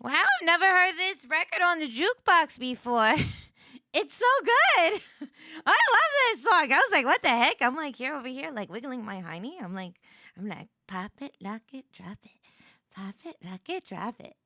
Wow, I've never heard this record on the jukebox before. It's so good. I love this song. I was like, what the heck? I'm like here over here, like wiggling my hiney. I'm like, pop it, lock it, drop it. Pop it, lock it, drop it.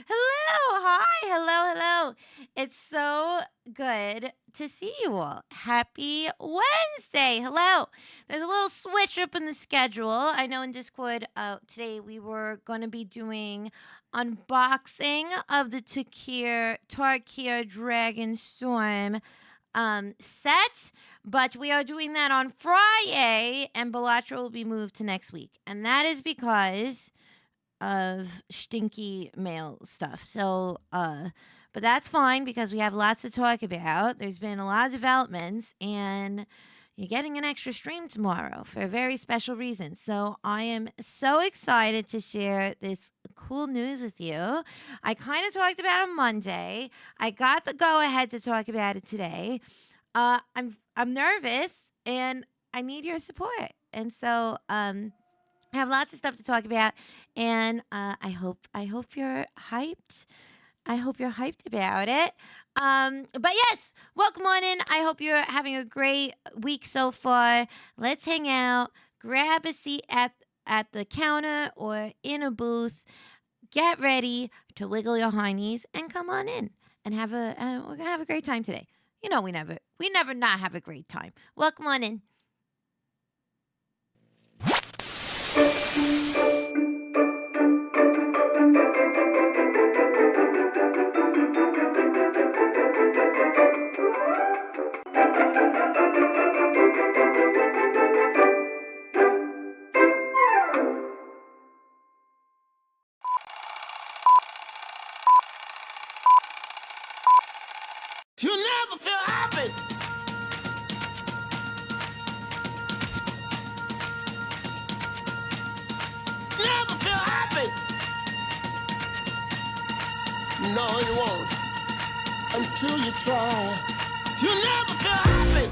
Hello, hi, hello. It's so good to see you all. Happy Wednesday. Hello. There's a little switch up in the schedule. I know in Discord today we were going to be doing unboxing of the Tarkir Dragon Storm set, but we are doing that on Friday, and Belatra will be moved to next week. And that is because of stinky mail stuff. So, but that's fine because we have lots to talk about. There's been a lot of developments, and you're getting an extra stream tomorrow for a very special reason. So I am so excited to share this cool news with you. I kind of talked about it on Monday. I got the go ahead to talk about it today. I'm nervous and I need your support. And so I have lots of stuff to talk about, and I hope you're hyped. I hope you're hyped about it. But yes, welcome on in. I hope you're having a great week so far. Let's hang out. Grab a seat at the counter or in a booth. Get ready to wiggle your heinies and come on in and we're gonna have a great time today. You know we never not have a great time. Welcome on in. You never feel happy. Never feel happy. No, you won't until you try. You never feel happy.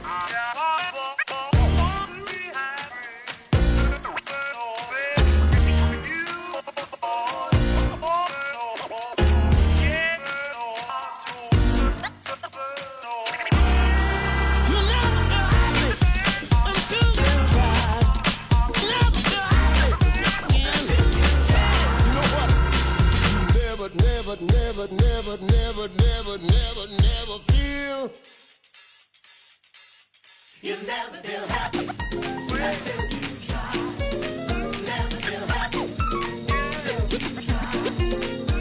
You never feel happy until you try. Never feel happy until you try. You know what? Never feel. You never feel happy until you try. Never feel happy until you try.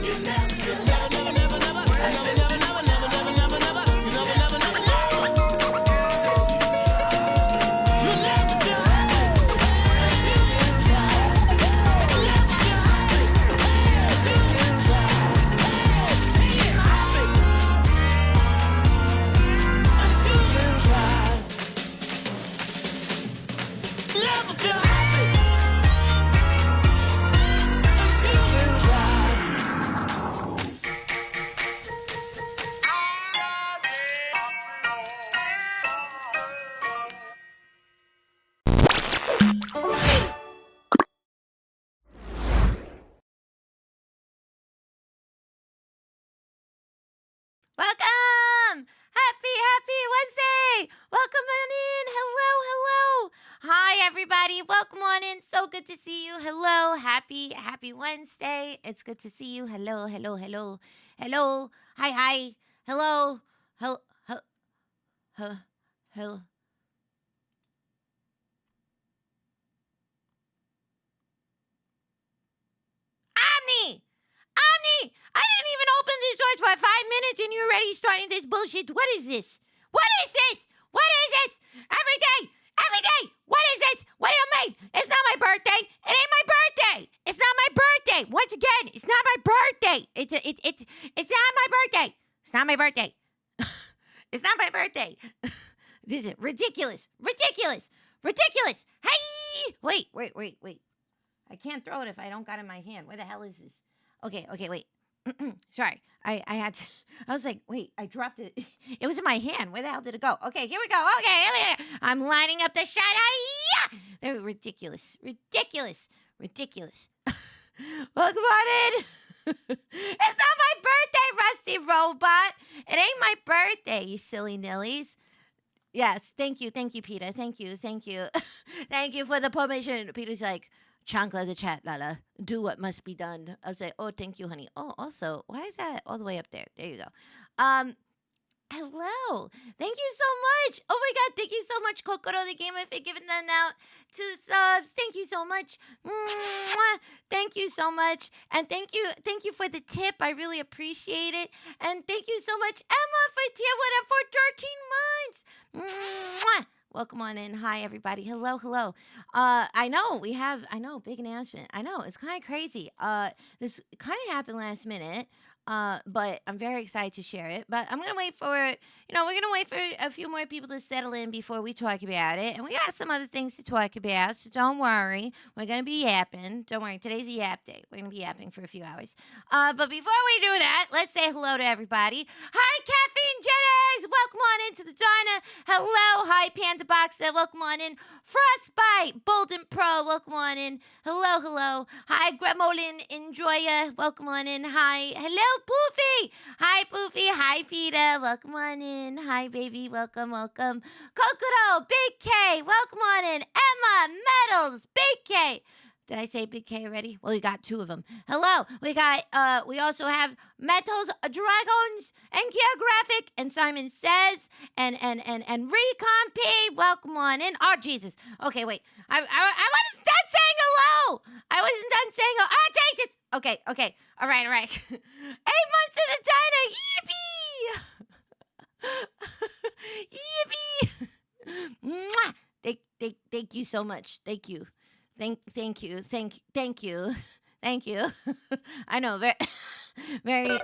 You never feel happy. Never feel happy until you try. Welcome! Happy Wednesday! Welcome on in. Hello. Hi, everybody. Welcome on in. So good to see you. Hello. Happy Wednesday. It's good to see you. Hello. Hello. Hi. Hello. Hello. Hello. Omni! I didn't even open this door for 5 minutes and you're already starting this bullshit. What is this? Every day! What is this? What do you mean? It's not my birthday. It ain't my birthday. It's not my birthday. Once again, it's not my birthday. It's not my birthday. It's not my birthday. It's not my birthday. This is ridiculous. Hey! Wait. I can't throw it if I don't got it in my hand. Where the hell is this? Okay, wait. Sorry. I had to, I was like, wait, I dropped it. It was in my hand. Where the hell did it go? Okay, here we go. Okay. I'm lining up the shot. Yeah! They're ridiculous. Welcome on in. It's not my birthday, Rusty Robot. It ain't my birthday, you silly nillies. Yes, thank you, Peter. Thank you. Thank you for the permission. Peter's like, Chankla the chat, Lala. Do what must be done. I was like, oh, thank you, honey. Oh, also, why is that all the way up there? There you go. Hello. Thank you so much. Oh my God. Thank you so much, Kokoro the Gamer, for giving that out 2 subs. Thank you so much. Mwah. Thank you so much. And thank you for the tip. I really appreciate it. And thank you so much, Emma, for tier 1 for 13 months. Mwah. Welcome on in. Hi, everybody. Hello. I know, big announcement. I know, it's kind of crazy. This kind of happened last minute. But I'm very excited to share it. But I'm gonna wait for, we're gonna wait for a few more people to settle in before we talk about it. And we got some other things to talk about, so don't worry. We're gonna be yapping. Don't worry, today's a yap day. We're gonna be yapping for a few hours. But before we do that, let's say hello to everybody. Hi, Caffeine Jetters! Welcome on into the diner. Hello, hi, Panda Boxer. Welcome on in. Frostbite, Bolden Pro. Welcome on in. Hello. Hi, Gremolin Enjoyer. Welcome on in. Hi, hello. Poofy! Hi, Poofy. Hi, Peter. Welcome on in. Hi, baby. Welcome. Kokoro, Big K. Welcome on in. Emma, Metals, Big K. Did I say Big K already? Well, we got 2 of them. Hello. We also have Metals, Dragons, and Geographic, and Simon Says, and Recon P. Welcome on in. Oh, Jesus. Okay, wait. I wasn't done saying hello. Oh, Jesus. Okay. All right. 8 months in the diner. Yippee! Yippee! Mwah! Thank you so much. Thank you. Thank you. I know, very.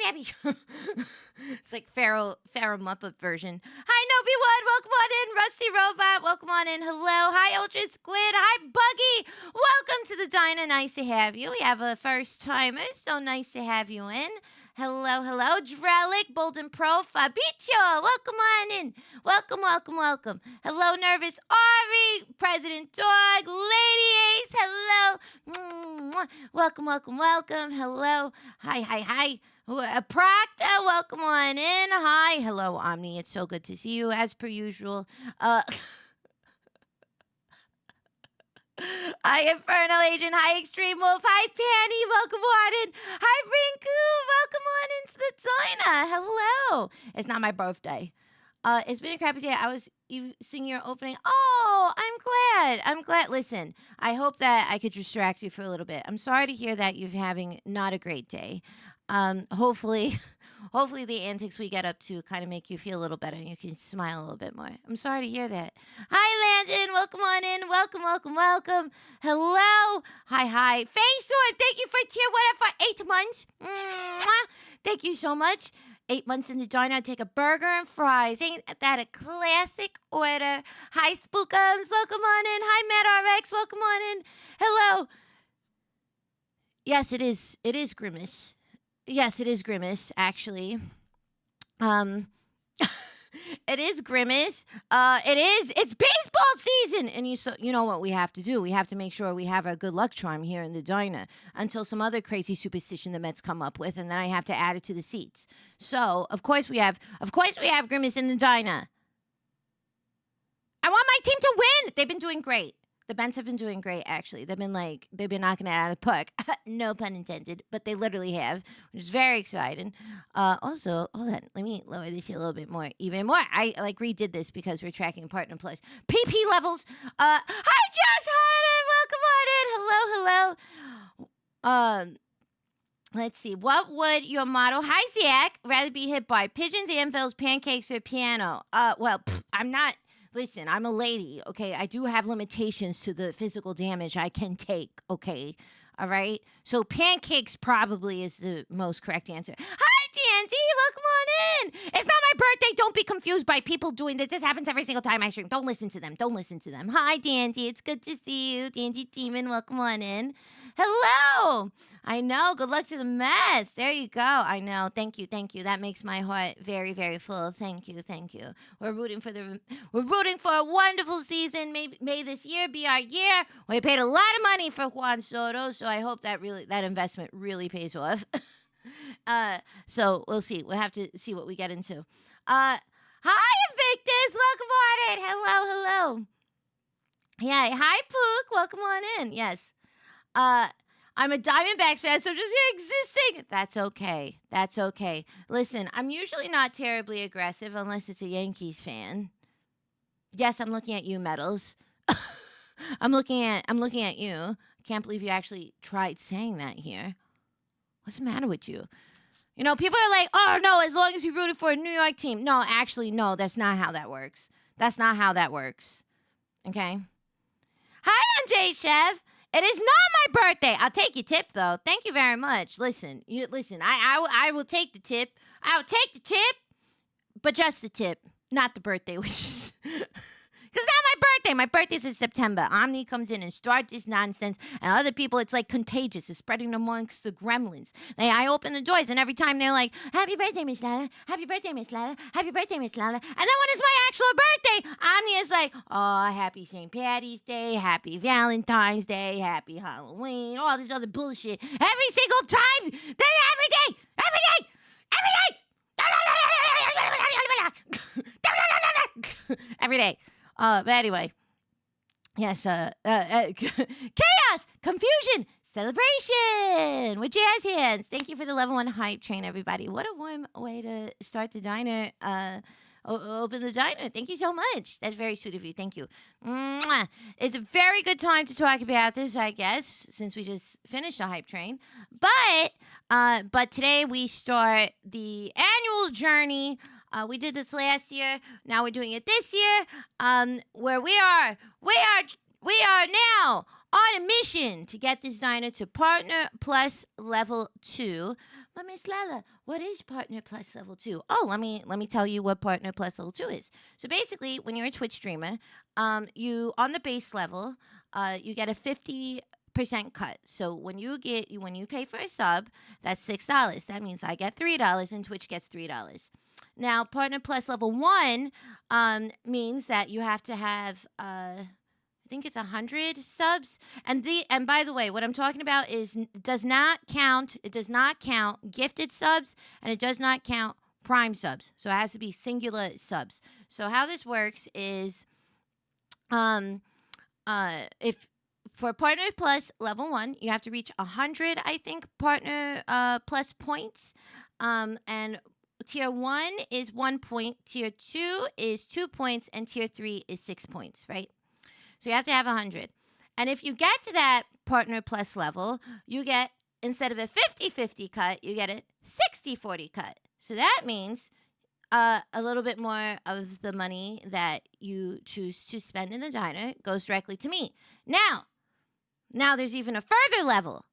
Happy. It's like Pharaoh Muppet version. Hi, Nobi One. Welcome on in. Rusty Robot. Welcome on in. Hello. Hi, Ultra Squid. Hi, Buggy. Welcome to the diner. Nice to have you. We have a first timer, so nice to have you in. Hello. Drelic, Bolden Pro, Fabicio. Welcome on in. Welcome. Hello, Nervous Ari, President Dog, Lady Ace. Hello. Welcome. Hello. Hi. Proctor, welcome on in. Hi. Hello, Omni. It's so good to see you, as per usual. Hi, Infernal Agent. Hi, Extreme Wolf. Hi, Panny. Welcome on in. Hi, Rinku. Welcome on into the diner. Hello. It's not my birthday. It's been a crappy day. You sing your opening. Oh, I'm glad. Listen, I hope that I could distract you for a little bit. I'm sorry to hear that you're having not a great day. Hopefully the antics we get up to kind of make you feel a little better and you can smile a little bit more. I'm sorry to hear that. Hi, Landon. Welcome on in. Welcome. Hello. Hi. Facestorm, thank you for tier 1 for 8 months. Mwah. Thank you so much. 8 months in the diner, I take a burger and fries. Ain't that a classic order? Hi, Spookums. Welcome on in. Hi, Matt RX. Welcome on in. Hello. Yes, it is Grimace. Yes, it is Grimace, actually. It is Grimace. It's baseball season. And you know what we have to do. We have to make sure we have a good luck charm here in the diner until some other crazy superstition the Mets come up with, and then I have to add it to the seats. So, of course we have Grimace in the diner. I want my team to win. They've been doing great. The Bents have been doing great, actually. They've been knocking it out of the park. No pun intended, but they literally have, which is very exciting. Also, hold on, let me lower this here a little bit more, even more. I redid this because we're tracking Partner Plus PP levels. Hi, Josh Hunter, welcome on in. Hello. Let's see. What would your motto? Hi, Zach. Rather be hit by pigeons, anvils, pancakes, or piano? I'm not. Listen, I'm a lady, okay? I do have limitations to the physical damage I can take, okay? All right? So pancakes probably is the most correct answer. Hi, D&D. Welcome on in. It's not my birthday. Don't be confused by people doing this. This happens every single time I stream. Don't listen to them. Don't listen to them. Hi, D&D. It's good to see you. D&D Demon, welcome on in. Hello. I know. Good luck to the Mets. There you go. I know. Thank you. Thank you. That makes my heart very, very full. Thank you. Thank you. We're rooting for a wonderful season. May this year be our year. We paid a lot of money for Juan Soto, so I hope that investment really pays off. So we'll see. We'll have to see what we get into. Hi, Invictus. Welcome on in. Hello. Yeah. Hi, Pook. Welcome on in. Yes. I'm a Diamondbacks fan, so just existing. That's okay. Listen, I'm usually not terribly aggressive unless it's a Yankees fan. Yes, I'm looking at you, Metals. I'm looking at you. Can't believe you actually tried saying that here. What's the matter with you? You know, people are like, oh, no, as long as you rooted for a New York team. No, actually, no, that's not how that works. Okay? Hi, MJ Chef. It is not my birthday. I'll take your tip, though. Thank you very much. Listen, I will take the tip. I'll take the tip, but just the tip, not the birthday wishes. Because it's not my birthday. My birthday's in September. Omni comes in and starts this nonsense. And other people, it's like contagious. It's spreading amongst the gremlins. I open the doors, and every time they're like, happy birthday, Miss Lala. Happy birthday, Miss Lala. Happy birthday, Miss Lala. And then when it's my actual birthday, Omni is like, oh, happy St. Patty's Day. Happy Valentine's Day. Happy Halloween. All this other bullshit. Every single time. Every day. Every day. But anyway, yes, chaos, confusion, celebration with jazz hands. Thank you for the level 1 hype train, everybody. What a warm way to start the diner, open the diner. Thank you so much. That's very sweet of you. Thank you. Mwah. It's a very good time to talk about this, I guess, since we just finished the hype train. But today we start the annual journey. We did this last year. Now we're doing it this year. Where we are now on a mission to get this diner to Partner Plus Level 2. But Miss Lala, what is Partner Plus Level 2? Oh, let me tell you what Partner Plus Level 2 is. So basically, when you're a Twitch streamer, you on the base level, you get a 50% cut. So when you pay for a sub, that's $6. That means I get $3 and Twitch gets $3. Now, Partner Plus Level 1 means that you have to have, I think it's 100 subs. And by the way, what I'm talking about does not count gifted subs, and it does not count Prime subs. So it has to be singular subs. So how this works is, if for Partner Plus Level 1, you have to reach 100, I think, Partner Plus points, and Tier 1 is 1 point, Tier 2 is 2 points, and Tier 3 is 6 points, right? So you have to have 100. And if you get to that Partner Plus level, you get, instead of a 50-50 cut, you get a 60-40 cut. So that means a little bit more of the money that you choose to spend in the diner goes directly to me. Now there's even a further level.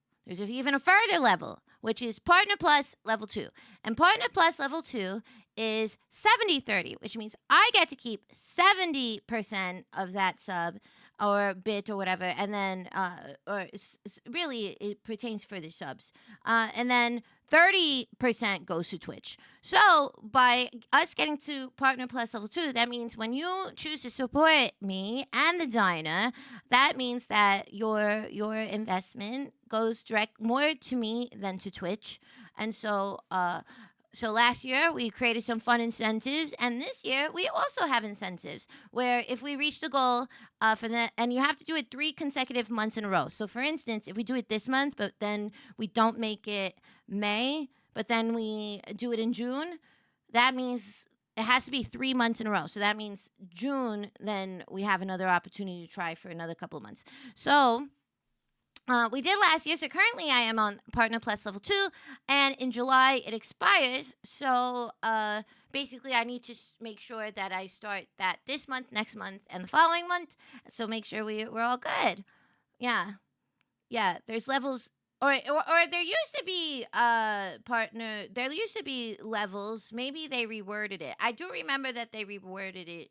Which is Partner Plus Level 2. And Partner Plus Level 2 is 70-30, which means I get to keep 70% of that sub or bit or whatever, and then, really, it pertains for the subs. And then 30% goes to Twitch. So by us getting to Partner Plus Level 2, that means when you choose to support me and the diner, that means that your investment goes direct more to me than to Twitch. And so last year we created some fun incentives, and this year we also have incentives where if we reach the goal and you have to do it 3 consecutive months in a row. So for instance, if we do it this month, but then we don't make it May, but then we do it in June, that means it has to be 3 months in a row. So that means June, then we have another opportunity to try for another couple of months. So we did last year, so currently I am on Partner Plus Level 2, and in July it expired, so basically I need to make sure that I start that this month, next month, and the following month, so make sure we're all good. Yeah, there's levels Or there used to be partner. There used to be levels. Maybe they reworded it. I do remember that they reworded it,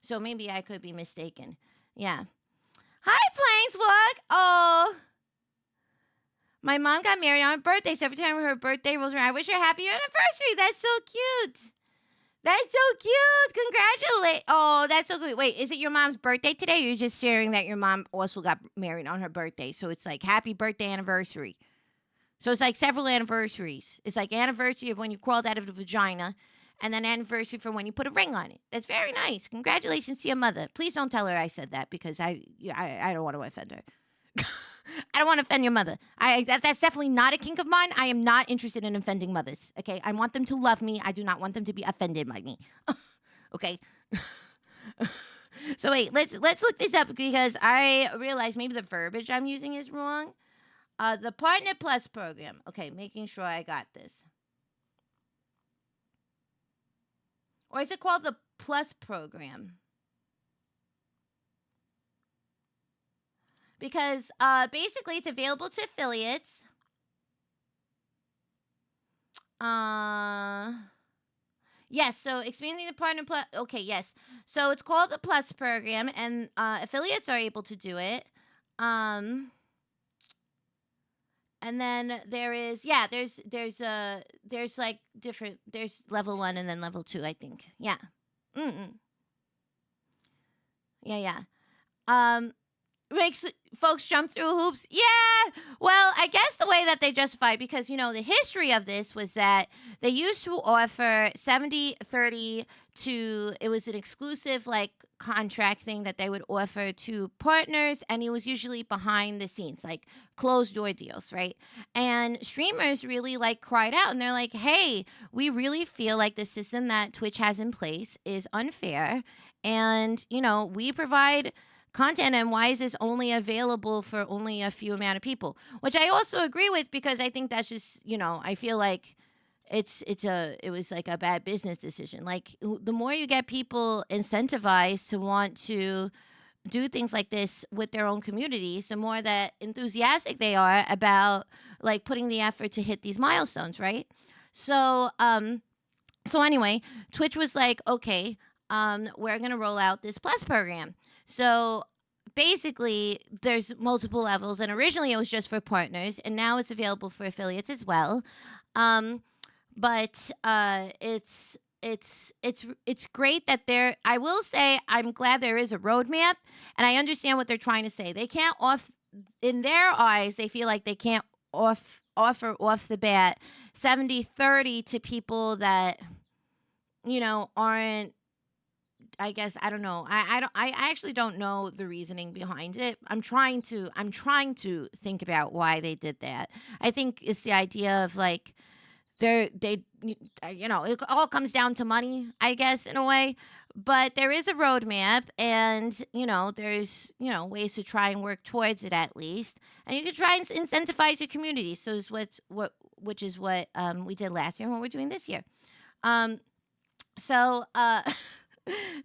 so maybe I could be mistaken. Yeah. Hi, Planeswalk. Oh, my mom got married on her birthday, so every time her birthday rolls around, I wish her happy anniversary. That's so cute. That's so cute. Congratulate. Oh, that's so good. Wait, is it your mom's birthday today? Or you're just sharing that your mom also got married on her birthday. So it's like happy birthday anniversary. So it's like several anniversaries. It's like anniversary of when you crawled out of the vagina, and then anniversary for when you put a ring on it. That's very nice. Congratulations to your mother. Please don't tell her I said that because I don't want to offend her. I don't want to offend your mother. That's definitely not a kink of mine. I am not interested in offending mothers. Okay, I want them to love me. I do not want them to be offended by me. Okay. So wait, let's look this up because I realize maybe the verbiage I'm using is wrong. The Partner Plus program. Okay, making sure I got this. Or is it called the Plus program? Because basically it's available to affiliates. Yes, so expanding the Partner Plus. Okay, yes. So it's called the Plus program, and affiliates are able to do it. And then there's like different, there's level 1 and then level 2, I think. Yeah. Mm-mm. Yeah. Makes folks jump through hoops. Yeah. Well, I guess the way that they justify, because the history of this was that they used to offer 70-30 to, it was an exclusive like contract thing that they would offer to partners, and it was usually behind the scenes, like closed door deals, right? And streamers really like cried out and they're like, "Hey, we really feel like the system that Twitch has in place is unfair, and we provide content, and why is this only available for only a few amount of people?" Which I also agree with, because I think that's just, I feel like it was like a bad business decision. Like the more you get people incentivized to want to do things like this with their own communities, the more that enthusiastic they are about like putting the effort to hit these milestones, right? So anyway, Twitch was like, okay, we're gonna roll out this Plus program. So basically, there's multiple levels, and originally it was just for partners, and now it's available for affiliates as well. But it's great that there. I will say I'm glad there is a roadmap, and I understand what they're trying to say. They can't in their eyes, they feel like they can't offer off the bat 70-30 to people that aren't. I guess I don't know. I actually don't know the reasoning behind it. I'm trying to think about why they did that. I think it's the idea of like it all comes down to money, I guess, in a way. But there is a roadmap, and there's ways to try and work towards it at least, and you can try and incentivize your community. So is which is what we did last year and what we're doing this year. So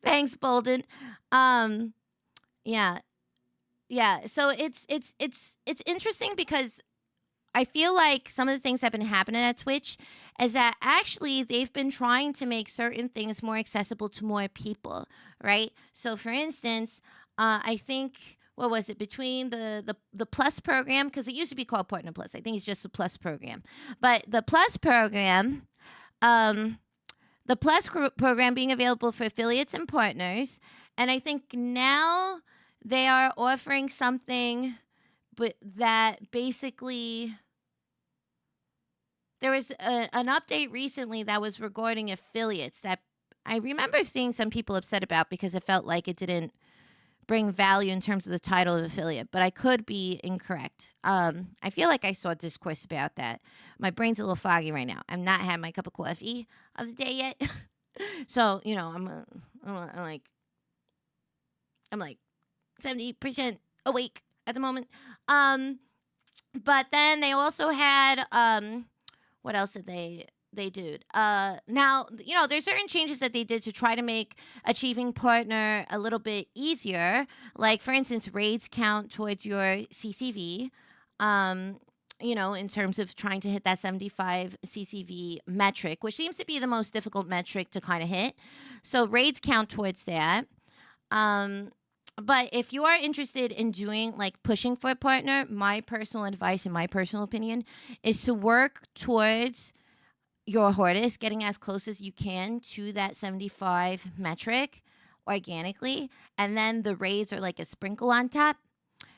thanks, Bolden. Yeah, yeah. So it's interesting because I feel like some of the things that have been happening at Twitch is that actually they've been trying to make certain things more accessible to more people, right? So, for instance, I think what was it between the Plus program, because it used to be called Partner Plus. I think it's just the Plus program, but the Plus program, the Plus program being available for affiliates and partners, and I think now they are offering something, but that basically there was an update recently that was regarding affiliates that I remember seeing some people upset about because it felt like it didn't bring value in terms of the title of affiliate, but I could be incorrect. I feel like I saw discourse about that. My brain's a little foggy right now. I've not had my cup of coffee of the day yet, so I'm like 70% awake at the moment. But then they also had what else did they do? Now there's certain changes that they did to try to make achieving partner a little bit easier. Like for instance, raids count towards your CCV. in terms of trying to hit that 75 CCV metric, which seems to be the most difficult metric to kind of hit. So raids count towards that. Um, but if you are interested in doing like pushing for a partner, my personal advice and my personal opinion is to work towards your hardest, getting as close as you can to that 75 metric organically. And then the raids are like a sprinkle on top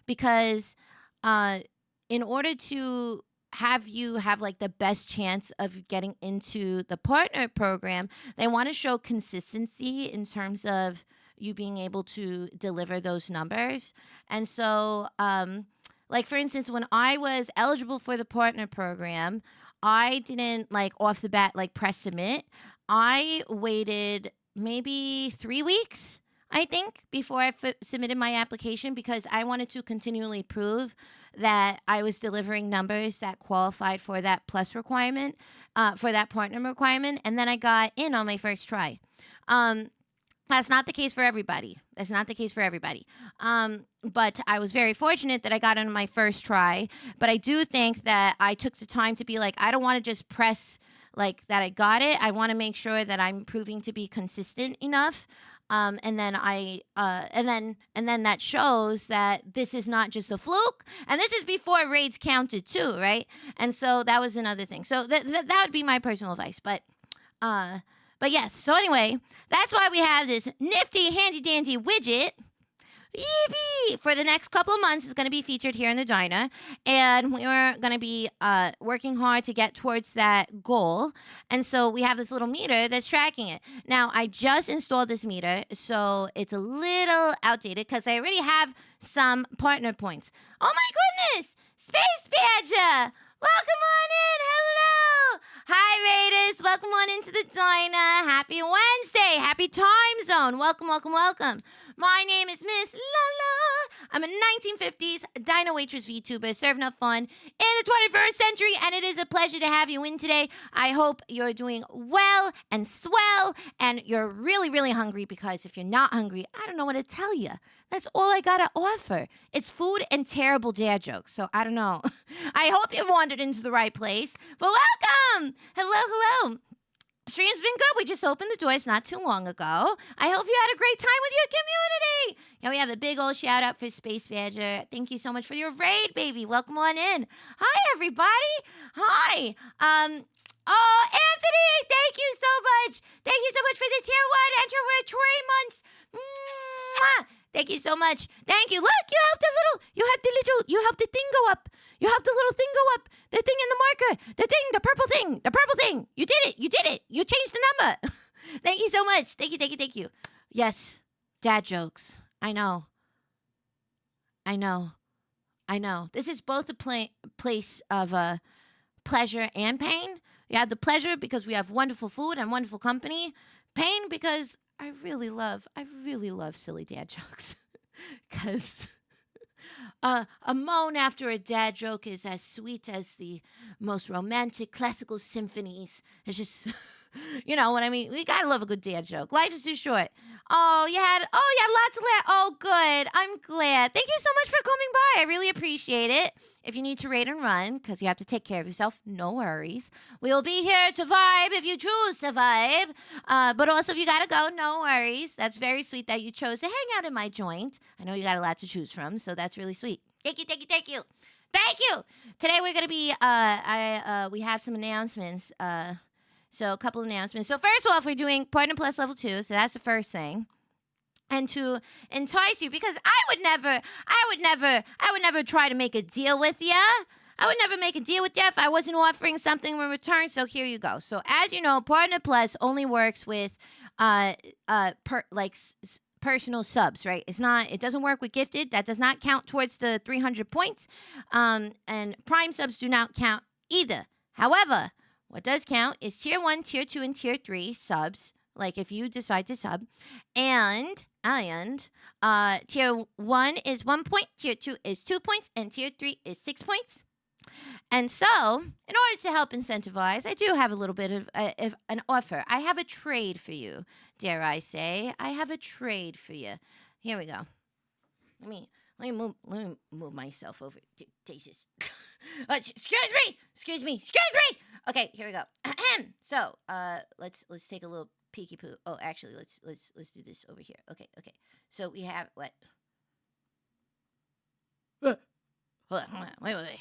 because uh, in order to have you have like the best chance of getting into the partner program, they want to show consistency in terms of you being able to deliver those numbers. And so, like for instance, when I was eligible for the partner program, I didn't like off the bat like press submit. I waited maybe 3 weeks, I think, before I submitted my application because I wanted to continually prove that I was delivering numbers that qualified for that plus requirement, for that partner requirement, and then I got in on my first try. Um, that's not the case for everybody. That's not the case for everybody. But I was very fortunate that I got on my first try. But I do think that I took the time to be like, I don't want to just press like that I got it. I want to make sure that I'm proving to be consistent enough. And then and then that shows that this is not just a fluke. And this is before raids counted too, right? And so that was another thing. So that would be my personal advice. Uh, but yes, so anyway, that's why we have this nifty, handy dandy widget. Yippee! For the next couple of months, it's going to be featured here in the diner, and we're going to be working hard to get towards that goal. And so we have this little meter that's tracking it. Now, I just installed this meter, so it's a little outdated because I already have some partner points. Oh my goodness! Space Badger! Welcome on in! Hello! Hi, Raiders! Welcome on into the diner. Happy Wednesday! Happy time zone! Welcome, welcome, welcome. My name is Miss Lala. I'm a 1950s dino waitress VTuber serving up fun in the 21st century, and it is a pleasure to have you in today. I hope you're doing well and swell, and you're really, really hungry because if you're not hungry, I don't know what to tell you. That's all I gotta offer. It's food and terrible dad jokes, so I don't know. I hope you've wandered into the right place, but welcome! Hello, hello. Stream's been good. We just opened the doors not too long ago. I hope you had a great time with your community. Yeah, we have a big old shout out for Space Badger. Thank you so much for your raid, baby. Welcome on in. Hi, everybody. Hi. Oh, Anthony, thank you so much. Thank you so much for the tier 1 enter for 3 months. Mwah! Thank you so much. Thank you. Look, you have the thing go up. You have the little thing go up. The thing in the marker. The purple thing. You did it. You changed the number. Thank you so much. Thank you. Yes, dad jokes. I know. This is both a place of pleasure and pain. You have the pleasure because we have wonderful food and wonderful company. Pain because I really love silly dad jokes. Because a moan after a dad joke is as sweet as the most romantic classical symphonies. It's just, you know what I mean? We gotta love a good dad joke. Life is too short. Oh, you had lots of oh, good. I'm glad. Thank you so much for coming by. I really appreciate it. If you need to raid and run, because you have to take care of yourself, no worries. We will be here to vibe if you choose to vibe. But also, if you gotta go, no worries. That's very sweet that you chose to hang out in my joint. I know you got a lot to choose from, so that's really sweet. Thank you. Today we're gonna be we have some announcements. So a couple of announcements. So first off, we're doing Partner Plus Level 2, so that's the first thing. And to entice you, because I would never try to make a deal with you. I would never make a deal with you if I wasn't offering something in return. So here you go. So as you know, Partner Plus only works with personal subs, right? It doesn't work with gifted. That does not count towards the 300 points. And Prime subs do not count either. However, what does count is tier 1, tier 2, and tier 3 subs, like if you decide to sub. And tier 1 is 1 point, tier 2 is 2 points, and tier 3 is 6 points. And so, in order to help incentivize, I do have a little bit of an offer. I have a trade for you, dare I say. I have a trade for you. Here we go. Let me move myself over. Jesus. Excuse me. Okay, here we go. So, let's take a little peeky poo. Oh, actually, let's do this over here. Okay. So we have what? Hold on. Wait. Wait.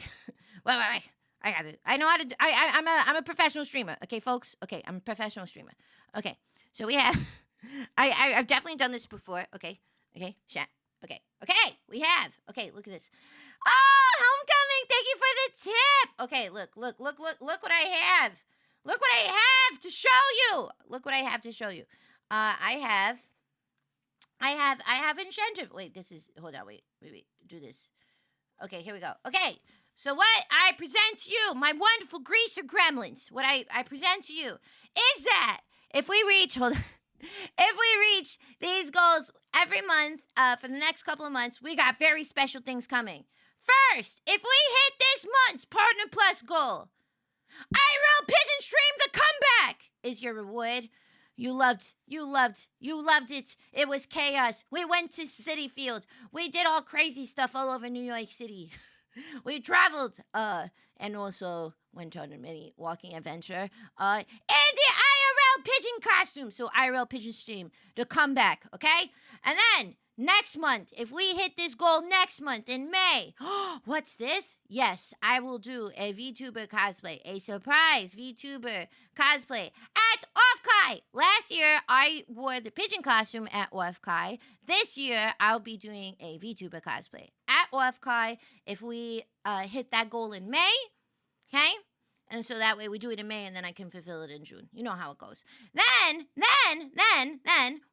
I got it. I know how to. I'm a professional streamer. Okay, folks. Okay, I'm a professional streamer. Okay, so we have. I've definitely done this before. Okay. Chat. Okay. We have. Okay, look at this. Oh, homecoming! Thank you for the tip. Okay, look what I have. Look what I have to show you. Look what I have to show you. I have enchanted. Wait, this is. Hold on. Wait. Do this. Okay, here we go. Okay, so what I present to you, my wonderful greaser gremlins, what I present to you is that if we reach these goals every month for the next couple of months, we got very special things coming. First, if we hit this month's Partner Plus goal, IRL Pigeon Stream the Comeback is your reward. You loved it. It was chaos. We went to City Field. We did all crazy stuff all over New York City. We traveled, and also went on a mini walking adventure, in the IRL pigeon costume. So IRL Pigeon Stream, the comeback, okay? And then next month, if we hit this goal next month in May, what's this? Yes, I will do a VTuber cosplay, a surprise VTuber cosplay at Offkai. Last year, I wore the pigeon costume at Offkai. This year, I'll be doing a VTuber cosplay at Offkai if we hit that goal in May, okay? And so that way we do it in May and then I can fulfill it in June. You know how it goes. Then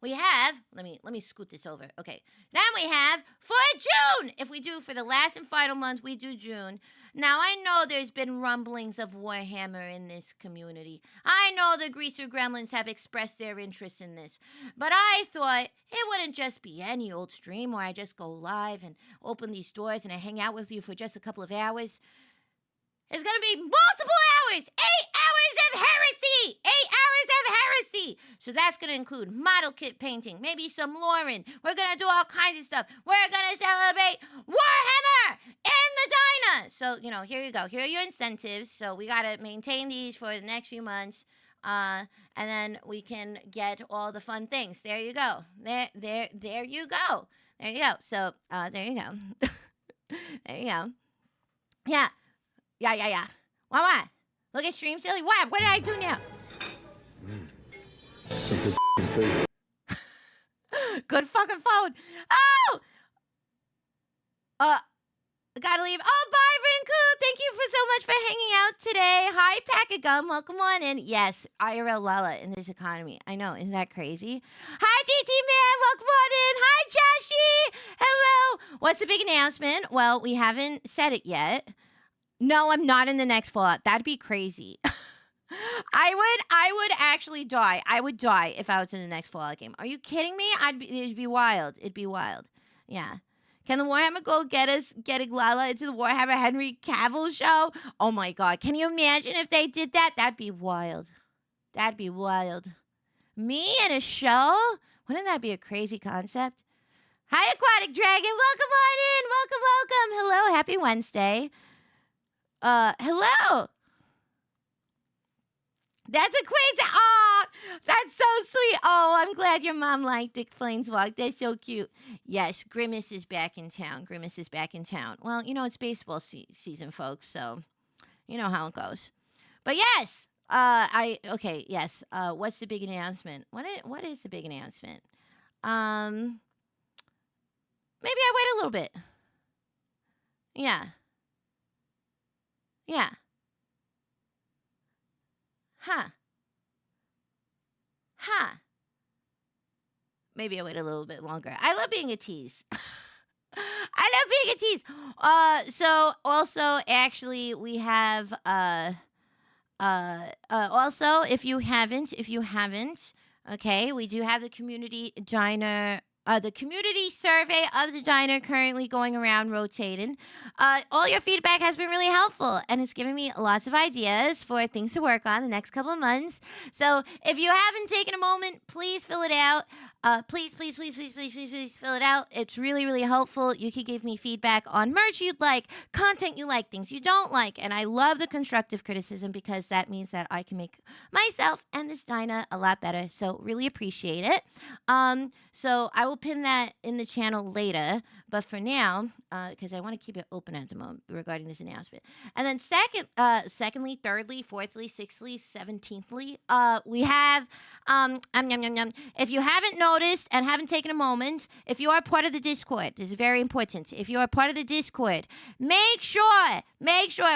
we have, let me scoot this over. Okay. Then we have for June. If we do for the last and final month, we do June. Now I know there's been rumblings of Warhammer in this community. I know the Greaser Gremlins have expressed their interest in this. But I thought it wouldn't just be any old stream where I just go live and open these doors and I hang out with you for just a couple of hours. It's going to be multiple hours. 8 hours of heresy. 8 hours of heresy. So that's going to include model kit painting, maybe some Lauren. We're going to do all kinds of stuff. We're going to celebrate Warhammer in the diner. So, here you go. Here are your incentives. So we got to maintain these for the next few months. And then we can get all the fun things. There you go. There you go. There you go. So, there you go. There you go. Yeah. What? Look at Stream Silly. What did I do now? Some good food. Good fucking phone. Oh! Gotta leave. Oh, bye, Rinku. Thank you for so much for hanging out today. Hi, Pack of Gum. Welcome on in. Yes, IRL Lala in this economy. I know. Isn't that crazy? Hi, GT Man. Welcome on in. Hi, Joshy. Hello. What's the big announcement? Well, we haven't said it yet. No, I'm not in the next Fallout. That'd be crazy. I would actually die. I would die if I was in the next Fallout game. Are you kidding me? It'd be wild. It'd be wild. Yeah. Can the Warhammer Goal get us getting Lala into the Warhammer Henry Cavill show? Oh my God. Can you imagine if they did that? That'd be wild. That'd be wild. Me in a show? Wouldn't that be a crazy concept? Hi, Aquatic Dragon. Welcome on in. Welcome. Hello. Happy Wednesday. Hello. That's a Queen's. Oh, that's so sweet. Oh, I'm glad your mom liked the Planeswalk. That's so cute. Yes, Grimace is back in town. Well, it's baseball season, folks, so you know how it goes. But yes, yes. What's the big announcement? What is the big announcement? Maybe I wait a little bit. Yeah. Maybe I wait a little bit longer. I love being a tease. So also, actually, we have, also, if you haven't, okay, we do have the community diner, the community survey of the diner currently going around rotating. All your feedback has been really helpful, and it's giving me lots of ideas for things to work on the next couple of months. So if you haven't taken a moment, please fill it out. Please, please, please, please, please, please, please fill it out. It's really, really helpful. You can give me feedback on merch you'd like, content you like, things you don't like. And I love the constructive criticism because that means that I can make myself and this Dinah a lot better. So really appreciate it. So I will pin that in the channel later. But for now, because I want to keep it open at the moment regarding this announcement. And then secondly, thirdly, fourthly, sixthly, 17thly, we have, if you haven't noticed and haven't taken a moment, if you are part of the Discord, this is very important. If you are part of the Discord, make sure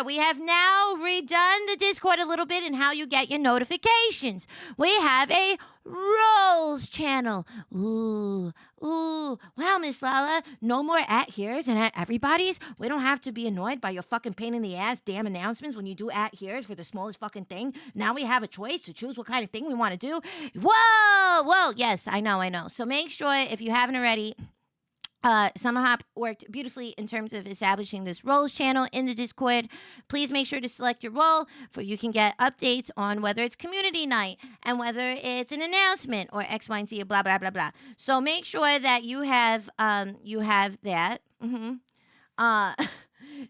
we have now redone the Discord a little bit and how you get your notifications. We have a Rolls channel. Ooh, wow, Miss Lala. No more at here's and at everybody's. We don't have to be annoyed by your fucking pain in the ass damn announcements when you do at here's for the smallest fucking thing. Now we have a choice to choose what kind of thing we want to do. Whoa, yes, I know. So make sure, if you haven't already, Summer Hop worked beautifully in terms of establishing this roles channel in the Discord. Please make sure to select your role for you can get updates on whether it's community night and whether it's an announcement or X, Y, and Z, blah, blah, blah, blah. So make sure that you have that.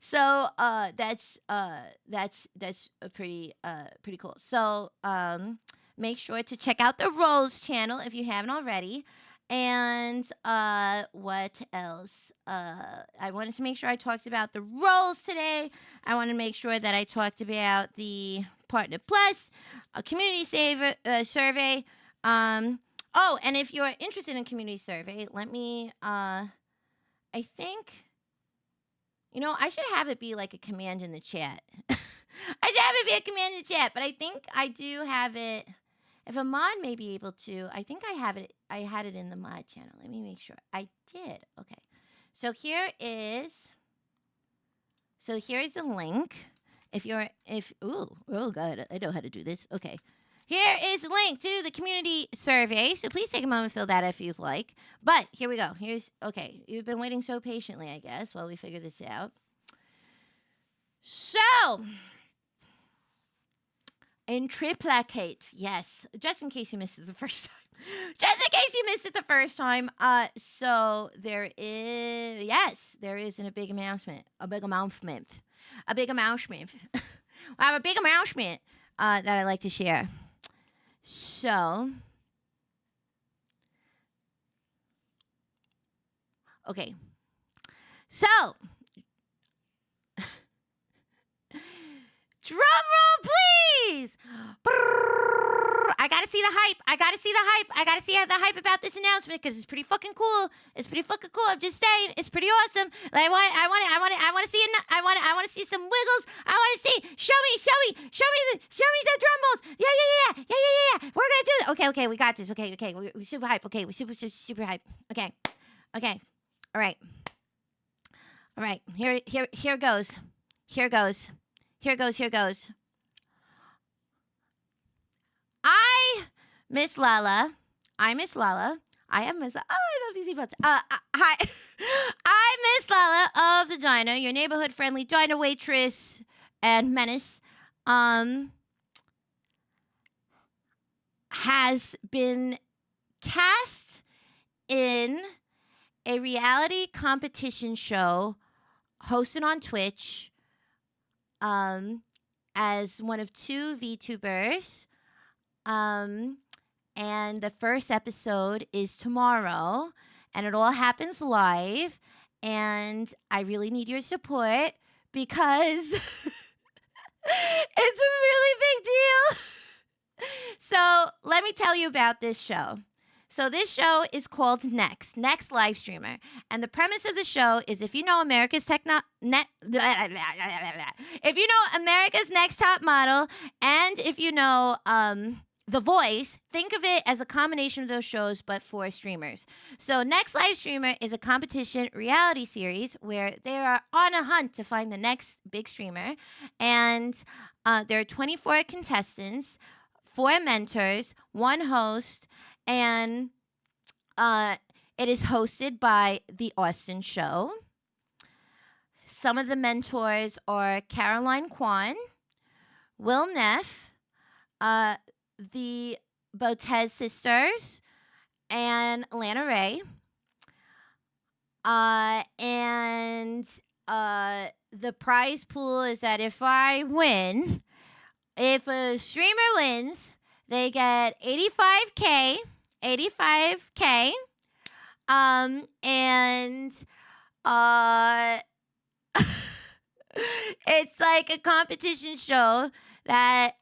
So that's pretty cool. So make sure to check out the roles channel if you haven't already. And what else? I wanted to make sure I talked about the roles today. I want to make sure that I talked about the Partner Plus, a community survey. Oh, and if you're interested in community survey, let me. I think. I should have it be like a command in the chat. I should have it be a command in the chat, but I think I do have it. If a mod may be able to, I think I have it. I had it in the mod channel. Let me make sure. I did. Okay. So here is the link. Oh god, I know how to do this. Okay. Here is the link to the community survey. So please take a moment to fill that if you'd like. But here we go. Okay. You've been waiting so patiently, I guess, while we figure this out. So, in triplicate, yes. Just in case you missed it the first time. So there is a big announcement. I have a big announcement that I'd like to share. So, okay. So, drum roll, please. I gotta see the hype. I gotta see the hype about this announcement because it's pretty fucking cool. I'm just saying, it's pretty awesome. Like, I want to see it. I want to see some wiggles. I want to see. Show me the drum rolls. Yeah. We're gonna do it. Okay. We got this. Okay. We're super hype. Okay, we're super hype. Okay. All right. Here goes. I Miss Lala. I am Miss. Oh, I love these emotes. Hi. I'm Miss Lala of the Diner, your neighborhood friendly diner waitress and menace. Has been cast in a reality competition show hosted on Twitch. As one of two VTubers. And the first episode is tomorrow, and it all happens live. And I really need your support because it's a really big deal. So let me tell you about this show. So this show is called Next Live Streamer. And the premise of the show is if you know America's America's Next Top Model, and if you know The Voice, think of it as a combination of those shows, but for streamers. So Next Live Streamer is a competition reality series where they are on a hunt to find the next big streamer. And there are 24 contestants, 4 mentors, 1 host, and it is hosted by The Austin Show. Some of the mentors are Caroline Kwan, Will Neff, the Botez sisters, and Lana Ray. And the prize pool is that if a streamer wins, they get 85K, 85K. And uh it's like a competition show that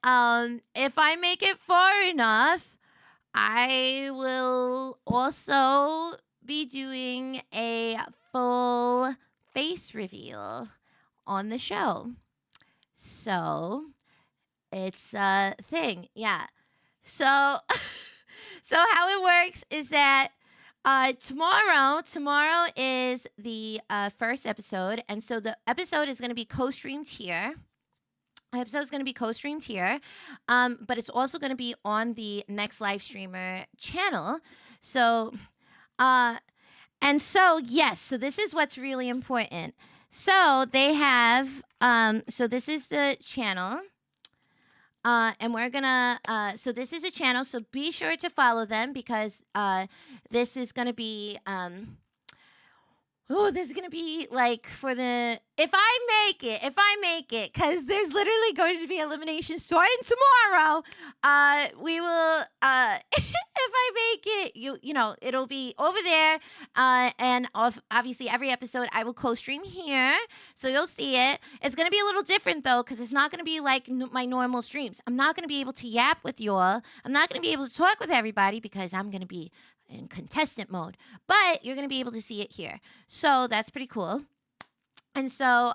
if I make it far enough, I will also be doing a full face reveal on the show. So it's a thing. Yeah. So so how it works is that tomorrow is the first episode, and so the episode is going to be co-streamed here. The episode is going to be co-streamed here, but it's also going to be on the next live streamer channel. So, and so yes, so this is what's really important. So they have, so this is the channel. And we're gonna, so this is a channel, so be sure to follow them because this is gonna be, this is gonna be like for the if I make it, because there's literally going to be elimination starting tomorrow. We will if I make it, you know it'll be over there. And obviously every episode I will co-stream here, so you'll see it. It's gonna be a little different though, because it's not gonna be like my normal streams. I'm not gonna be able to yap with y'all. I'm not gonna be able to talk with everybody because I'm gonna be in contestant mode, but you're gonna be able to see it here. So that's pretty cool. And so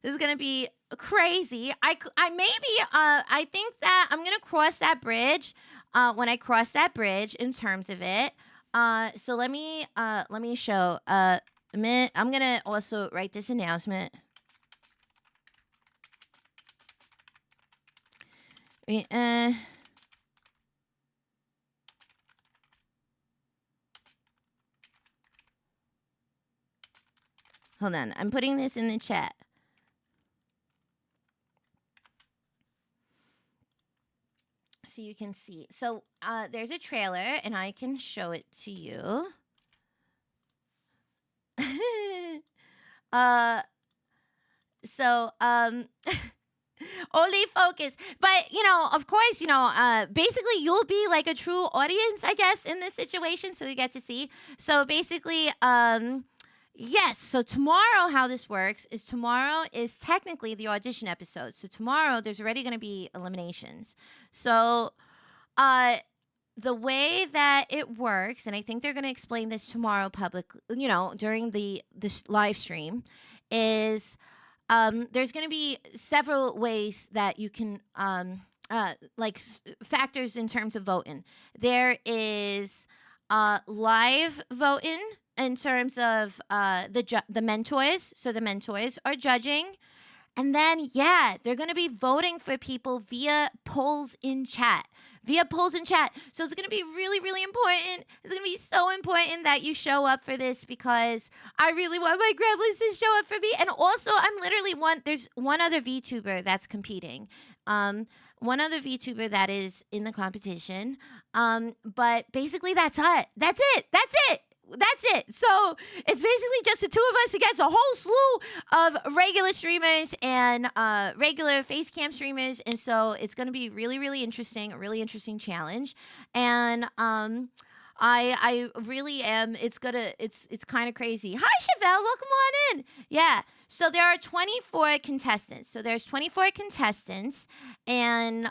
this is gonna be crazy. I think that I'm gonna cross that bridge when I cross that bridge in terms of it. So let me show a minute. I'm gonna also write this announcement. Hold on, I'm putting this in the chat. So you can see. So there's a trailer, and I can show it to you. So only focus. But, of course, basically you'll be like a true audience, I guess, in this situation. So you get to see. So basically, yes. So tomorrow, how this works is tomorrow is technically the audition episode. So tomorrow there's already going to be eliminations. So, the way that it works, and I think they're going to explain this tomorrow during this live stream, is there's going to be several ways that you can factors in terms of voting. There is live voting in terms of the mentors. So the mentors are judging. And then, they're going to be voting for people via polls in chat. So it's going to be really, really important. It's going to be so important that you show up for this because I really want my gremlins to show up for me. And also, there's one other VTuber that's competing. One other VTuber that is in the competition. But basically, that's it. That's it. So it's basically just the two of us against a whole slew of regular streamers and regular face cam streamers. And so it's going to be really, really interesting, a really interesting challenge. And I really am. It's kind of crazy. Hi, Chevelle. Welcome on in. Yeah. So there are 24 contestants. So there's 24 contestants and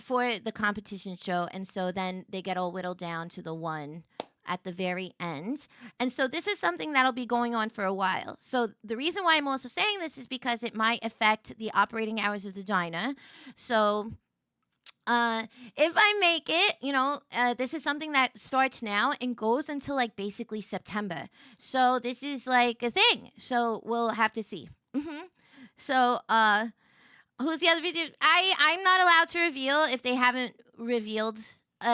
for the competition show. And so then they get all whittled down to the one at the very end. And so this is something that'll be going on for a while. So the reason why I'm also saying this is because it might affect the operating hours of the diner. So if I make it, this is something that starts now and goes until like basically September. So this is like a thing. So we'll have to see. So who's the other video? I'm not allowed to reveal if they haven't revealed.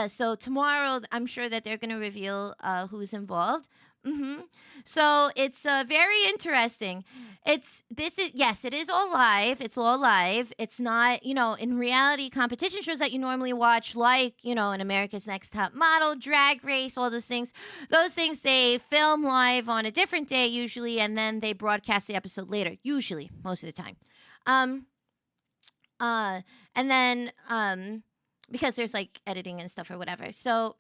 So tomorrow, I'm sure that they're going to reveal who's involved. Mm-hmm. So it's very interesting. Yes, it is all live. It's all live. It's not, in reality competition shows that you normally watch, like, in America's Next Top Model, Drag Race, all those things. Those things they film live on a different day usually, and then they broadcast the episode later. Usually, most of the time. Um. And then because there's like editing and stuff or whatever. So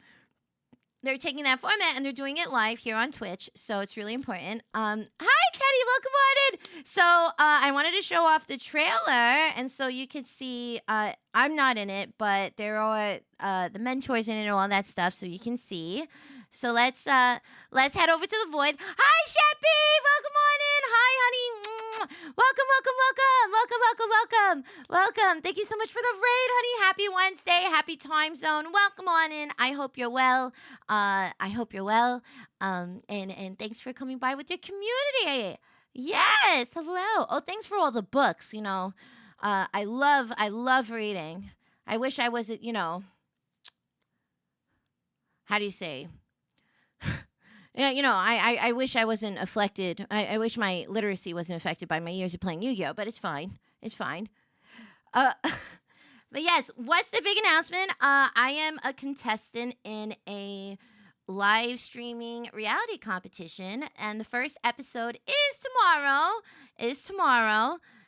they're taking that format and they're doing it live here on Twitch, so it's really important. Hi Teddy, welcome on in. So I wanted to show off the trailer, and so you could see. I'm not in it, but there are the mentors in it and all that stuff, so you can see. So let's head over to the void. Hi Sheppy, welcome on in. Hi honey. Welcome, welcome, welcome, welcome, welcome, welcome, welcome. Thank you so much for the raid, honey. Happy Wednesday, happy time zone. Welcome on in. I hope you're well. I hope you're well. And thanks for coming by with your community. Yes, hello. Oh, thanks for all the books. I love reading. I wish I was, how do you say? Yeah, I wish I wasn't affected. I wish my literacy wasn't affected by my years of playing Yu-Gi-Oh, but it's fine. It's fine. But yes, what's the big announcement? I am a contestant in a live streaming reality competition, and the first episode is tomorrow.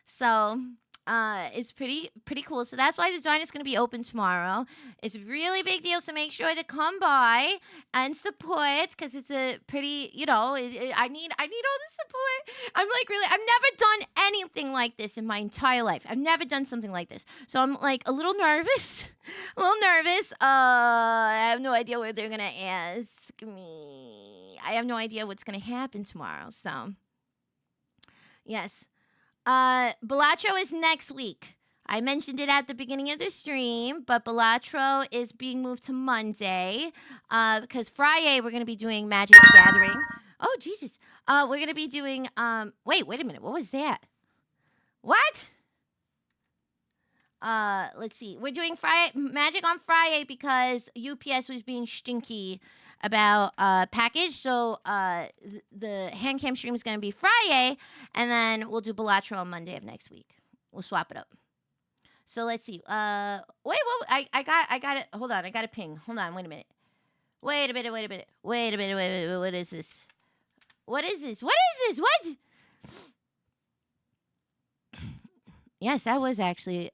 So it's pretty cool. So that's why the join is going to be open tomorrow. It's a really big deal, so make sure to come by and support, because it's a pretty, I need all the support. I'm like, really, I've never done anything like this in my entire life. I've never done something like this, so I'm like a little nervous. I have no idea what they're gonna ask me. I have no idea what's gonna happen tomorrow. So yes. Balatro is next week. I mentioned it at the beginning of the stream, but Balatro is being moved to Monday because Friday we're going to be doing Magic the Gathering. Oh, Jesus. We're going to be doing... wait a minute. What was that? What? Let's see. We're doing Magic on Friday because UPS was being stinky about package. So the hand cam stream is going to be Friday, and then we'll do Balatro on Monday of next week. We'll swap it up. So let's see. Wait, I got it. Hold on, I got a ping. Hold on, wait a minute. Wait a minute. What is this? What? Yes, that was actually...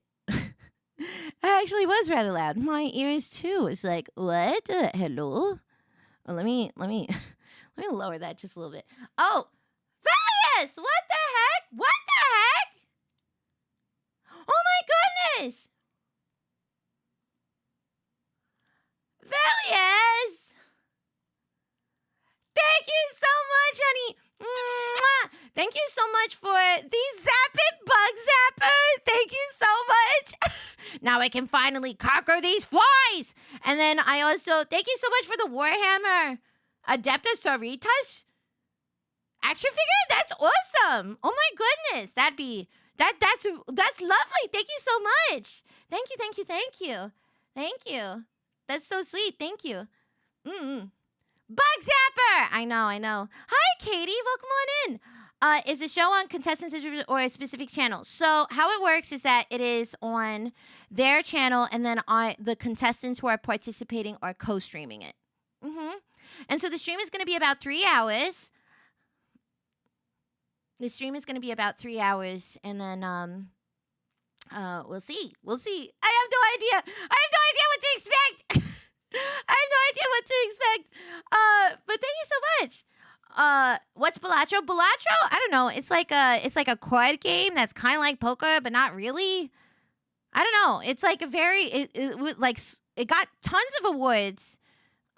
actually was rather loud. My ears too. It's like, what? Hello? Oh, let me lower that just a little bit. Oh, Velius! What the heck? Oh my goodness! Velius! Thank you so much, honey. Mwah! Thank you so much for the Zappin' Bug Zapper. Thank you so much. Now I can finally conquer these flies. And then I also thank you so much for the Warhammer Adeptus Sororitas action figure. That's awesome. Oh my goodness. That's lovely. Thank you so much. Thank you. That's so sweet. Thank you. Bug Zapper! I know. Hi, Katie. Welcome on in. Is the show on contestants or a specific channel? So how it works is that it is on their channel, and then the contestants who are participating are co-streaming it. And so the stream is going to be about 3 hours. And then we'll see. I have no idea what to expect. But thank you so much. What's Balatro? Balatro? I don't know. It's like a card game that's kind of like poker, but not really. I don't know. It's like it got tons of awards.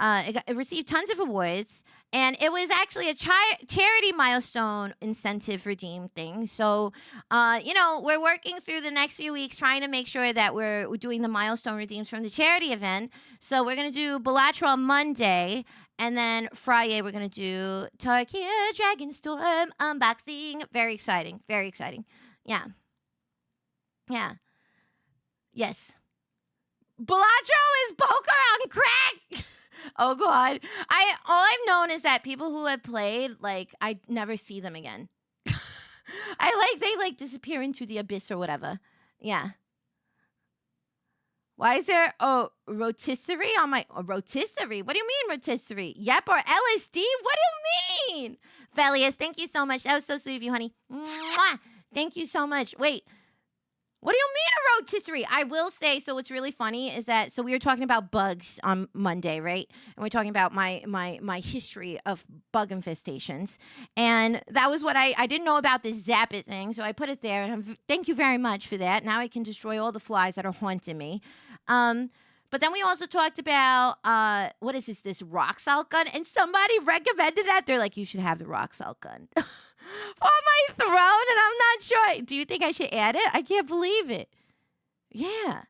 It received tons of awards, and it was actually a charity milestone incentive redeem thing. So, we're working through the next few weeks trying to make sure that we're doing the milestone redeems from the charity event. So we're going to do Balatro on Monday, and then Friday we're going to do Tarkia Dragonstorm unboxing. Very exciting. Yeah. Yes. Balatro is poker on crack. Oh God. All I've known is that people who have played, like, I never see them again. They like disappear into the abyss or whatever. Yeah. Why is there a rotisserie on my a rotisserie? What do you mean rotisserie? Yep, or LSD? What do you mean? Velius, thank you so much. That was so sweet of you, honey. Mwah! Thank you so much. Wait, what do you mean a rotisserie? I will say, so what's really funny is that so we were talking about bugs on Monday, right? And we're talking about my history of bug infestations. And that was what I didn't know about this Zap It thing, so I put it there and thank you very much for that. Now I can destroy all the flies that are haunting me. But then we also talked about what is this rock salt gun? And somebody recommended that. They're like, you should have the rock salt gun. On my throne, and I'm not sure. Do you think I should add it? I can't believe it. Yeah.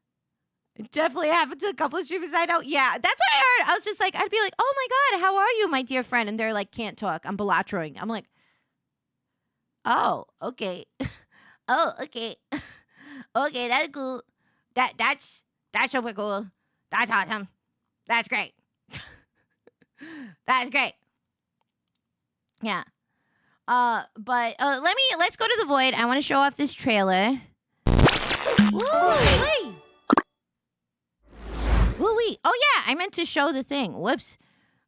It definitely happened to a couple of streamers I know. Yeah, that's what I heard. I was just like, I'd be like, oh my God, how are you, my dear friend? And they're like, can't talk. I'm belatroing. I'm like, oh, okay. Oh, okay. Okay, that's cool. That's super cool. That's awesome. That's great. That's great. Yeah. But let's go to the void. I want to show off this trailer. Woo wee. Woo wee. Oh yeah, I meant to show the thing. Whoops.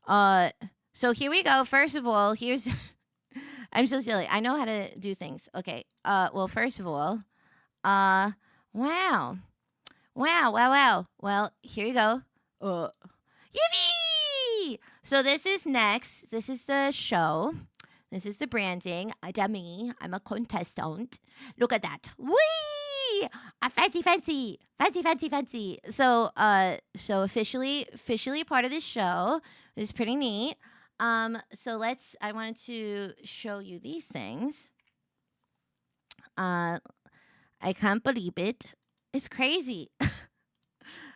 So here we go. First of all, here's I'm so silly. I know how to do things. Okay. Well, first of all, wow. Wow, wow, wow. Well, here you go. Yippee! So this is next. This is the show. This is the branding. Dummy. I'm a contestant. Look at that. Whee! Fancy, fancy. Fancy, fancy, fancy. So officially part of this show. It's pretty neat. So I wanted to show you these things. I can't believe it. It's crazy. I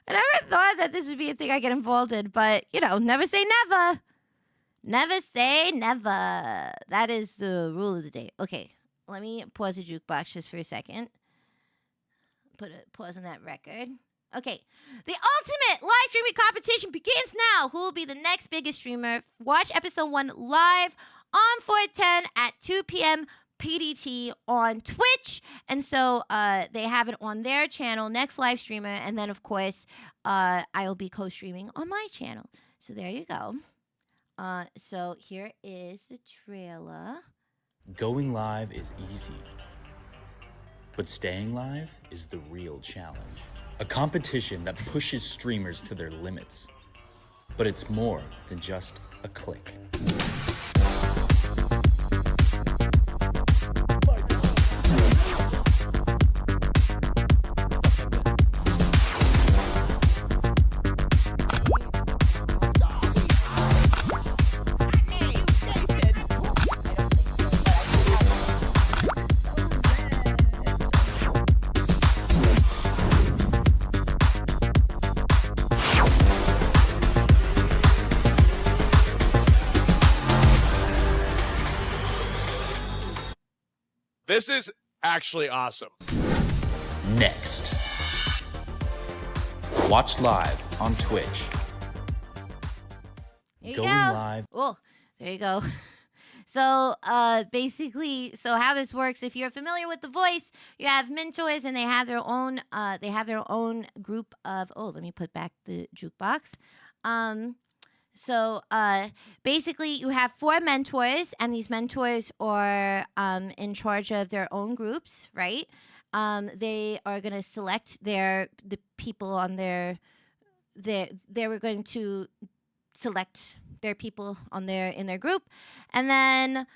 never thought that this would be a thing I get involved in, but, never say never. Never say never. That is the rule of the day. Okay, let me pause the jukebox just for a second. Put a pause on that record. Okay, the ultimate live streaming competition begins now. Who will be the next biggest streamer? Watch episode 1 live on 410 at 2 p.m. PDT on Twitch. And so they have it on their channel, next live streamer. And then, of course, I will be co-streaming on my channel. So there you go. So here is the trailer. Going live is easy, but staying live is the real challenge. A competition that pushes streamers to their limits. But it's more than just a click. This is actually awesome. Next. Watch live on Twitch. Here you Going go. live. Oh, there you go. So basically, so how this works, if you're familiar with The Voice, you have mentors and they have their own group of, let me put back the jukebox. So basically, you have 4 mentors, and these mentors are in charge of their own groups, right? They are going to select the people on they were going to select their people in their group, and then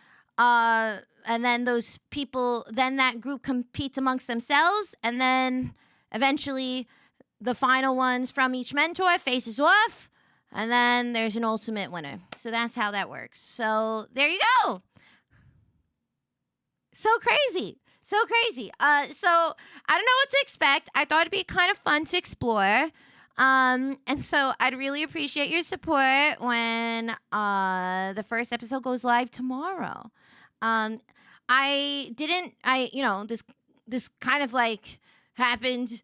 those people, then that group competes amongst themselves, and then eventually the final ones from each mentor faces off. And then there's an ultimate winner. So that's how that works. So there you go. So crazy. So crazy. So I don't know what to expect. I thought it'd be kind of fun to explore. And so I'd really appreciate your support when the first episode goes live tomorrow. This kind of like happened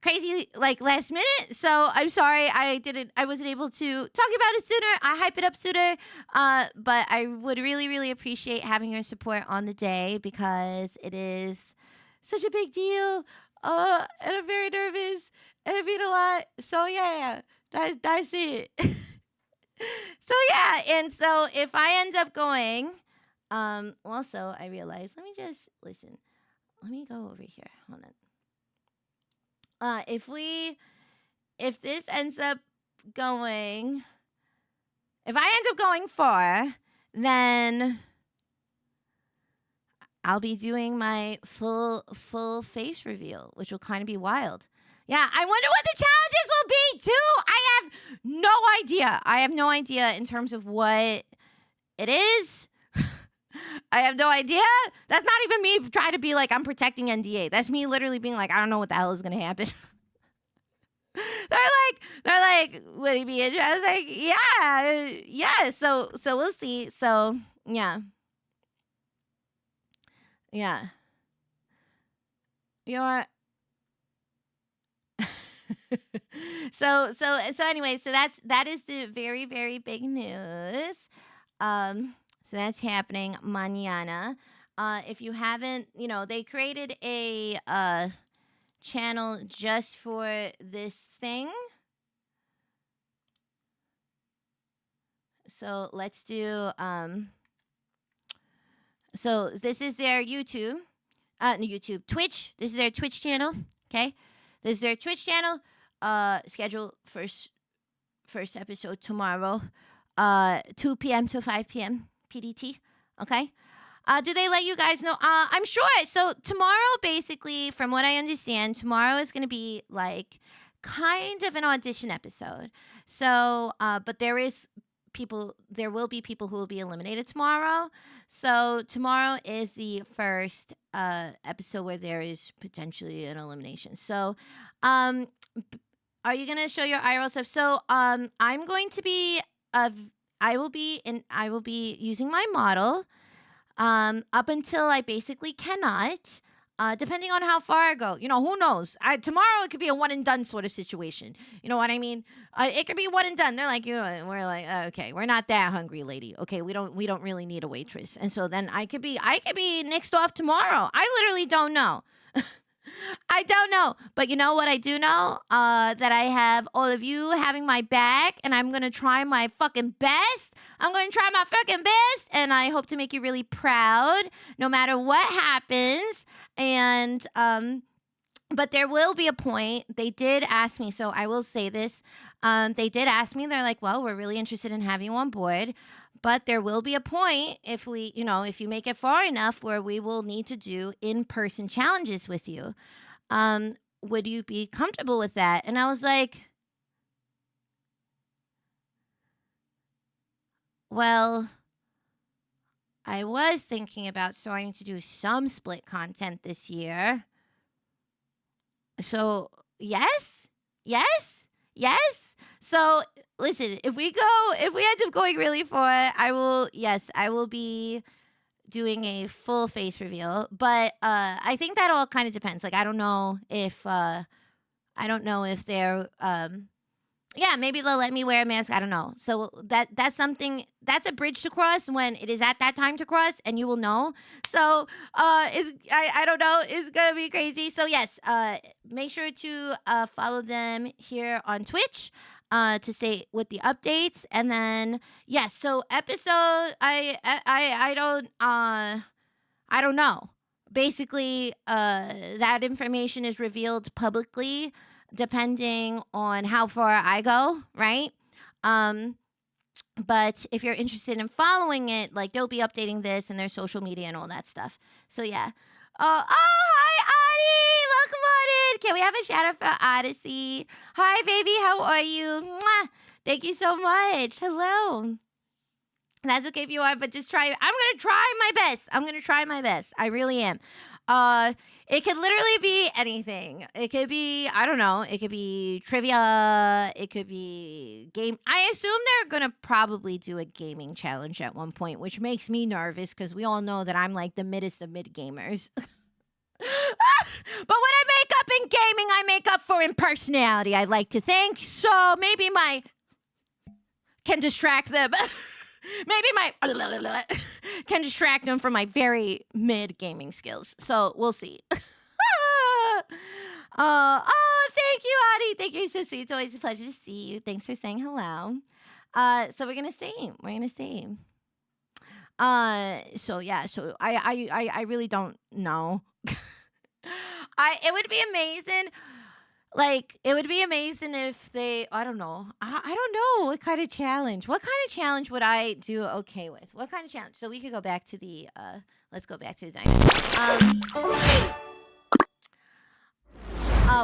crazy like last minute. So I'm sorry I wasn't able to talk about it sooner. I hype it up sooner. But I would really, really appreciate having your support on the day because it is such a big deal. And I'm very nervous. And I mean a lot. So yeah, that's it. So yeah, and so if I end up going, also I realized, let me just listen. Let me go over here. Hold on. If this ends up going, if I end up going far, then I'll be doing my full face reveal, which will kind of be wild. Yeah, I wonder what the challenges will be too. I have no idea. I have no idea in terms of what it is. I have no idea. That's not even me trying to be like I'm protecting NDA. That's me literally being like, I don't know what the hell is gonna happen. they're like, would he be interested? I was like, yeah. So we'll see. So yeah. You're so anyway, so that is the very, very big news. So that's happening mañana. If you haven't, they created a channel just for this thing. So let's do so this is their YouTube. Twitch. This is their Twitch channel. Okay. This is their Twitch channel. Schedule first episode tomorrow. 2 p.m. to 5 p.m. PDT. Okay. Do they let you guys know? I'm sure. So tomorrow, basically, from what I understand, tomorrow is going to be like kind of an audition episode. So, but there will be people who will be eliminated tomorrow. So tomorrow is the first episode where there is potentially an elimination. So, are you gonna show your IRL stuff? So, I'm going to be I will be using my model up until I basically cannot. Depending on how far I go, who knows? Tomorrow it could be a one and done sort of situation. You know what I mean? It could be one and done. They're like, we're like, okay, we're not that hungry, lady. Okay, we don't really need a waitress. And so then I could be nixed off tomorrow. I literally don't know. I don't know. But you know what I do know? That I have all of you having my back, and I'm going to try my fucking best. I'm going to try my fucking best, and I hope to make you really proud no matter what happens. And, but there will be a point. They did ask me, so I will say this. They did ask me, they're like, well, we're really interested in having you on board. But there will be a point if if you make it far enough where we will need to do in-person challenges with you. Would you be comfortable with that? And I was like, well, I was thinking about starting to do some split content this year. So, yes. So, listen, if we end up going really far, I will be doing a full face reveal. But I think that all kind of depends. Like, I don't know if they're maybe they'll let me wear a mask. I don't know. So that's a bridge to cross when it is at that time to cross, and you will know. So I don't know. It's gonna be crazy. So yes, make sure to follow them here on Twitch to stay with the updates. And then yes, so episode I don't know. Basically, that information is revealed publicly depending on how far I go, right? But if you're interested in following it, like they'll be updating this and their social media and all that stuff. So yeah. Hi Audie, welcome on in. Can we have a shout out for Odyssey? Hi baby, how are you? Mwah. Thank you so much. Hello. That's okay if you are, but just try. I'm gonna try my best. I really am. It could literally be anything. It could be, I don't know, it could be trivia, it could be game. I assume they're going to probably do a gaming challenge at one point, which makes me nervous because we all know that I'm like the middest of mid gamers. But when I make up in gaming, I make up for in personality, I'd like to think. So maybe my can distract them. Maybe my can distract them from my very mid gaming skills. So we'll see. Oh, thank you, Audie. Thank you, Sissy. It's always a pleasure to see you. Thanks for saying hello. So we're gonna see. We're gonna see. So yeah. So I really don't know. It would be amazing. Like, it would be amazing if they, I don't know. I don't know what kind of challenge. What kind of challenge would I do okay with? What kind of challenge? So we could go back to the, let's go back to the dinosaur.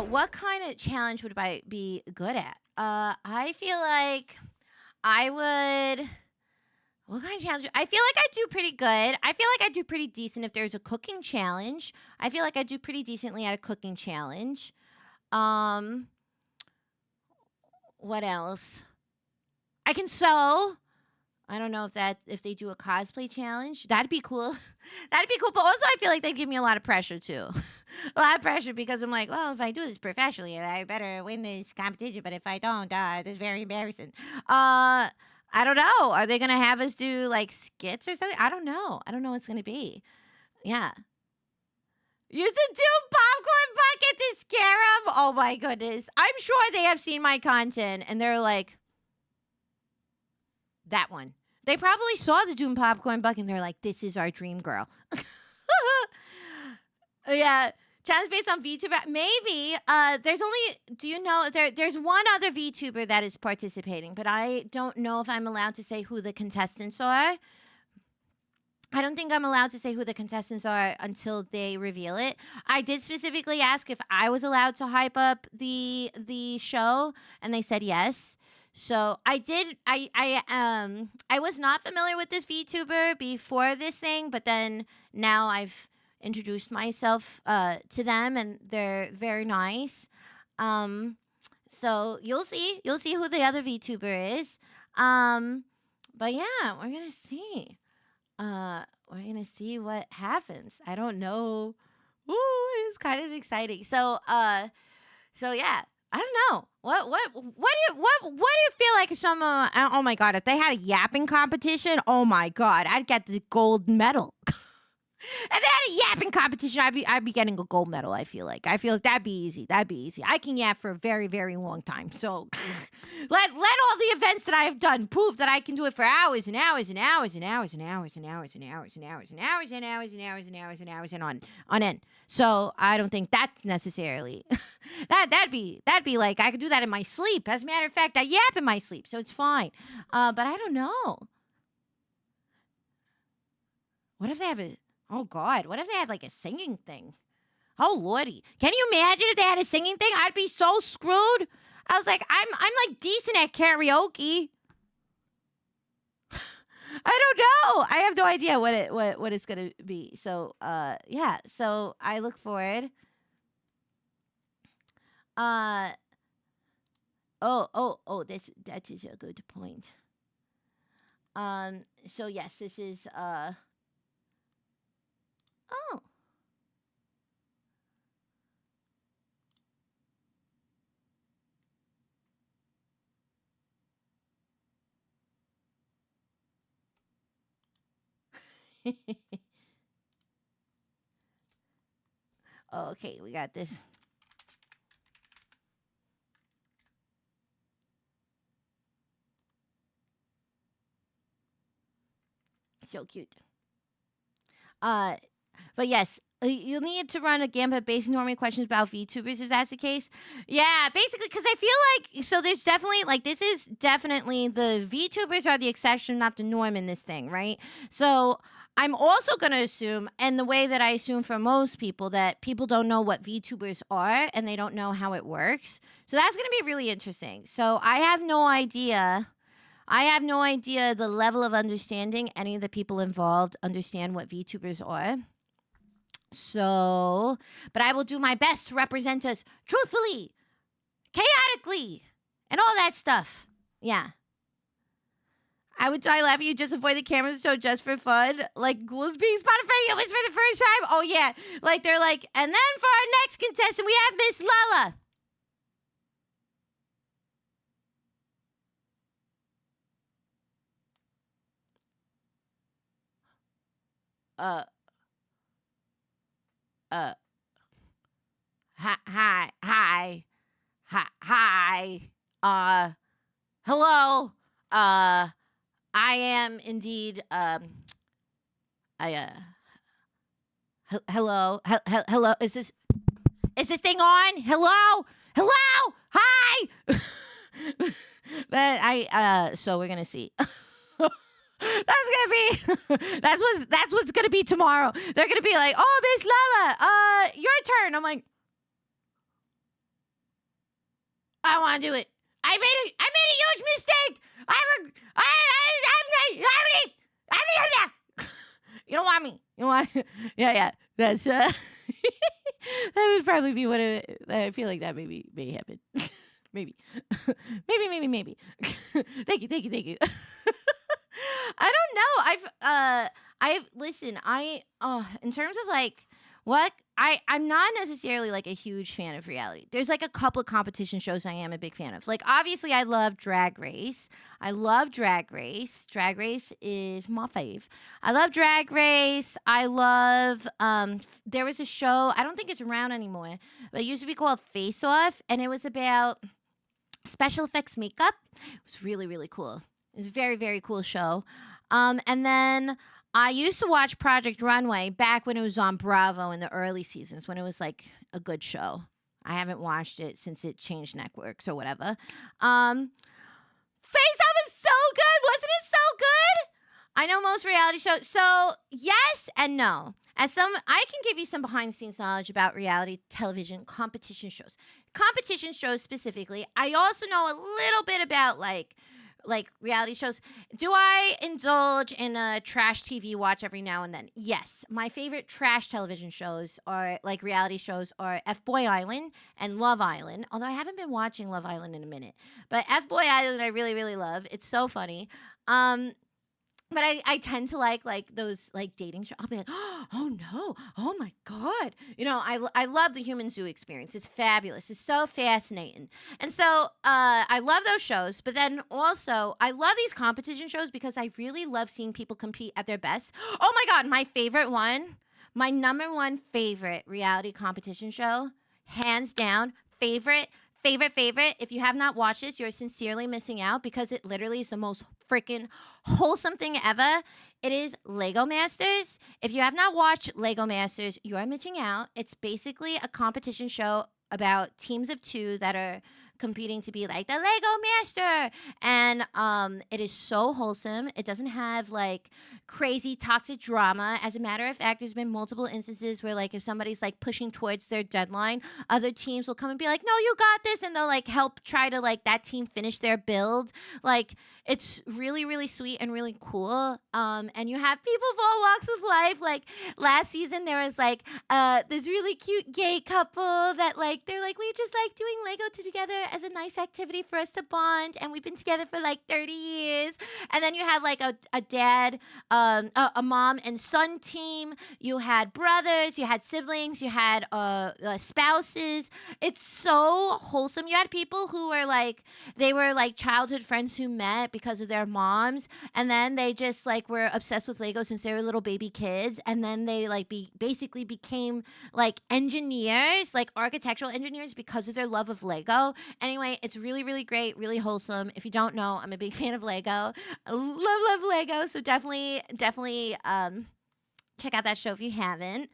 What kind of challenge would I be good at? I feel like I would, what kind of challenge? I feel like I do pretty good. I feel like I do pretty decent if there's a cooking challenge. I feel like I do pretty decently at a cooking challenge. What else? I can sew. I don't know if they do a cosplay challenge. That'd be cool. That'd be cool. But also I feel like they give me a lot of pressure too. A lot of pressure because I'm like, well, if I do this professionally, I better win this competition. But if I don't, it's very embarrassing. I don't know. Are they gonna have us do like skits or something? I don't know. I don't know what's gonna be. Yeah. Use a doom popcorn bucket to scare them? Oh my goodness. I'm sure they have seen my content and they're like, that one. They probably saw the doom popcorn bucket and they're like, this is our dream girl. Yeah. Challenge based on VTuber. Maybe. There's only, do you know, there's one other VTuber that is participating, but I don't know if I'm allowed to say who the contestants are. I don't think I'm allowed to say who the contestants are until they reveal it. I did specifically ask if I was allowed to hype up the show, and they said yes. So I did. I was not familiar with this VTuber before this thing, but then now I've introduced myself to them, and they're very nice. So you'll see who the other VTuber is. But yeah, we're gonna see. We're gonna see what happens. I don't know. Ooh, it's kind of exciting. So yeah. I don't know. What do you feel like someone? Oh my god, if they had a yapping competition, oh my god, I'd get the gold medal. If they had a yapping competition, I'd be getting a gold medal. I feel like that'd be easy. That'd be easy. I can yap for a very, very long time. So let all the events that I have done prove that I can do it for hours and hours and hours and hours and hours and hours and hours and hours and hours and hours and hours and hours and hours and on end. So I don't think that necessarily that'd be like I could do that in my sleep. As a matter of fact, I yap in my sleep, so it's fine. But I don't know. What if they have a Oh God! What if they had like a singing thing? Oh Lordy! Can you imagine if they had a singing thing? I'd be so screwed. I was like, I'm like decent at karaoke. I don't know. I have no idea what it's gonna be. So yeah. So I look forward. Oh. That is a good point. So yes, this is Oh. Okay, we got this. So cute. But yes, you'll need to run a gambit based on normal questions about VTubers if that's the case. Yeah, basically, because I feel like, so there's definitely, like, this is definitely, the VTubers are the exception, not the norm in this thing, right? So I'm also going to assume, and the way that I assume for most people, that people don't know what VTubers are and they don't know how it works. So that's going to be really interesting. So I have no idea the level of understanding any of the people involved understand what VTubers are. So, but I will do my best to represent us truthfully, chaotically, and all that stuff. Yeah. I would die laughing. You just avoid the cameras so just for fun. Like ghouls being spotted for humans for the first time. Oh yeah. Like they're like, and then for our next contestant we have Miss Lala. Uh uh hi. Hello. I am indeed I hello. Hello. Is this thing on? Hello? Hello? Hi. That so we're going to see. That's gonna be that's what's gonna be tomorrow. They're gonna be like, oh, Miss Lala, your turn. I'm like, I don't want to do it. I made a huge mistake. You don't want me. You don't want. Yeah. That's that would probably be what it. I feel like that may happen. maybe. maybe. Thank you. I don't know. In terms of like what I'm not necessarily like a huge fan of reality. There's like a couple of competition shows I am a big fan of. Like obviously I love Drag Race. Drag Race is my fave. I love Drag Race. I love there was a show, I don't think it's around anymore, but it used to be called Face Off, and it was about special effects makeup. It was really, really cool. It was a very, very cool show. And then I used to watch Project Runway back when it was on Bravo in the early seasons, when it was like a good show. I haven't watched it since it changed networks or whatever. Face Off is so good. Wasn't it so good? I know most reality shows. So yes and no. I can give you some behind the scenes knowledge about reality television competition shows. Competition shows specifically. I also know a little bit about like reality shows. Do I indulge in a trash TV watch every now and then? Yes. My favorite trash television shows are like reality shows are F-Boy Island and Love Island. Although I haven't been watching Love Island in a minute. But F-Boy Island I really, really love. It's so funny. But I tend to like those like dating shows. I'll be like, oh no, oh my God. You know, I love the human zoo experience. It's fabulous. It's so fascinating. And so I love those shows. But then also I love these competition shows because I really love seeing people compete at their best. Oh my God, my favorite one, my number one favorite reality competition show, hands down, favorite. If you have not watched this, you're sincerely missing out because it literally is the most freaking wholesome thing ever. It is Lego Masters. If you have not watched Lego Masters, you are missing out. It's basically a competition show about teams of two that are competing to be like the Lego Master. And it is so wholesome. It doesn't have like crazy toxic drama. As a matter of fact, there's been multiple instances where like if somebody's like pushing towards their deadline, other teams will come and be like, no, you got this, and they'll like help try to like that team finish their build. Like it's really, really sweet and really cool. And you have people of all walks of life. Like last season there was like this really cute gay couple that like they're like, we just like doing Lego together as a nice activity for us to bond, and we've been together for like 30 years. And then you had like a dad, a mom and son team. You had brothers, you had siblings, you had spouses. It's so wholesome. You had people who were like, they were like childhood friends who met because of their moms, and then they just like were obsessed with Lego since they were little baby kids, and then they like basically became like engineers, like architectural engineers, because of their love of Lego. Anyway, it's really, really great, really wholesome. If you don't know, I'm a big fan of Lego. I love Lego, so definitely check out that show if you haven't.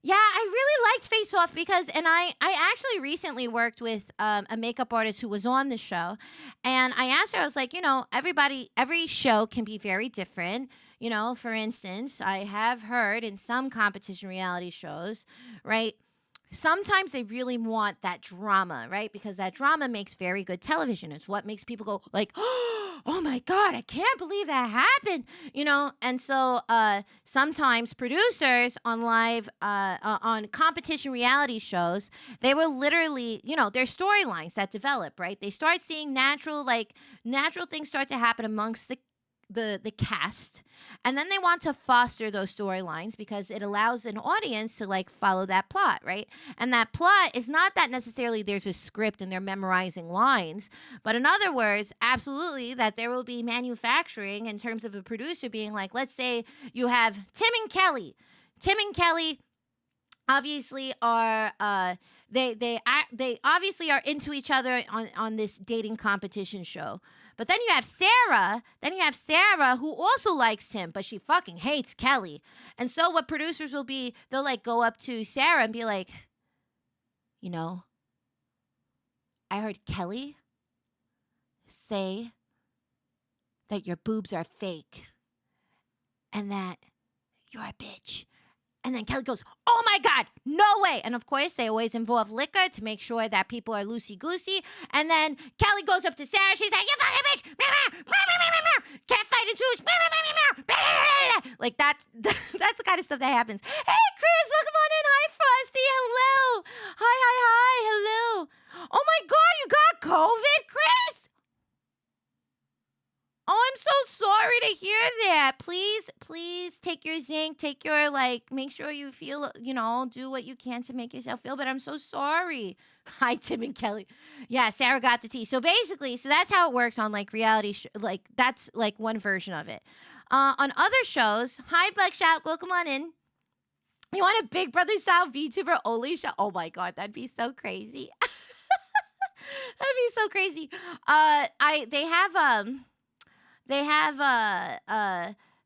Yeah, I really liked Face Off because, and I actually recently worked with a makeup artist who was on the show, and I asked her, I was like, you know, every show can be very different. You know, for instance, I have heard in some competition reality shows, right, sometimes they really want that drama, right? Because that drama makes very good television. It's what makes people go like, oh my God, I can't believe that happened, And so sometimes producers on on competition reality shows, they will literally, there's storylines that develop, right? They start seeing natural things start to happen amongst the cast, and then they want to foster those storylines because it allows an audience to follow that plot, right? And that plot is not that necessarily there's a script and they're memorizing lines, but in other words, absolutely that there will be manufacturing in terms of a producer being like, let's say you have Tim and Kelly. Tim and Kelly obviously are they obviously are into each other on this dating competition show. But then you have Sarah. Who also likes Tim, but she fucking hates Kelly. And so what producers will be, they'll go up to Sarah and be like, I heard Kelly say that your boobs are fake and that you're a bitch. And then Kelly goes, oh my God, no way. And of course, they always involve liquor to make sure that people are loosey-goosey. And then Kelly goes up to Sarah. She's like, you fucking bitch. Can't fight in twos. That's the kind of stuff that happens. Hey, Chris, welcome on in. Hi, Frosty. Hello. Hi. Hello. Oh my God, you got COVID, Chris? Oh, I'm so sorry to hear that. Please take your zinc, take your, make sure you feel, do what you can to make yourself feel better. I'm so sorry. Hi, Tim and Kelly. Yeah, Sarah got the tea. So basically, that's how it works on, reality, that's, one version of it. On other shows, hi, Buckshot, welcome on in. You want a Big Brother style VTuber only show? Oh my God, that'd be so crazy. That'd be so crazy.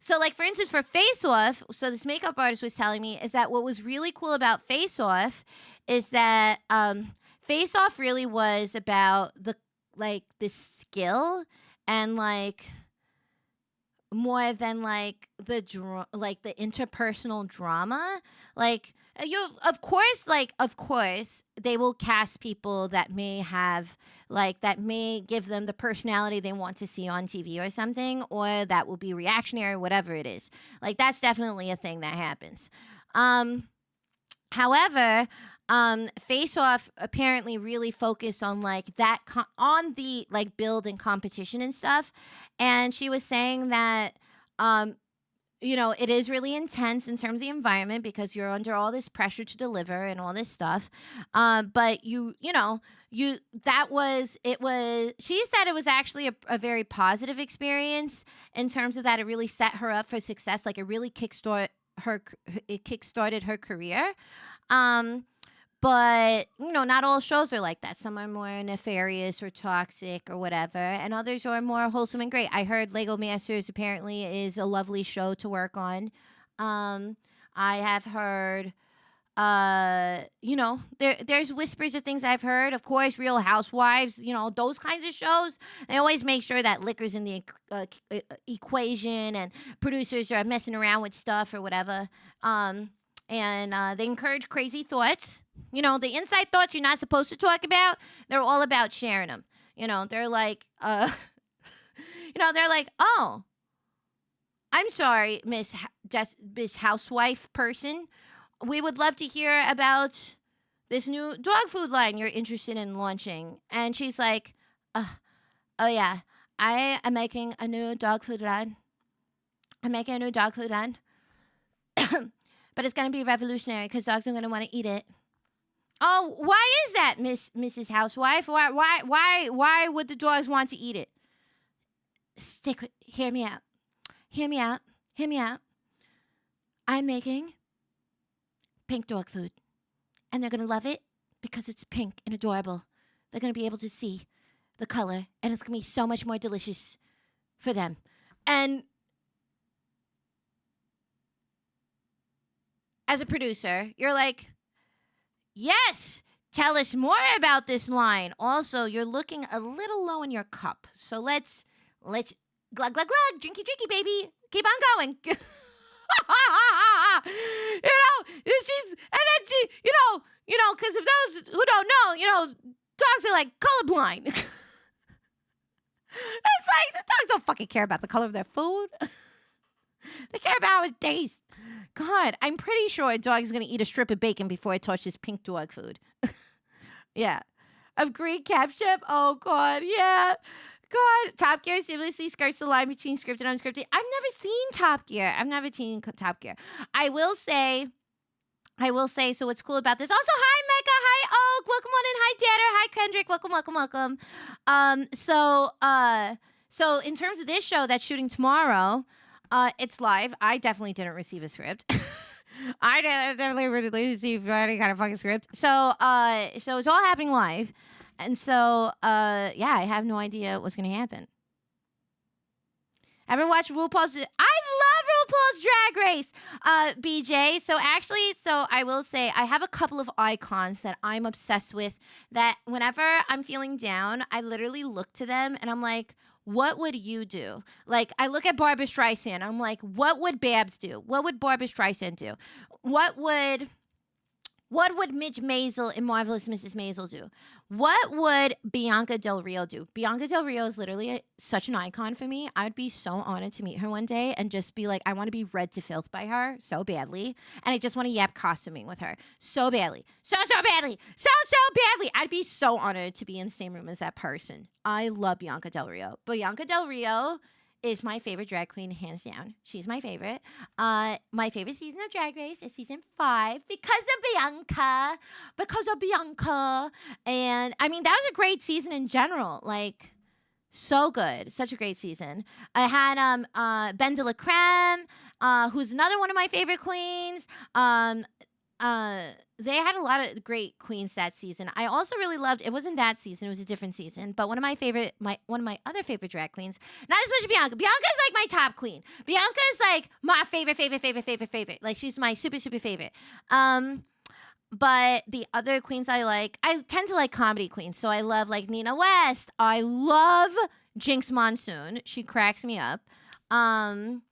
So for instance, for Face Off, so this makeup artist was telling me is that what was really cool about Face Off is that Face Off really was about the skill and more than the the interpersonal drama. Of course they will cast people that may have that may give them the personality they want to see on TV or something, or that will be reactionary, whatever it is. That's definitely a thing that happens. However, Face Off apparently really focused on on the build and competition and stuff, and she was saying that it is really intense in terms of the environment because you're under all this pressure to deliver and all this stuff. But she said it was actually a very positive experience in terms of that it really set her up for success. It really kickstarted her career. But, not all shows are like that. Some are more nefarious or toxic or whatever, and others are more wholesome and great. I heard Lego Masters apparently is a lovely show to work on. I have heard, there's whispers of things I've heard. Of course, Real Housewives, those kinds of shows. They always make sure that liquor's in the equation and producers are messing around with stuff or whatever. And they encourage crazy thoughts. The inside thoughts you're not supposed to talk about, they're all about sharing them. They're oh, I'm sorry, Miss Housewife person. We would love to hear about this new dog food line you're interested in launching. And she's like, oh yeah, I am making a new dog food line. But it's going to be revolutionary because dogs are going to want to eat it. Oh, why is that, Mrs. Housewife? Why would the dogs want to eat it? Hear me out. I'm making pink dog food. And they're going to love it because it's pink and adorable. They're going to be able to see the color. And it's going to be so much more delicious for them. And as a producer, you're like, yes, tell us more about this line. Also, you're looking a little low in your cup. So let's glug, glug, glug, drinky, baby. Keep on going. Because if those who don't know, dogs are colorblind. It's like the dogs don't fucking care about the color of their food. They care about how it tastes. God, I'm pretty sure a dog is going to eat a strip of bacon before it touches pink dog food. Yeah. Of Greek caption. Oh, God. Yeah. God. Top Gear seriously skirts the line between scripted and unscripted. I've never seen Top Gear. I've never seen Top Gear. I will say, so what's cool about this? Also, hi, Mecca. Hi, Oak. Welcome on in. Hi, Danner. Hi, Kendrick. Welcome. So in terms of this show that's shooting tomorrow, it's live. I definitely didn't receive a script. I definitely received any kind of fucking script. So it's all happening live. And so, yeah, I have no idea what's going to happen. Ever watched RuPaul's? I love RuPaul's Drag Race, BJ. So I will say I have a couple of icons that I'm obsessed with that whenever I'm feeling down, I literally look to them and I'm like, what would you do? Like, I look at Barbra Streisand. I'm like, what would Babs do? What would Barbra Streisand do? What would Midge Maisel in Marvelous Mrs. Maisel do? What would Bianca Del Rio do? Bianca Del Rio is literally such an icon for me. I would be so honored to meet her one day and just be like, I want to be read to filth by her so badly. And I just want to yap costuming with her so badly. So badly. So badly. I'd be so honored to be in the same room as that person. I love Bianca Del Rio. Bianca Del Rio is my favorite drag queen, hands down. She's my favorite. My favorite season of Drag Race is season 5 because of Bianca. And I mean, that was a great season in general. Like, so good. Such a great season. I had Ben de la Creme, who's another one of my favorite queens. They had a lot of great queens that season. I also really loved, it wasn't that season, it was a different season, but one of my other favorite drag queens, not as much as Bianca. Bianca's like my top queen. Bianca's like my favorite. Like, she's my super favorite. But the other queens I tend to like comedy queens. So I love like Nina West. I love Jinx Monsoon. She cracks me up. And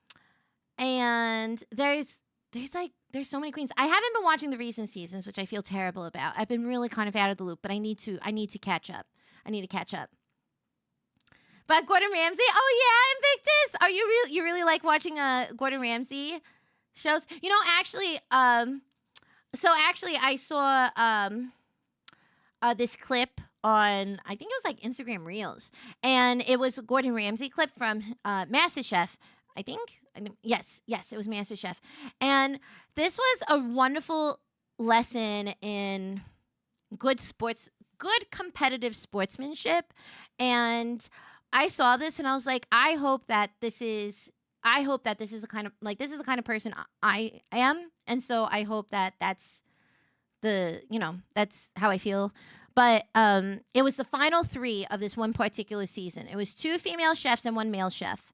there's so many queens. I haven't been watching the recent seasons, which I feel terrible about. I've been really kind of out of the loop, but I need to catch up. But Gordon Ramsay, oh yeah, Invictus. Are you really like watching Gordon Ramsay shows? You know, actually, I saw this clip on, I think it was like Instagram Reels, and it was a Gordon Ramsay clip from MasterChef. I think yes, it was MasterChef, and this was a wonderful lesson in good competitive sportsmanship. And I saw this and I was like, I hope that this is the kind of person I am, and so I hope that that's how I feel. But it was the final 3 of this one particular season. It was 2 female chefs and 1 male chef.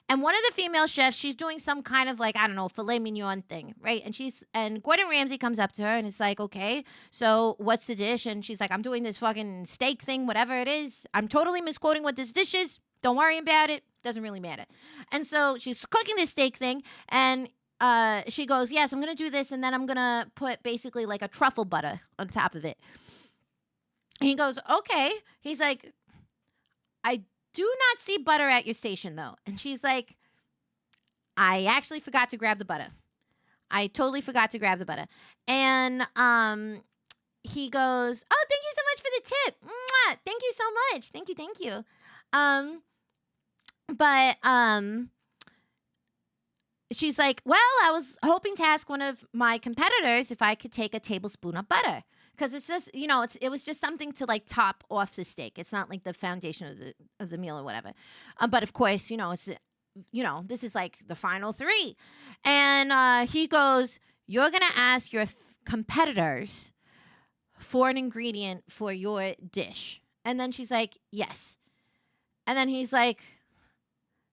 And one of the female chefs, she's doing some kind of like, I don't know, filet mignon thing, right? And Gordon Ramsay comes up to her and it's like, okay, so what's the dish? And she's like, I'm doing this fucking steak thing, whatever it is. I'm totally misquoting what this dish is. Don't worry about it. Doesn't really matter. And so she's cooking this steak thing, and she goes, yes, I'm going to do this, and then I'm going to put basically like a truffle butter on top of it. And he goes, okay. He's like, I do not see butter at your station, though. And she's like, I actually forgot to grab the butter. I totally forgot to grab the butter. And he goes, oh, thank you so much for the tip. Mwah! Thank you so much. Thank you. She's like, well, I was hoping to ask one of my competitors if I could take a tablespoon of butter. Because it's just, it was just something to like top off the steak. It's not like the foundation of the meal or whatever. But of course, it's, this is like the final 3. And he goes, you're going to ask your competitors for an ingredient for your dish. And then she's like, yes. And then he's like,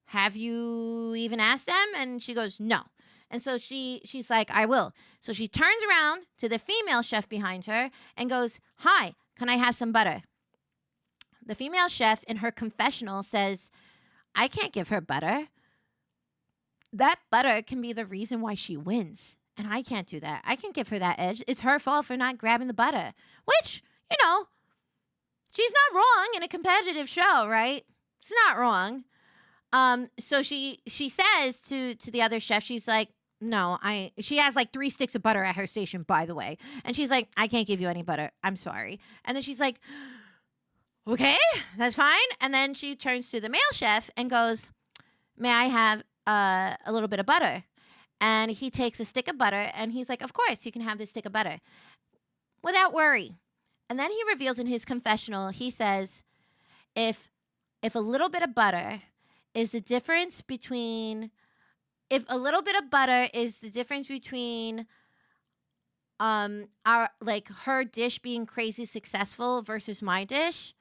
have you even asked them? And she goes, no. And so she's like, I will. So she turns around to the female chef behind her and goes, hi, can I have some butter? The female chef in her confessional says, I can't give her butter. That butter can be the reason why she wins. And I can't do that. I can't give her that edge. It's her fault for not grabbing the butter. Which, she's not wrong in a competitive show, right? It's not wrong. So she says to the other chef, she's like, no, she has like 3 sticks of butter at her station, by the way. And she's like, I can't give you any butter. I'm sorry. And then she's like, okay, that's fine. And then she turns to the male chef and goes, may I have a little bit of butter? And he takes a stick of butter and he's like, of course, you can have this stick of butter without worry. And then he reveals in his confessional, he says, if a little bit of butter is the difference between our like her dish being crazy successful versus my dish,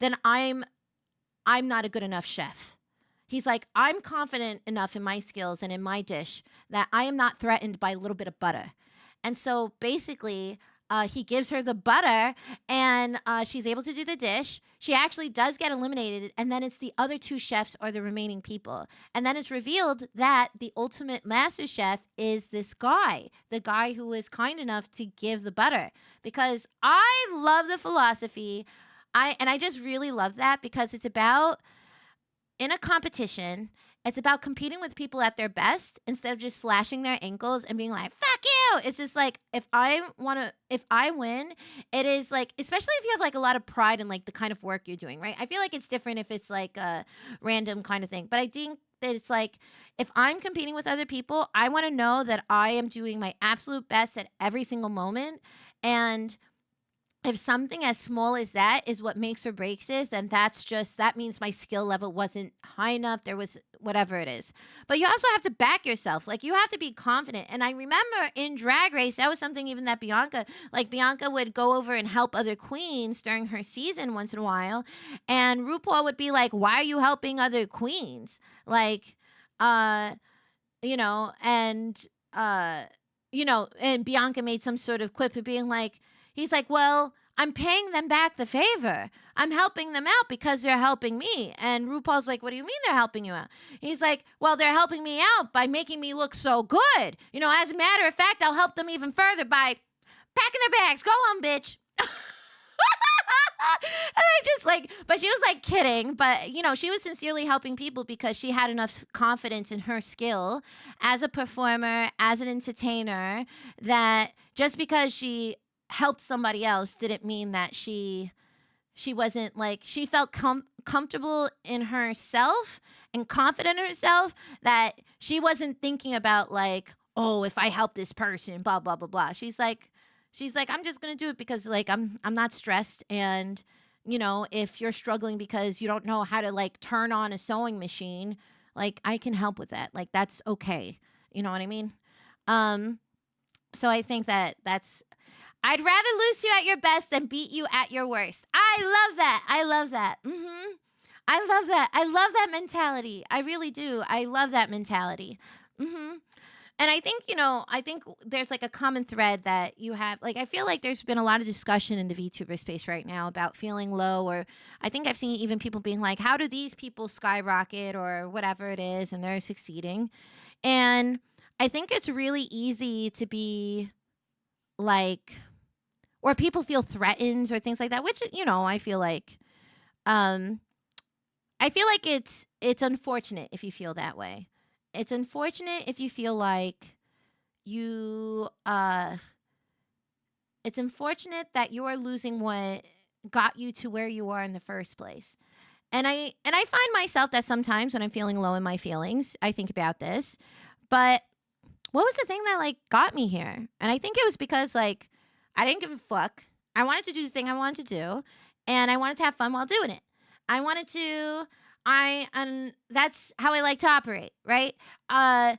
then I'm not a good enough chef. He's like, I'm confident enough in my skills and in my dish that I am not threatened by a little bit of butter. And so basically, he gives her the butter and she's able to do the dish. She actually does get eliminated. And then it's the other 2 chefs or the remaining people. And then it's revealed that the ultimate master chef is this guy, the guy who was kind enough to give the butter. Because I love the philosophy. I just really love that because it's about, in a competition, it's about competing with people at their best instead of just slashing their ankles and being like, fuck you. It's just like, if I win, it is like, especially if you have like a lot of pride in like the kind of work you're doing, right? I feel like it's different if it's like a random kind of thing. But I think that it's like, if I'm competing with other people, I want to know that I am doing my absolute best at every single moment. And if something as small as that is what makes or breaks it, then that means my skill level wasn't high enough. There was whatever it is. But you also have to back yourself. Like, you have to be confident. And I remember in Drag Race, that was something even that Bianca would go over and help other queens during her season once in a while. And RuPaul would be like, why are you helping other queens? Like, and Bianca made some sort of quip of being like, he's like, well, I'm paying them back the favor. I'm helping them out because they're helping me. And RuPaul's like, what do you mean they're helping you out? He's like, well, they're helping me out by making me look so good. As a matter of fact, I'll help them even further by packing their bags. Go home, bitch. And I just but she was like kidding, but she was sincerely helping people because she had enough confidence in her skill as a performer, as an entertainer, that just because she helped somebody else didn't mean that she wasn't she felt comfortable in herself and confident in herself, that she wasn't thinking about oh, if I help this person, blah blah blah blah. She's like, I'm just gonna do it because I'm not stressed, and if you're struggling because you don't know how to turn on a sewing machine, I can help with that. That's okay. You know what I mean? So I think that's. I'd rather lose you at your best than beat you at your worst. I love that. I love that. I love that. I love that mentality. I really do. I love that mentality. And I think, there's a common thread that you have. I feel like there's been a lot of discussion in the VTuber space right now about feeling low, or I think I've seen even people being like, how do these people skyrocket or whatever it is, and they're succeeding. And I think it's really easy to be or people feel threatened or things like that, which, I feel like it's unfortunate if you feel that way. It's unfortunate if you feel like it's unfortunate that you are losing what got you to where you are in the first place. And I find myself that sometimes when I'm feeling low in my feelings, I think about this. But what was the thing that got me here? And I think it was because I didn't give a fuck. I wanted to do the thing I wanted to do, and I wanted to have fun while doing it. And that's how I like to operate, right? I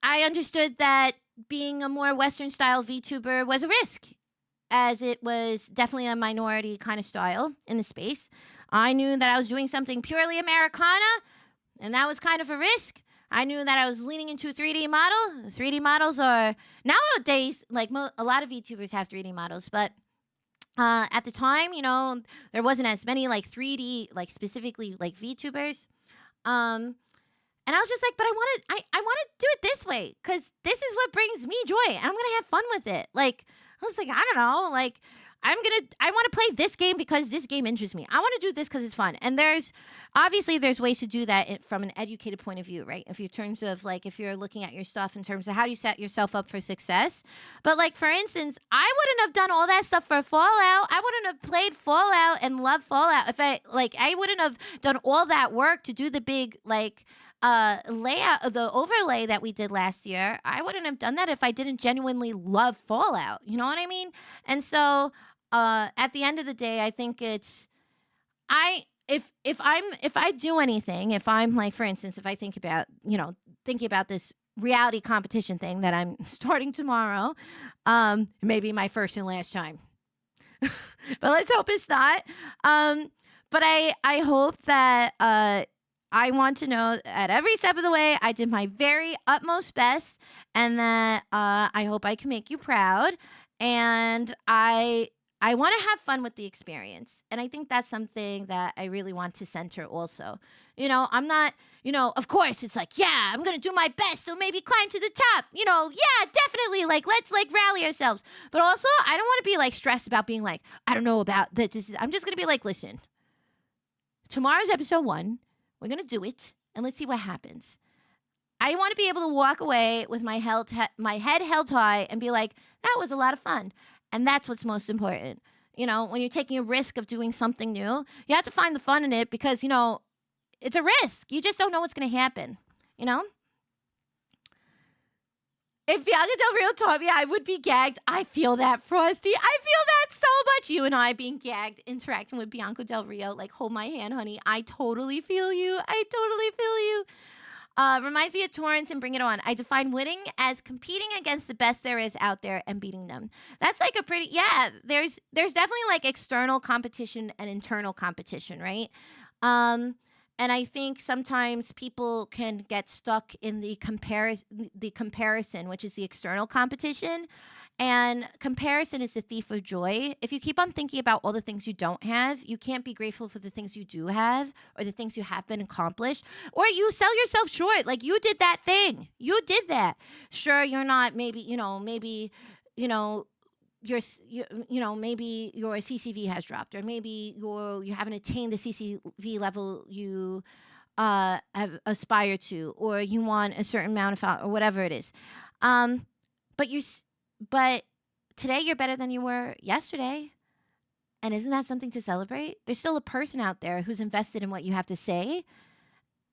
understood that being a more Western style VTuber was a risk, as it was definitely a minority kind of style in the space. I knew that I was doing something purely Americana, and that was kind of a risk. I knew that I was leaning into a 3D model. 3D models are nowadays, a lot of VTubers have 3D models, but at the time, there wasn't as many 3D, specifically VTubers. And I was just but I want to do it this way because this is what brings me joy, and I'm gonna have fun with it. I was I don't know, I want to play this game because this game interests me. I want to do this because it's fun. And there's ways to do that from an educated point of view, right? If you terms of like, if you're looking at your stuff in terms of how do you set yourself up for success. But like, for instance, I wouldn't have done all that stuff for Fallout. I wouldn't have played Fallout and loved Fallout if I wouldn't have done all that work to do the big like layout, the overlay that we did last year. I wouldn't have done that if I didn't genuinely love Fallout. You know what I mean? And so at the end of the day, I think it's if I do anything, if I'm like, for instance, if I think about thinking about this reality competition thing that I'm starting tomorrow, maybe my first and last time, but let's hope it's not. But I hope that I want to know at every step of the way I did my very utmost best, and that I hope I can make you proud, and I want to have fun with the experience. And I think that's something that I really want to center also. I'm not, of course it's like, yeah, I'm going to do my best. So maybe climb to the top, yeah, definitely. Like, let's like rally ourselves. But also I don't want to be like stressed about being like, I don't know about this. I'm just going to be like, listen, tomorrow's episode 1. We're going to do it and let's see what happens. I want to be able to walk away with my head held high and be like, that was a lot of fun. And that's what's most important. When you're taking a risk of doing something new, you have to find the fun in it because, it's a risk. You just don't know what's going to happen, If Bianca Del Rio taught me, I would be gagged. I feel that, Frosty. I feel that so much. You and I being gagged, interacting with Bianca Del Rio. Like, hold my hand, honey. I totally feel you. Reminds me of Torrance and Bring It On. I define winning as competing against the best there is out there and beating them. That's like a pretty, there's definitely like external competition and internal competition, right? And I think sometimes people can get stuck in the comparison, which is the external competition. And comparison is the thief of joy. If you keep on thinking about all the things you don't have, you can't be grateful for the things you do have or the things you have been accomplished. Or you sell yourself short. Like, you did that thing. You did that. Sure, you're not maybe maybe your CCV has dropped, or maybe you haven't attained the CCV level you have aspired to, or you want a certain amount of or whatever it is. But today you're better than you were yesterday. And isn't that something to celebrate? There's still a person out there who's invested in what you have to say.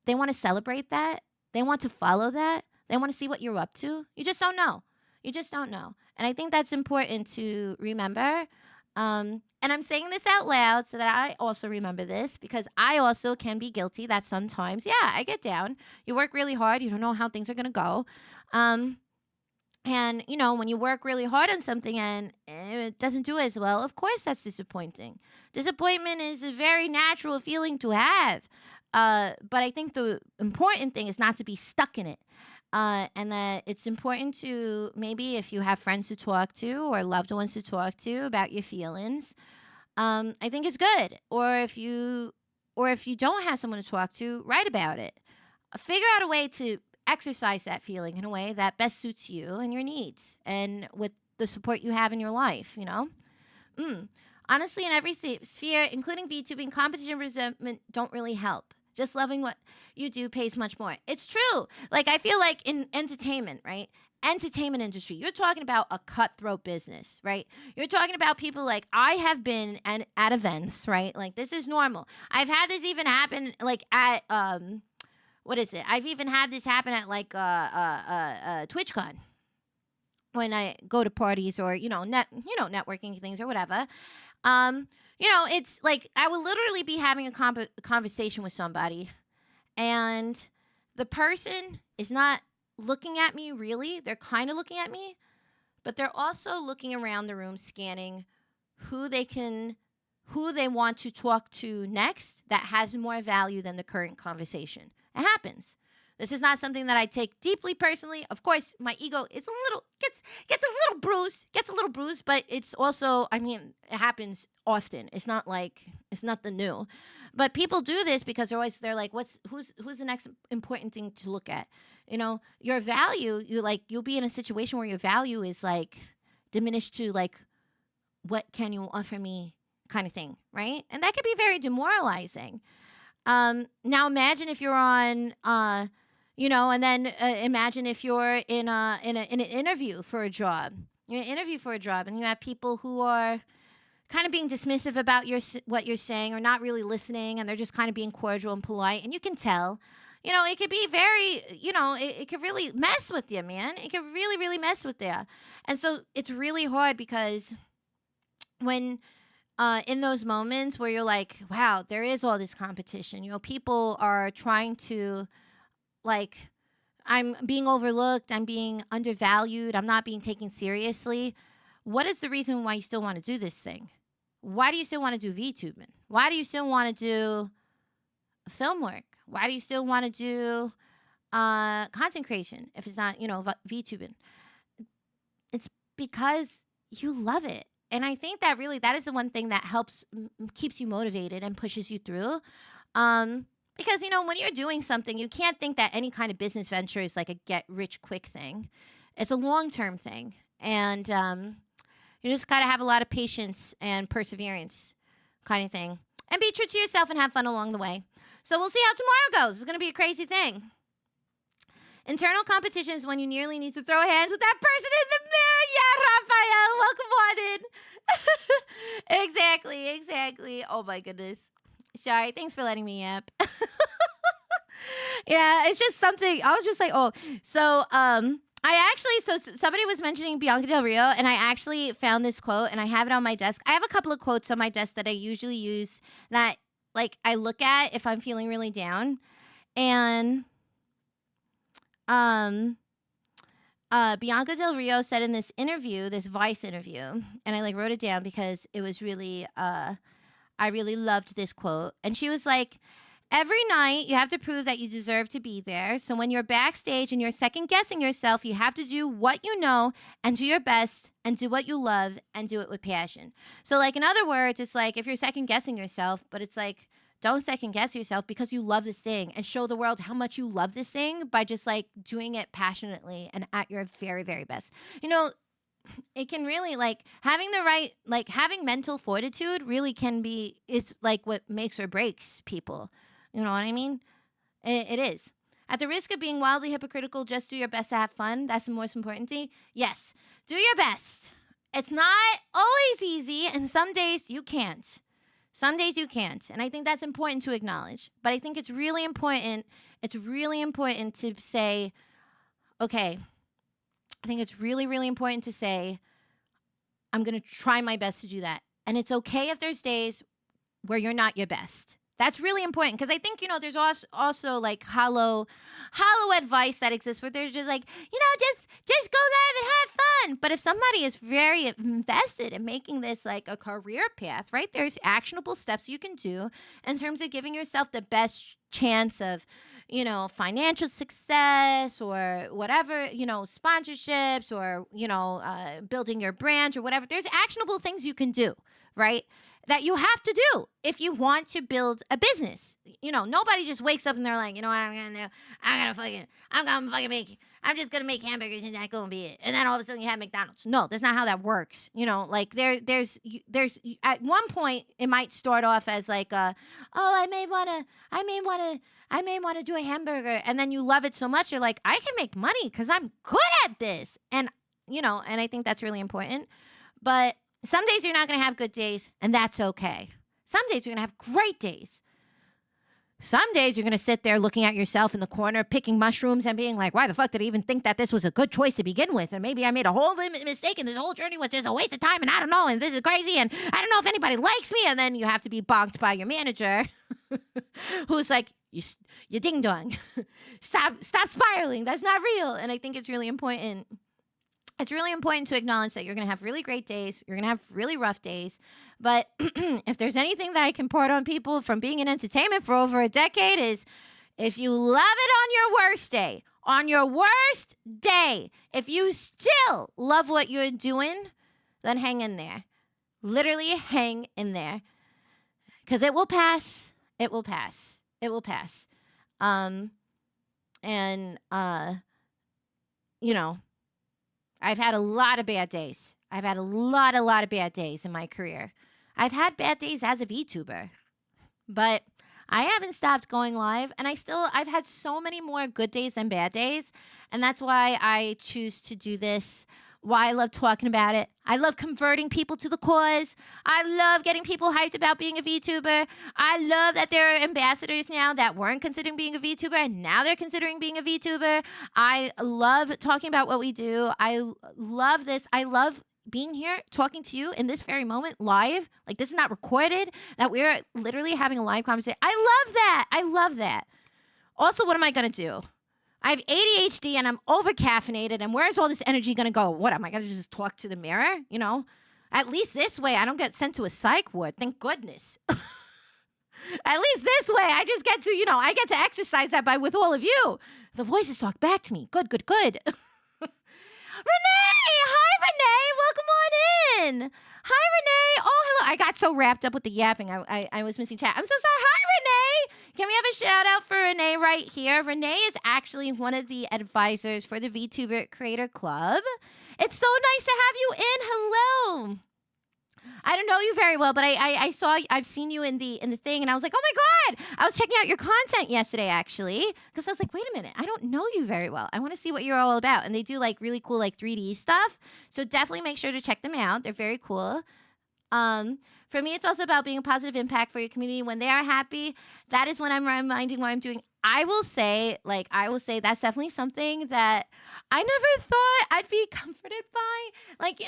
They want to celebrate that. They want to follow that. They want to see what you're up to. You just don't know. And I think that's important to remember. And I'm saying this out loud so that I also remember this, because I also can be guilty that sometimes, I get down. You work really hard. You don't know how things are going to go. And, when you work really hard on something and it doesn't do as well, of course that's disappointing. Disappointment is a very natural feeling to have. But I think the important thing is not to be stuck in it. And that it's important to, maybe if you have friends to talk to or loved ones to talk to about your feelings, I think it's good. Or if you don't have someone to talk to, write about it. Figure out a way to exercise that feeling in a way that best suits you and your needs, and with the support you have in your life, Honestly, in every sphere, including VTubing, competition and resentment don't really help. Just loving what you do pays much more. It's true. Like, I feel like in entertainment, right? Entertainment industry, you're talking about a cutthroat business, right? You're talking about people like, I have been at events, right? Like, this is normal. I've had this even happen like at what is it? I've even had this happen at like TwitchCon, when I go to parties or networking things or whatever. It's like I will literally be having a conversation with somebody, and the person is not looking at me really. They're kind of looking at me, but they're also looking around the room, scanning who they want to talk to next that has more value than the current conversation. It happens. This is not something that I take deeply personally. Of course, my ego is gets a little bruised, but it's also, it happens often. It's not the new. But people do this because they're like, who's the next important thing to look at? Your value, you'll be in a situation where your value is like diminished to like what can you offer me kind of thing, right? And that could be very demoralizing. Now imagine if you're on, and then imagine if you're in an interview for a job. You're in an interview for a job, and you have people who are kind of being dismissive about what you're saying, or not really listening, and they're just kind of being cordial and polite, and you can tell. It could be very, it could really mess with you, man. It could really, really mess with you. And so it's really hard because when in those moments where you're like, wow, there is all this competition, people are trying to, like, I'm being overlooked, I'm being undervalued, I'm not being taken seriously. What is the reason why you still want to do this thing? Why do you still want to do VTubing? Why do you still want to do film work? Why do you still want to do content creation if it's not, VTubing? It's because you love it. And I think that really, that is the one thing that helps, keeps you motivated and pushes you through. Because, when you're doing something, you can't think that any kind of business venture is like a get rich quick thing. It's a long-term thing. And you just got to have a lot of patience and perseverance kind of thing. And be true to yourself and have fun along the way. So we'll see how tomorrow goes. It's going to be a crazy thing. Internal competitions when you nearly need to throw hands with that person in the mirror. Yeah, Raphael, welcome on in. Exactly. Oh my goodness. Sorry, thanks for letting me yap. Yeah, it's just something. I was just like, oh, so somebody was mentioning Bianca Del Rio, and I actually found this quote, and I have it on my desk. I have a couple of quotes on my desk that I usually use that, like, I look at if I'm feeling really down. And Bianca Del Rio said in this interview, this Vice interview, and I like wrote it down because it was really, I really loved this quote. And she was like, every night you have to prove that you deserve to be there. So when you're backstage and you're second guessing yourself, you have to do what you know and do your best and do what you love and do it with passion. So, like, in other words, it's like if you're second guessing yourself, but it's like, don't second guess yourself because you love this thing, and show the world how much you love this thing by just like doing it passionately and at your very, very best. It can really, like, having the right, like, having mental fortitude really can be, it's like what makes or breaks people. You know what I mean? It is. At the risk of being wildly hypocritical, just do your best to have fun. That's the most important thing. Yes, do your best. It's not always easy, and some days you can't. Some days you can't, and I think that's important to acknowledge. But I think it's really important. It's really important to say, okay, I think it's really, really important to say, I'm going to try my best to do that. And it's okay if there's days where you're not your best. That's really important because I think, there's also like hollow advice that exists where there's just like, just go live and have fun. But if somebody is very invested in making this like a career path, right, there's actionable steps you can do in terms of giving yourself the best chance of, financial success or whatever, sponsorships or, building your brand or whatever. There's actionable things you can do, right? That you have to do if you want to build a business. Nobody just wakes up and they're like, you know what I'm going to do? I'm just going to make hamburgers and that's going to be it. And then all of a sudden you have McDonald's. No, that's not how that works. Like there's at one point it might start off as like, I may want to do a hamburger. And then you love it so much. You're like, I can make money because I'm good at this. And, and I think that's really important. But some days you're not going to have good days, and that's okay. Some days you're going to have great days. Some days you're going to sit there looking at yourself in the corner, picking mushrooms and being like, why the fuck did I even think that this was a good choice to begin with? And maybe I made a whole mistake, and this whole journey was just a waste of time, and I don't know, and this is crazy, and I don't know if anybody likes me. And then you have to be bonked by your manager who's like, you ding-dong. Stop spiraling. That's not real. And I think it's really important. It's really important to acknowledge that you're going to have really great days. You're going to have really rough days. But if there's anything that I can impart on people from being in entertainment for over a decade is if you love it on your worst day, if you still love what you're doing, then hang in there. Literally hang in there. Because it will pass. It will pass. It will pass. I've had a lot of bad days. I've had a lot of bad days in my career. I've had bad days as a VTuber, but I haven't stopped going live, and I've had so many more good days than bad days, and that's why I choose to do this. Why I love talking about it. I love converting people to the cause. I love getting people hyped about being a VTuber. I love that there are ambassadors now that weren't considering being a VTuber, and now they're considering being a VTuber. I love talking about what we do. I love this. I love being here talking to you in this very moment live. Like, this is not recorded, that we're literally having a live conversation. I love that. I love that. Also, what am I going to do? I have ADHD and I'm over caffeinated, and where's all this energy going to go? What, am I going to just talk to the mirror? You know, at least this way I don't get sent to a psych ward. Thank goodness. At least this way I just get to, I get to exercise that with all of you. The voices talk back to me. Good. Renee! Hi, Renee! Welcome on in! Hi, Renee! Oh, hello. I got so wrapped up with the yapping, I was missing chat. I'm so sorry. Hi, Renee! Can we have a shout out for Renee right here? Renee is actually one of the advisors for the VTuber Creator Club. It's so nice to have you in. Hello! I don't know you very well, but I've seen you in the thing, and I was like, oh my God! I was checking out your content yesterday, actually, because I was like, wait a minute, I don't know you very well. I want to see what you're all about. And they do like really cool like 3D stuff, so definitely make sure to check them out. They're very cool. For me, it's also about being a positive impact for your community. When they are happy, that is when I'm reminding what I'm doing. I will say that's definitely something that I never thought I'd be comforted by. Like,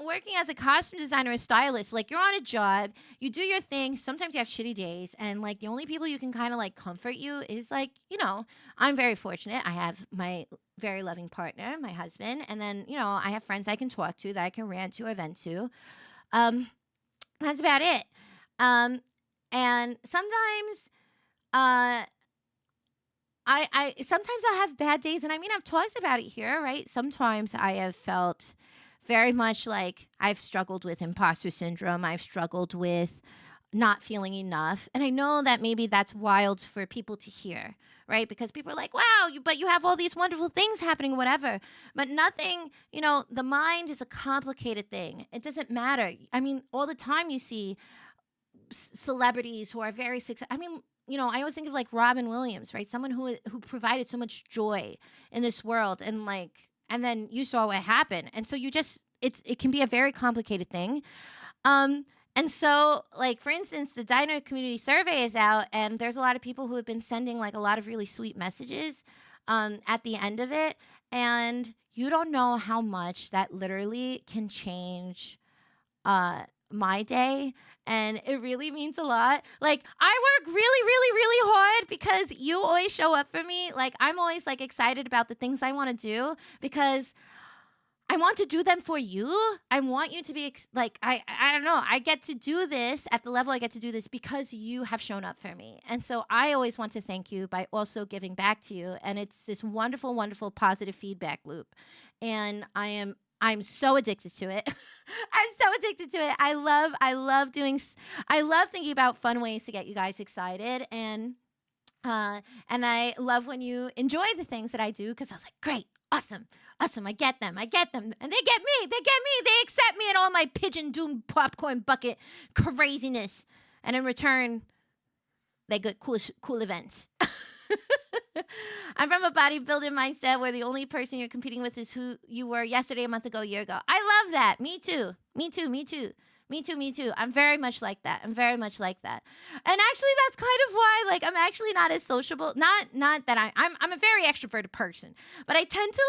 working as a costume designer or stylist, like, you're on a job, you do your thing. Sometimes you have shitty days, and like the only people you can kind of like comfort you is like, I'm very fortunate. I have my very loving partner, my husband, and then, I have friends I can talk to, that I can rant to or vent to. That's about it. And sometimes, sometimes I'll have bad days, and I mean, I've talked about it here, right? Sometimes I have felt very much like I've struggled with imposter syndrome. I've struggled with not feeling enough. And I know that maybe that's wild for people to hear, right? Because people are like, wow, but you have all these wonderful things happening, whatever. But nothing, the mind is a complicated thing. It doesn't matter. I mean, all the time you see celebrities who are very successful. I mean, I always think of like Robin Williams, right? Someone who provided so much joy in this world, and then you saw what happened, and so it can be a very complicated thing. And so, like, for instance, the Diner Community Survey is out, and there's a lot of people who have been sending like a lot of really sweet messages at the end of it, and you don't know how much that literally can change my day, and it really means a lot. Like, I work really, really, really hard because you always show up for me. Like, I'm always like excited about the things I want to do because I want to do them for you. I want you to be I don't know. I get to do this at the level I get to do this because you have shown up for me. And so I always want to thank you by also giving back to you. And it's this wonderful, wonderful positive feedback loop. And I'm so addicted to it. I'm so addicted to it. I love thinking about fun ways to get you guys excited. And I love when you enjoy the things that I do, because I was like, great, awesome, I get them, and they get me, they accept me and all my pigeon doom popcorn bucket craziness, and in return, they get cool events. I'm from a bodybuilder mindset where the only person you're competing with is who you were yesterday, a month ago, a year ago. I love that. Me too. I'm very much like that. And actually, that's kind of why, like, I'm actually not as sociable. Not that I'm a very extroverted person, but I tend to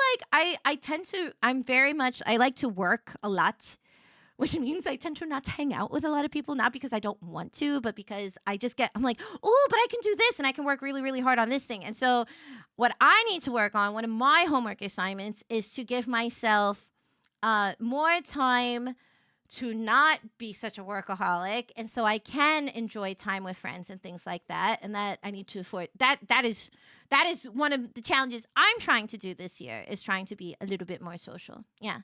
I like to work a lot, which means I tend to not hang out with a lot of people, not because I don't want to, but because I'm like, oh, but I can do this and I can work really, really hard on this thing. And so what I need to work on, one of my homework assignments, is to give myself more time to not be such a workaholic. And so I can enjoy time with friends and things like that. And that I need to afford. That is one of the challenges I'm trying to do this year, is trying to be a little bit more social. Yeah.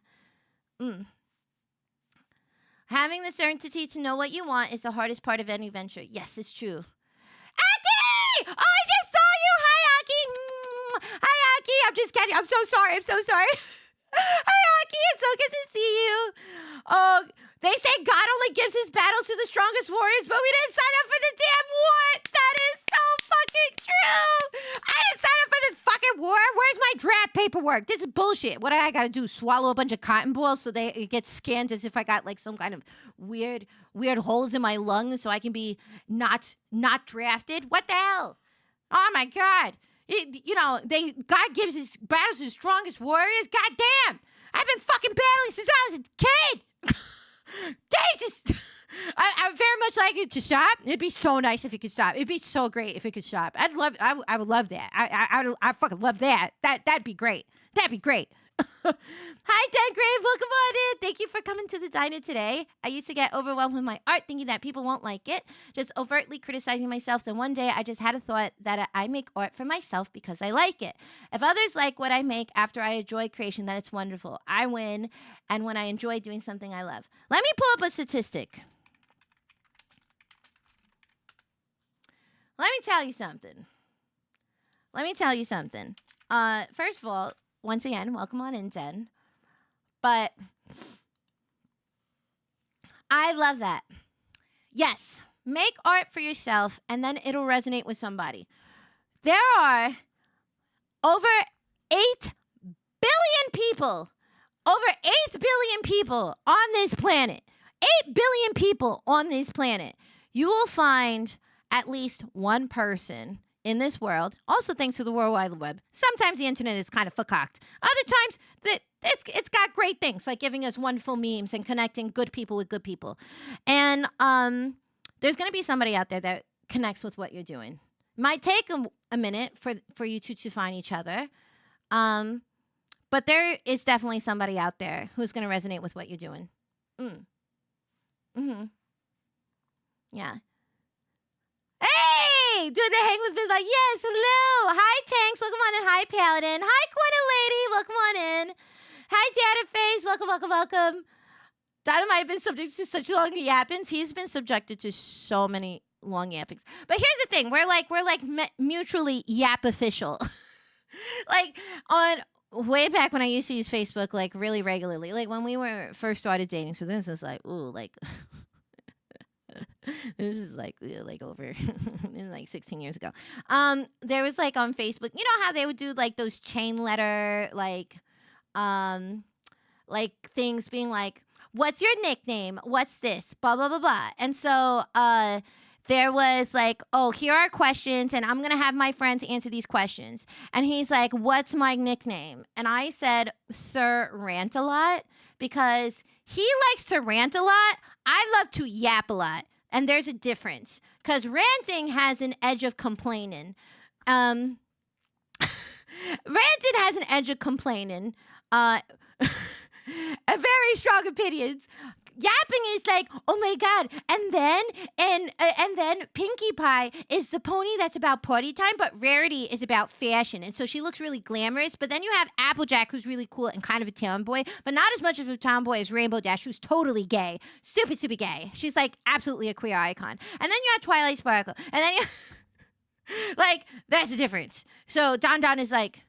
Having the certainty to know what you want is the hardest part of any venture. Yes, it's true. Aki! Oh, I just saw you. Hi, Aki. Hi, Aki. I'm just kidding. I'm so sorry. Hi, Aki. It's so good to see you. Oh, they say God only gives his battles to the strongest warriors, but we didn't sign up for the damn war. That is so fucking true. I didn't sign up for this fucking war. Where's my draft paperwork? This is bullshit. What do I gotta do? Swallow a bunch of cotton balls so it gets scanned as if I got like some kind of weird holes in my lungs so I can be not drafted? What the hell? Oh my God. God gives his battles to the strongest warriors. God damn. I've been fucking battling since I was a kid. Jesus. I very much like it to stop. It'd be so nice if it could stop. It'd be so great if it could stop. I would love that. I fucking love that. That'd be great. That'd be great. Hi, Dan Grave. Welcome on in. Thank you for coming to the diner today. I used to get overwhelmed with my art, thinking that people won't like it, just overtly criticizing myself. Then one day I just had a thought that I make art for myself because I like it. If others like what I make after I enjoy creation, then it's wonderful. I win, and when I enjoy doing something I love. Let me pull up a statistic. Let me tell you something. First of all, once again, welcome on in, Den. But I love that. Yes, make art for yourself, and then it'll resonate with somebody. There are over 8 billion people on this planet. 8 billion people on this planet. You will find at least one person in this world, also thanks to the World Wide Web. Sometimes the internet is kind of fuckcocked. Other times, it's got great things, like giving us wonderful memes and connecting good people with good people. And there's going to be somebody out there that connects with what you're doing. Might take a minute for you two to find each other. But there is definitely somebody out there who's going to resonate with what you're doing. Yeah. Hey! Doing the hang with me like, yes, hello. Hi, Tanks. Welcome on in. Hi, Paladin. Hi, Quina Lady. Welcome on in. Hi, Dataface. Welcome. Dada might have been subject to such long yappings. He's been subjected to so many long yappings. But here's the thing. We're like mutually yap official. Like on way back when I used to use Facebook like really regularly. Like when we were first started dating. So this is like, ooh, like this is like over this is like 16 years ago. There was like on Facebook, you know how they would do like those chain letter like things being like, what's your nickname? What's this? Blah blah blah blah. And so there was like, oh, here are questions, and I'm gonna have my friends answer these questions. And he's like, what's my nickname? And I said, Sir Rant a Lot, because he likes to rant a lot. I love to yap a lot. And there's a difference, because ranting has an edge of complaining. Ranting has an edge of complaining. A very strong opinions. Yapping is like, oh my God, and then Pinkie Pie is the pony that's about party time, but Rarity is about fashion, and so she looks really glamorous. But then you have Applejack, who's really cool and kind of a tomboy, but not as much of a tomboy as Rainbow Dash, who's totally gay, stupid gay. She's like absolutely a queer icon. And then you have Twilight Sparkle, and then you like that's the difference. So Don is like,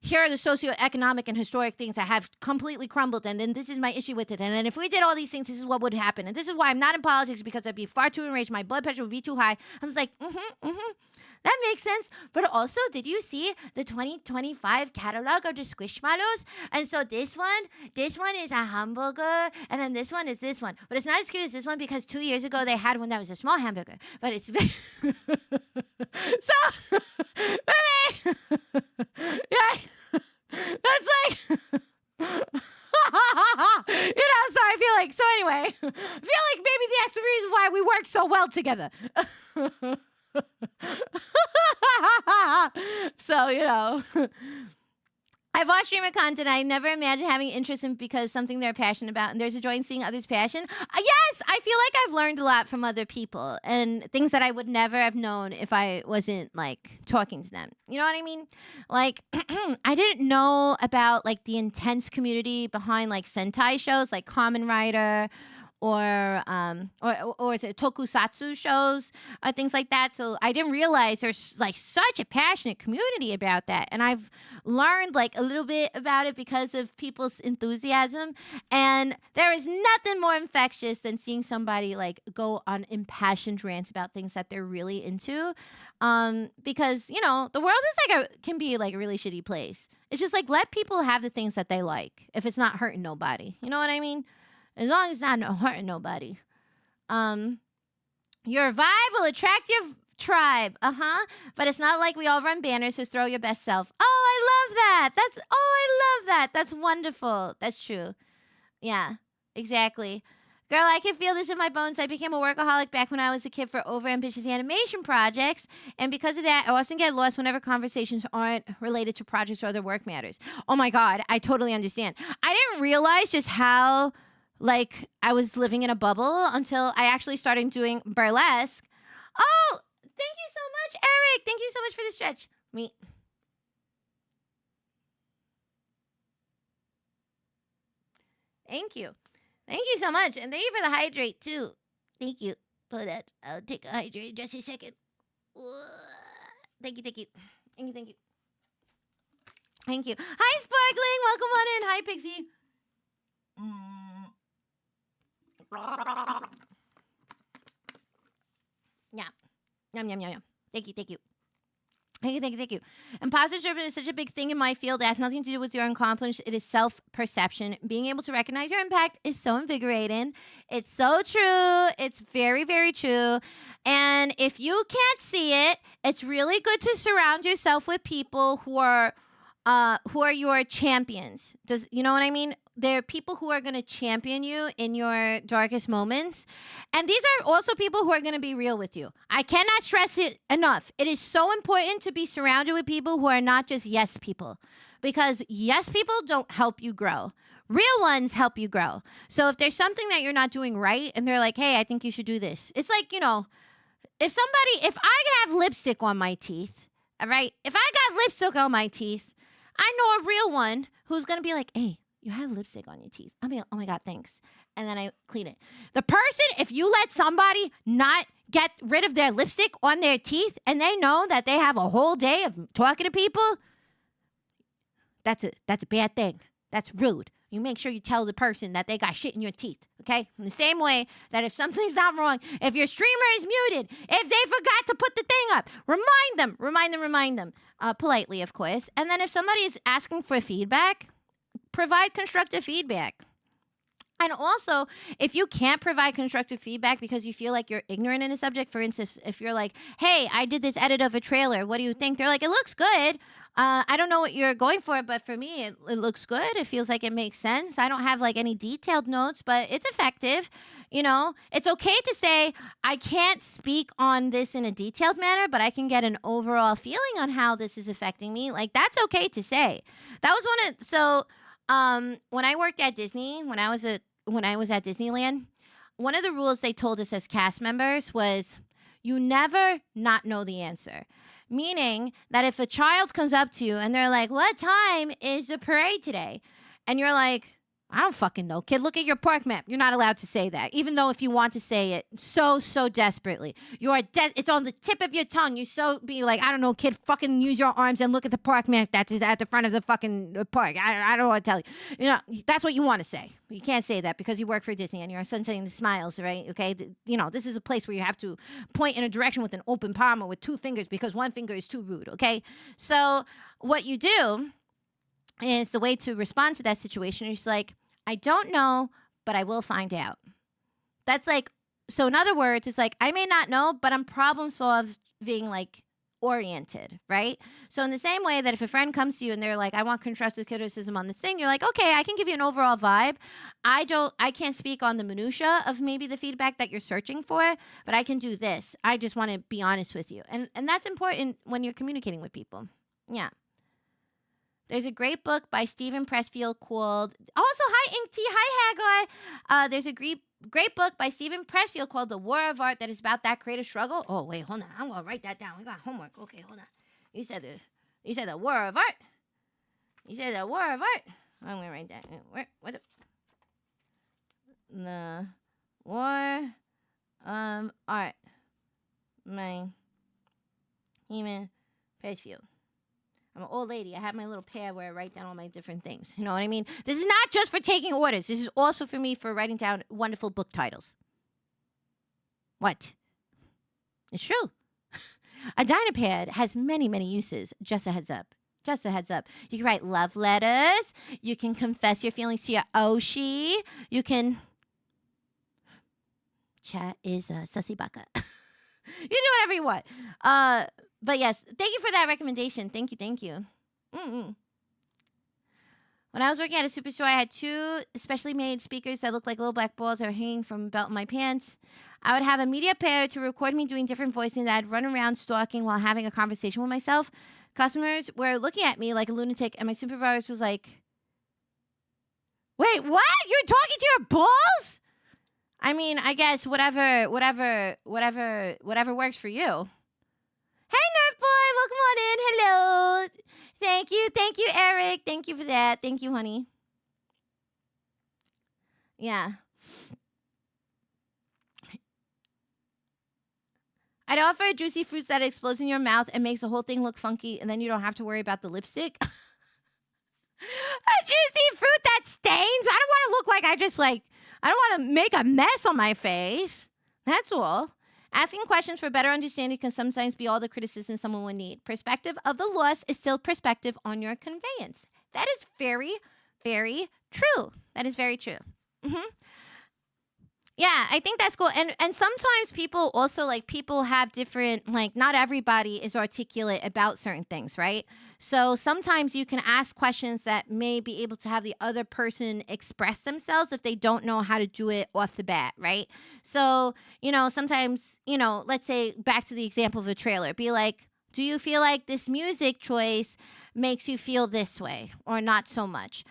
here are the socioeconomic and historic things that have completely crumbled, and then this is my issue with it. And then if we did all these things, this is what would happen. And this is why I'm not in politics, because I'd be far too enraged. My blood pressure would be too high. I was like, that makes sense. But also, did you see the 2025 catalog of the Squishmallows? And so this one is a hamburger, and then this one is this one. But it's not as cute as this one, because 2 years ago they had one that was a small hamburger. But it's so yeah. That's like, so I feel like, so anyway, I feel like maybe that's the reason why we work so well together. So, I've watched streamer content I never imagined having interest in, because something they're passionate about, and there's a joy in seeing others' passion. Yes, I feel like I've learned a lot from other people, and things that I would never have known if I wasn't like talking to them. You know what I mean? Like, I didn't know about like the intense community behind like Sentai shows like Kamen Rider, or is it tokusatsu shows or things like that. So I didn't realize there's like such a passionate community about that, and I've learned like a little bit about it because of people's enthusiasm. And there is nothing more infectious than seeing somebody like go on impassioned rants about things that they're really into. Because the world is like can be like a really shitty place. It's just like let people have the things that they like if it's not hurting nobody. You know what I mean? As long as it's not hurting nobody. Your vibe will attract your tribe. But it's not like we all run banners to throw your best self. Oh, I love that. I love that. That's wonderful. That's true. Yeah, exactly. Girl, I can feel this in my bones. I became a workaholic back when I was a kid for overambitious animation projects. And because of that, I often get lost whenever conversations aren't related to projects or other work matters. Oh my God, I totally understand. I didn't realize just how like I was living in a bubble until I actually started doing burlesque. Oh, thank you so much, Eric. Thank you so much for the stretch. Thank you. Thank you so much. And thank you for the hydrate too. Thank you for that. I'll take a hydrate in just a second. Thank you. Thank you. Thank you. Hi, Sparkling. Welcome on in. Hi, Pixie. Yeah. Yum. Thank you. Thank you. Imposter syndrome is such a big thing in my field. It has nothing to do with your accomplishment. It is self-perception. Being able to recognize your impact is so invigorating. It's so true. It's very, very true. And if you can't see it, it's really good to surround yourself with people who are your champions. You know what I mean? There are people who are going to champion you in your darkest moments. And these are also people who are going to be real with you. I cannot stress it enough. It is so important to be surrounded with people who are not just yes people. Because yes people don't help you grow. Real ones help you grow. So if there's something that you're not doing right and they're like, hey, I think you should do this. It's like, if I have lipstick on my teeth, all right? If I got lipstick on my teeth, I know a real one who's going to be like, hey, you have lipstick on your teeth. I'll be like, oh my God, thanks. And then I clean it. The person, if you let somebody not get rid of their lipstick on their teeth and they know that they have a whole day of talking to people, that's a bad thing. That's rude. You make sure you tell the person that they got shit in your teeth, okay? In the same way that if something's not wrong, if your streamer is muted, if they forgot to put the thing up, remind them. Politely, of course. And then if somebody is asking for feedback, provide constructive feedback. And also, if you can't provide constructive feedback because you feel like you're ignorant in a subject, for instance, if you're like, hey, I did this edit of a trailer, what do you think? They're like, it looks good. I don't know what you're going for, but for me, it looks good. It feels like it makes sense. I don't have like any detailed notes, but it's effective. It's okay to say, I can't speak on this in a detailed manner, but I can get an overall feeling on how this is affecting me. Like, that's okay to say. That was when I worked at Disney, when I was at Disneyland, one of the rules they told us as cast members was you never not know the answer. Meaning that if a child comes up to you and they're like, what time is the parade today? And you're like, I don't fucking know, kid. Look at your park map. You're not allowed to say that, even though if you want to say it so desperately, it's on the tip of your tongue. You be like, I don't know, kid. Fucking use your arms and look at the park map that's at the front of the fucking park. I don't want to tell you. That's what you want to say. You can't say that because you work for Disney and you're essentially the smiles, right? Okay, this is a place where you have to point in a direction with an open palm or with two fingers because one finger is too rude. Okay, so what you do is the way to respond to that situation is like, I don't know, but I will find out. That's like, so in other words, it's like, I may not know, but I'm problem solving like oriented, right? So in the same way that if a friend comes to you and they're like, I want constructive criticism on this thing, you're like, okay, I can give you an overall vibe. I can't speak on the minutia of maybe the feedback that you're searching for, but I can do this. I just want to be honest with you. And that's important when you're communicating with people. Yeah. There's a great book by Stephen Pressfield called, also, hi, Ink T, hi, Haggai. There's a great book by Stephen Pressfield called The War of Art that is about that creative struggle. Oh, wait, hold on. I'm going to write that down. We got homework. Okay, hold on. You said the War of Art. You said the War of Art. I'm going to write that. What? or art. My human page view. I'm an old lady. I have my little pad where I write down all my different things. You know what I mean? This is not just for taking orders. This is also for me for writing down wonderful book titles. What? It's true. A Dynapad has many, many uses. Just a heads up. Just a heads up. You can write love letters. You can confess your feelings to your Oshi. You can... Chat is a sussy baka. You do whatever you want. But yes, thank you for that recommendation. Thank you, thank you. Mm-mm. When I was working at a superstore, I had 2 specially made speakers that looked like little black balls that were hanging from a belt in my pants. I would have a media player to record me doing different voicing that I'd run around stalking while having a conversation with myself. Customers were looking at me like a lunatic, and my supervisor was like, "Wait, what? You're talking to your balls?" I mean, I guess whatever works for you. Hey, Nerf Boy, welcome on in. Hello. Thank you, Eric. Thank you for that. Thank you, honey. Yeah. I'd offer juicy fruits that explodes in your mouth and makes the whole thing look funky, and then you don't have to worry about the lipstick. A juicy fruit that stains? I don't want to look like I don't want to make a mess on my face. That's all. Asking questions for better understanding can sometimes be all the criticism someone would need. Perspective of the loss is still perspective on your conveyance. That is very, very true. That is very true. Mm-hmm. Yeah, I think that's cool. And sometimes people also, like, people have different, like, not everybody is articulate about certain things, right? So sometimes you can ask questions that may be able to have the other person express themselves if they don't know how to do it off the bat, right? So, sometimes, let's say back to the example of a trailer, be like, do you feel like this music choice makes you feel this way or not so much?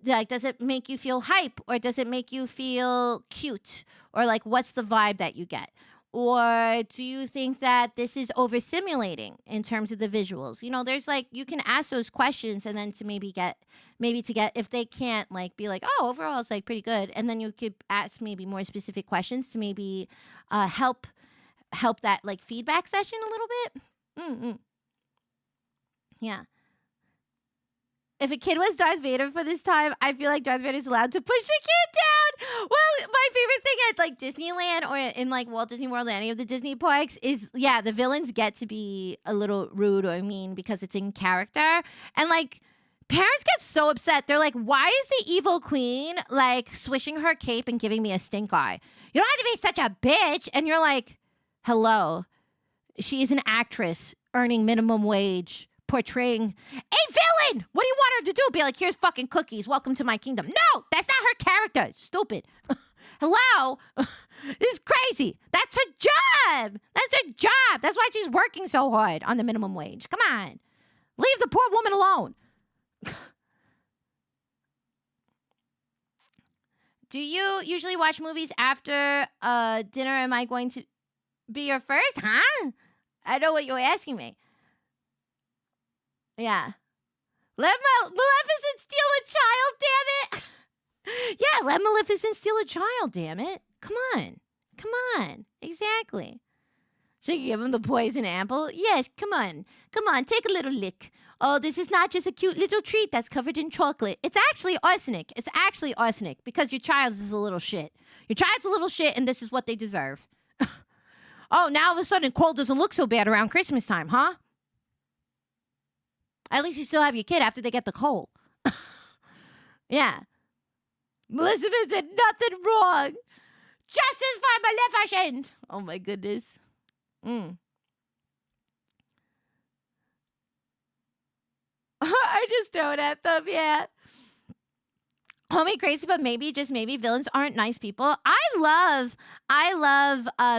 Like, does it make you feel hype or does it make you feel cute? Or like, what's the vibe that you get? Or do you think that this is overstimulating in terms of the visuals? There's like, you can ask those questions and then to maybe get, if they can't like be like, oh, overall it's like pretty good. And then you could ask maybe more specific questions to maybe help that like feedback session a little bit. Mm-mm. Yeah. If a kid was Darth Vader for this time, I feel like Darth Vader is allowed to push the kid down. Well, my favorite thing at like Disneyland or in like Walt Disney World or any of the Disney parks is, yeah, the villains get to be a little rude or mean because it's in character. And like parents get so upset. They're like, why is the evil queen like swishing her cape and giving me a stink eye? You don't have to be such a bitch. And you're like, hello, she is an actress earning minimum wage, portraying a villain. What do you want her to do? Be like, here's fucking cookies. Welcome to my kingdom. No, that's not her character. Stupid. Hello? This is crazy. That's her job. That's her job. That's why she's working so hard on the minimum wage. Come on. Leave the poor woman alone. Do you usually watch movies after dinner? Am I going to be your first? Huh? I know what you're asking me. Yeah. Let Maleficent steal a child, damn it. Yeah, let Maleficent steal a child, damn it. Come on. Come on. Exactly. So you give him the poison apple? Yes, come on. Come on, take a little lick. Oh, this is not just a cute little treat that's covered in chocolate. It's actually arsenic. It's actually arsenic because your child is a little shit. Your child's a little shit and this is what they deserve. Oh, now all of a sudden cold doesn't look so bad around Christmas time, huh? At least you still have your kid after they get the cold. Yeah. Elizabeth did nothing wrong. Justice for Maleficent. Oh, my goodness. I just throw it at them, yeah. Call me crazy, but maybe, just maybe, villains aren't nice people. I love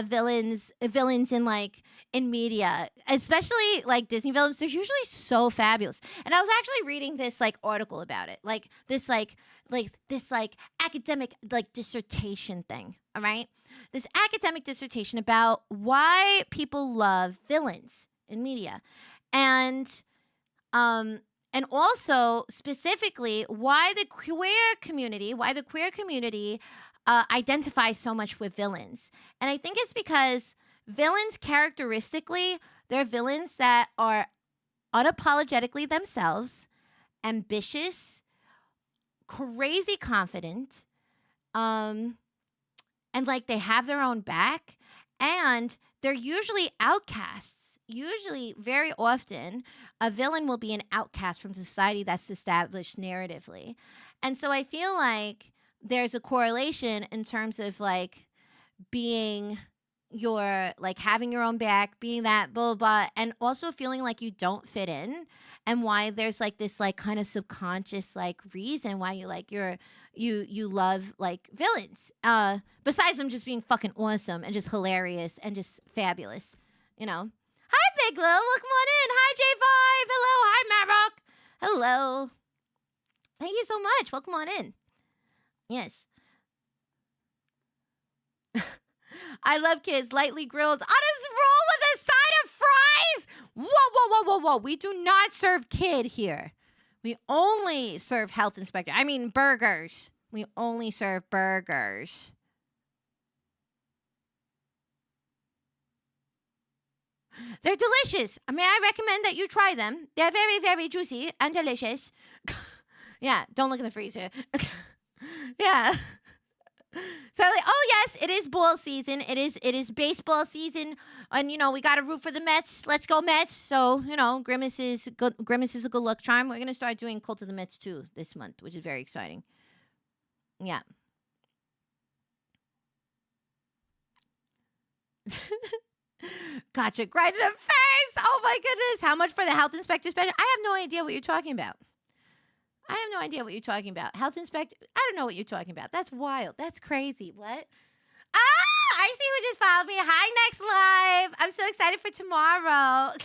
villains in media, especially like Disney villains. They're usually so fabulous. And I was actually reading this like article about it, like this academic like dissertation thing. All right, this academic dissertation about why people love villains in media, and also specifically why the queer community identify so much with villains. And I think it's because villains characteristically, they're villains that are unapologetically themselves, ambitious, crazy confident, and like they have their own back, and they're usually outcasts. Usually, very often, a villain will be an outcast from society that's established narratively. And so I feel like there's a correlation in terms of like being your like having your own back, being that blah blah blah, and also feeling like you don't fit in, and why there's like this like kind of subconscious like reason why you love like villains. Besides them just being fucking awesome and just hilarious and just fabulous, you know. Hi Big Will, welcome on in. Hi J5. Hello. Hi Marok. Hello. Thank you so much. Welcome on in. Yes. I love kids lightly grilled on a roll with a side of fries. Whoa, whoa, whoa, whoa, whoa. We do not serve kid here. We only serve health inspector. I mean burgers. We only serve burgers. They're delicious. May I recommend that you try them? They're very, very juicy and delicious. Yeah, don't look in the freezer. Yeah. So like, oh yes, it is ball season. It is baseball season, and you know we got to root for the Mets. Let's go Mets. So you know Grimace is a good luck charm. We're gonna start doing Cult of the Mets too this month, which is very exciting. Yeah. Gotcha. Right in the face. Oh my goodness. How much for the health inspector special? I have no idea what you're talking about. I have no idea what you're talking about. Health inspector? I don't know what you're talking about. That's wild. That's crazy. What? Ah, I see who just followed me. Hi, Next Live. I'm so excited for tomorrow. I'm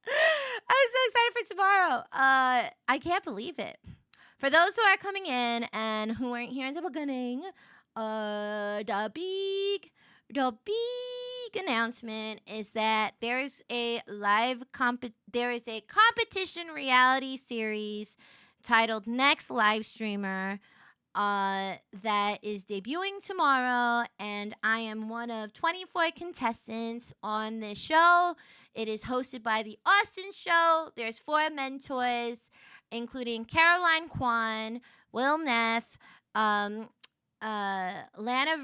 so excited for tomorrow. I can't believe it. For those who are coming in and who weren't here in the beginning, the big announcement is that there is a competition reality series titled Next Live Streamer that is debuting tomorrow, and I am one of 24 contestants on this show. It is hosted by The Austin Show. There's 4 mentors, including Caroline Kwan, Will Neff, Lana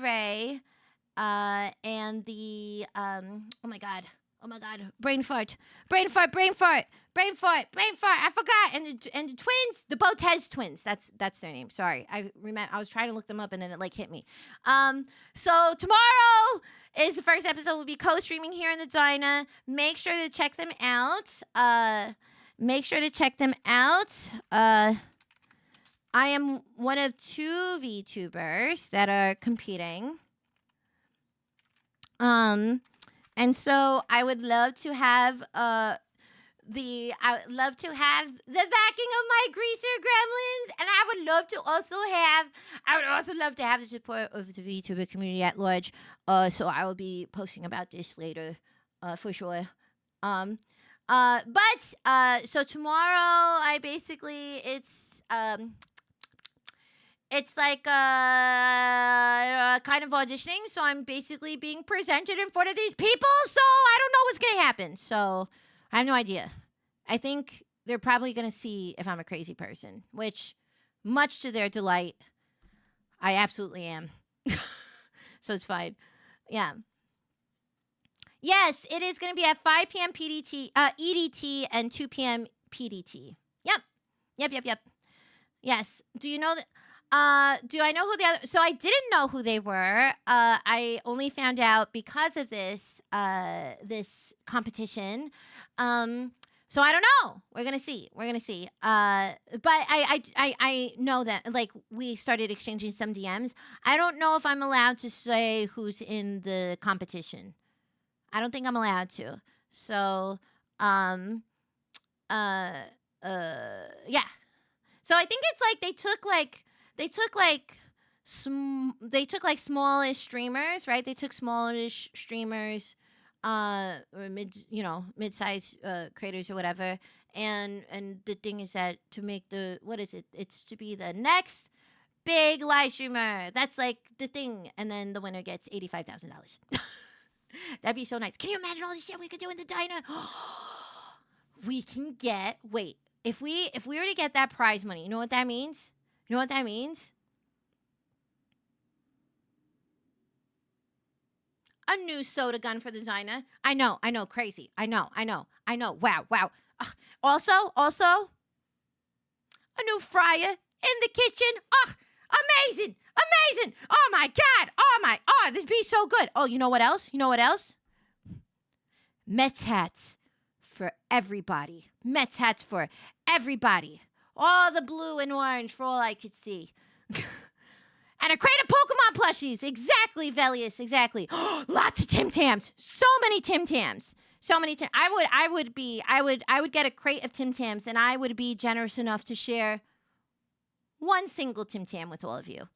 Ray, and the oh my god, brain fart, I forgot. And the twins, the Botez twins, that's their name. Sorry, I was trying to look them up and then it like hit me. So tomorrow is the first episode. Will be co-streaming here in the Dyna. Make sure to check them out. I am one of 2 VTubers that are competing. And so I would love to have the backing of my greaser gremlins, and I would also love to have the support of the VTuber community at large. So I will be posting about this later, for sure. But so tomorrow it's like kind of auditioning, so I'm basically being presented in front of these people, so I don't know what's going to happen. So I have no idea. I think they're probably going to see if I'm a crazy person, which, much to their delight, I absolutely am. So it's fine. Yeah. Yes, it is going to be at 5 p.m. EDT and 2 p.m. PDT. Yep. Yes. Do you know that? Do I know who the other? So I didn't know who they were. I only found out because of this competition. So I don't know. We're gonna see. But I know that like we started exchanging some DMs. I don't know if I'm allowed to say who's in the competition. I don't think I'm allowed to. So yeah. So I think it's like they took smallish streamers, right? They took smallish streamers, or mid-sized creators or whatever. And the thing is that to make it's to be the next Big live streamer. That's like the thing. And then the winner gets $85,000. That'd be so nice. Can you imagine all the shit we could do in the diner? We can get, wait, if we were to get that prize money, you know what that means? You know what that means? A new soda gun for the diner. I know, crazy. I know. Wow. Also, a new fryer in the kitchen. Amazing. Oh my God. This be so good. Oh, you know what else? Mets hats for everybody. All the blue and orange for all I could see. And a crate of Pokemon plushies. Exactly, Velius. Exactly. Lots of Tim Tams. So many Tim Tams. I would get a crate of Tim Tams, and I would be generous enough to share one single Tim Tam with all of you.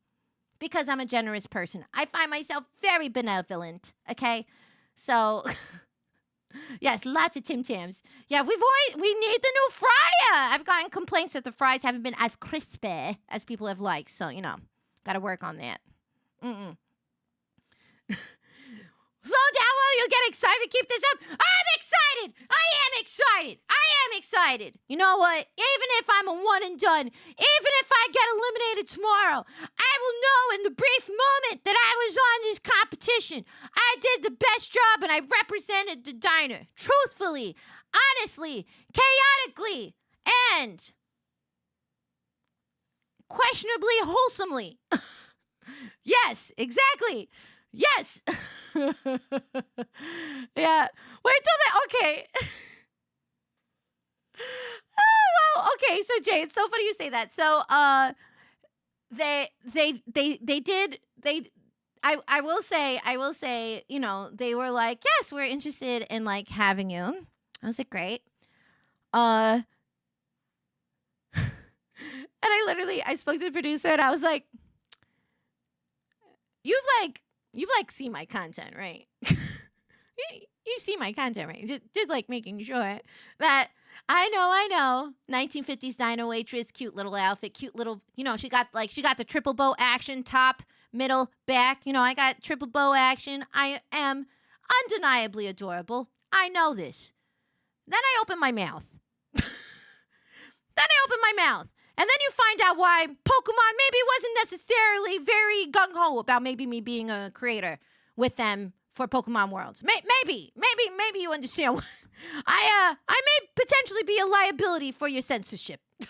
Because I'm a generous person. I find myself very benevolent. Okay? So, yes, lots of Tim Tams. Yeah, we need the new fryer. I've gotten complaints that the fries haven't been as crispy as people have liked. So, gotta work on that. Slow down while you get excited. Keep this up. I'm excited. I am excited. You know what? Even if I'm a one and done, even if I get eliminated tomorrow, I will know in the brief moment that I was on this competition, I did the best job and I represented the diner. Truthfully, honestly, chaotically, and questionably wholesomely. Yes, exactly. Yes. Yeah. Wait till that. Okay. Oh, well, okay. So Jay, it's so funny you say that. So, they did. I will say, they were like, yes, we're interested in like having you. I was like, great. And I spoke to the producer and I was like, you've seen my content, right? you see my content, right? Just like making sure that I know. 1950s dino waitress, cute little outfit, cute little, she got the triple bow action, top, middle, back. I got triple bow action. I am undeniably adorable. I know this. Then I open my mouth. And then you find out why Pokemon maybe wasn't necessarily very gung-ho about maybe me being a creator with them for Pokemon Worlds. Maybe you understand. I may potentially be a liability for your censorship. I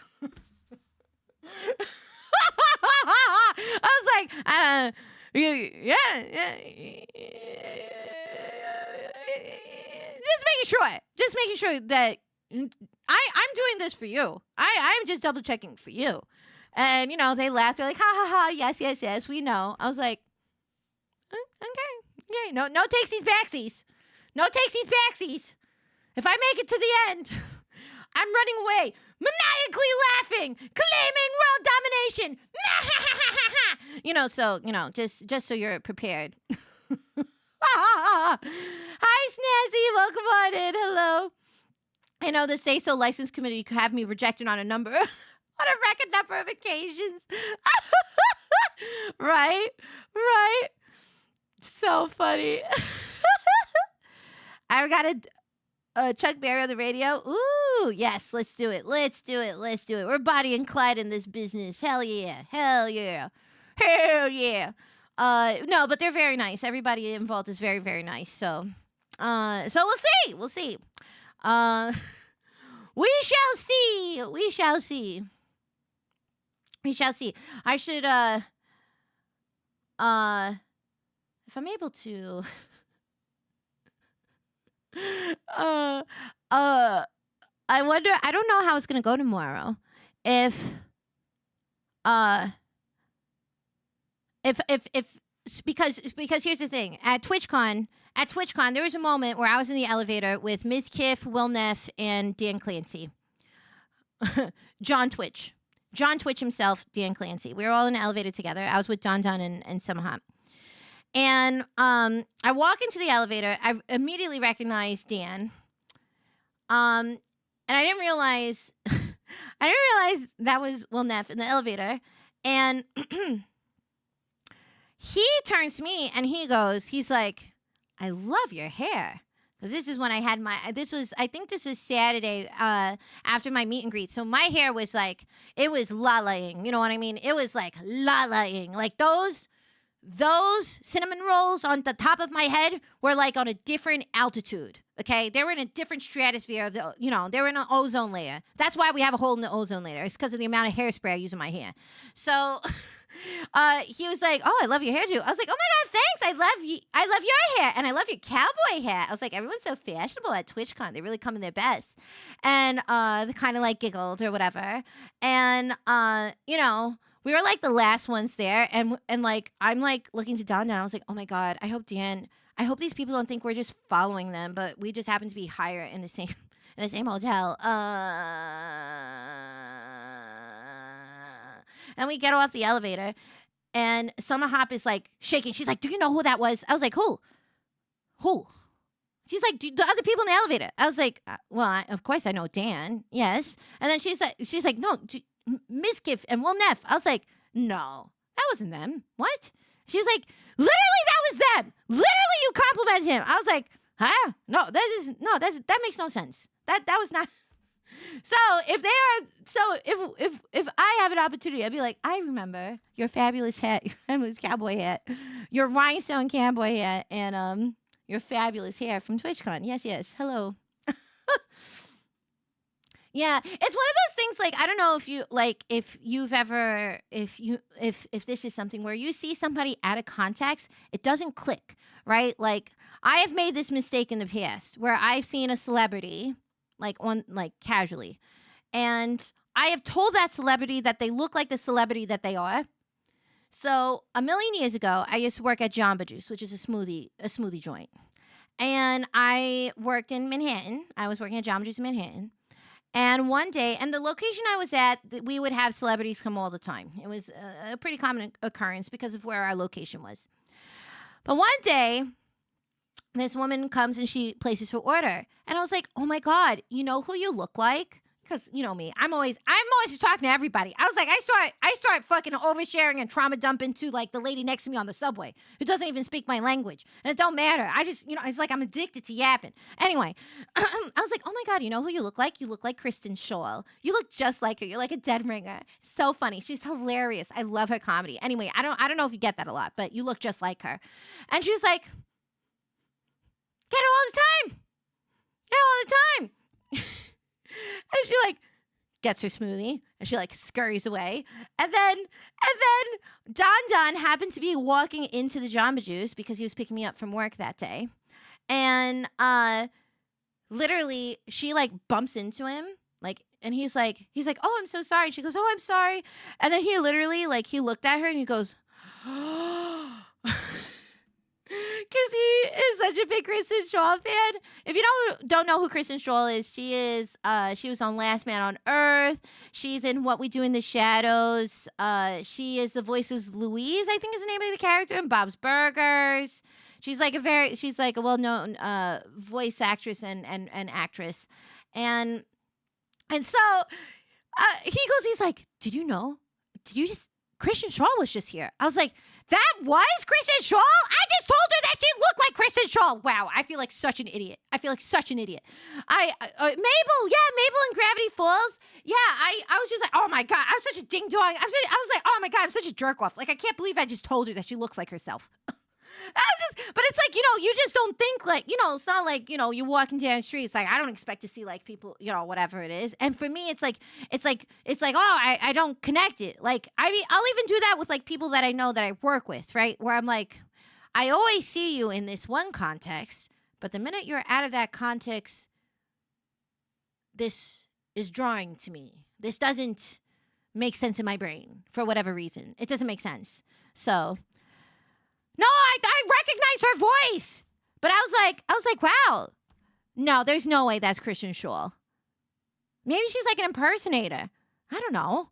was like, yeah. Just making sure that I'm doing this for you. I'm just double checking for you. And, they laughed. They're like, ha, ha, ha. Yes, we know. I was like, okay. Yeah, no takesies backsies. No takesies backsies. If I make it to the end, I'm running away, maniacally laughing, claiming world domination. So, just so you're prepared. Hi, Snazzy. Welcome on in. Hello. I know the Say So License Committee could have me rejected on a record number of occasions. Right? So funny. I've got a Chuck Berry on the radio. Ooh, yes, let's do it. We're Bonnie and Clyde in this business. Hell yeah. No, but they're very nice. Everybody involved is very, very nice. So we'll see. We shall see. I should, if I'm able to, I wonder, I don't know how it's going to go tomorrow. Because here's the thing. At TwitchCon, there was a moment where I was in the elevator with Ms. Kiff, Will Neff, and Dan Clancy. John Twitch himself, Dan Clancy. We were all in the elevator together. I was with Don and Samahat. And I walk into the elevator. I immediately recognize Dan. And I didn't realize that was Will Neff in the elevator. And he turns to me and he's like, I love your hair. Because this is when I had I think this was Saturday after my meet and greet. So my hair was like, it was la-la-ing. You know what I mean? It was like la-la-ing. Like those cinnamon rolls on the top of my head were like on a different altitude. Okay, they were in a different stratosphere. They were in an ozone layer. That's why we have a hole in the ozone layer. It's because of the amount of hairspray I use in my hair. So, he was like, "Oh, I love your hairdo." I was like, "Oh my god, thanks! I love your hair, and I love your cowboy hat." I was like, "Everyone's so fashionable at TwitchCon. They really come in their best," and they kind of like giggled or whatever, and we were like the last ones there, and like I'm like looking to Don, and I was like, "Oh my god, I hope these people don't think we're just following them, but we just happen to be higher in the same hotel." And we get off the elevator, and Summer Hop is like shaking. She's like, "Do you know who that was?" I was like, "Who? Who?" She's like, "The other people in the elevator." I was like, "Well, of course I know Dan. Yes." And then she's like, "No, Miskiff and Will Neff." I was like, "No, that wasn't them. What?" She was like, "Literally, that was them. Literally, you complimented him." I was like, "Huh? No, that makes no sense. That was not." So if I have an opportunity, I'd be like, "I remember your fabulous hat, your fabulous cowboy hat, your rhinestone cowboy hat, and your fabulous hair from TwitchCon. Yes. Hello." Yeah, it's one of those things. Like, I don't know if this is something where you see somebody out of context, it doesn't click, right? Like, I have made this mistake in the past where I've seen a celebrity casually, and I have told that celebrity that they look like the celebrity that they are. So a million years ago, I used to work at Jamba Juice, which is a smoothie joint, and I worked in Manhattan. I was working at Jamba Juice in Manhattan. And one day, and the location I was at, we would have celebrities come all the time. It was a pretty common occurrence because of where our location was. But one day, this woman comes and she places her order. And I was like, "Oh my God, you know who you look like?" Because you know me, I'm always talking to everybody. I was like, I start fucking oversharing and trauma dumping to like the lady next to me on the subway who doesn't even speak my language, and it don't matter. I just, it's like I'm addicted to yapping. Anyway, I was like, "Oh my God, you know who you look like? You look like Kristen Schaal. You look just like her. You're like a dead ringer. So funny. She's hilarious. I love her comedy. Anyway, I don't know if you get that a lot, but you look just like her." And she was like, "Get her all the time. Get her all the time." And she like gets her smoothie and she like scurries away. And then Don happened to be walking into the Jamba Juice because he was picking me up from work that day. And literally she like bumps into him, like, and he's like, "Oh, I'm so sorry." She goes, "Oh, I'm sorry." And then he literally like he looked at her and he goes, because he is such a big Kristen Schaal fan. If you don't know who Kristen Schaal is, she was on Last Man on Earth. She's in What We Do in the Shadows. She is the voice of Louise, I think is the name of the character, in Bob's Burgers. She's like a well-known voice actress and actress. And so he's like, "Did you know? Kristen Schaal was just here." I was like, "That was Kristen Schaal? I just told her that she looked like Kristen Schaal." Wow, I feel like such an idiot. Mabel in Gravity Falls. Yeah, I was just like, "Oh my God," I was such a ding dong. I was like, "Oh my God, I'm such a jerk off." Like, I can't believe I just told her that she looks like herself. But it's like, you just don't think like, it's not like, you're walking down the street. It's like, I don't expect to see like people, whatever it is. And for me, it's like, oh, I don't connect it. Like, I mean, I'll even do that with like people that I know that I work with, right? Where I'm like, I always see you in this one context, but the minute you're out of that context, this is drawing to me. This doesn't make sense in my brain for whatever reason. It doesn't make sense. So, no, I recognize her voice. But I was like, wow. No, there's no way that's Kristen Schaal. Maybe she's like an impersonator. I don't know.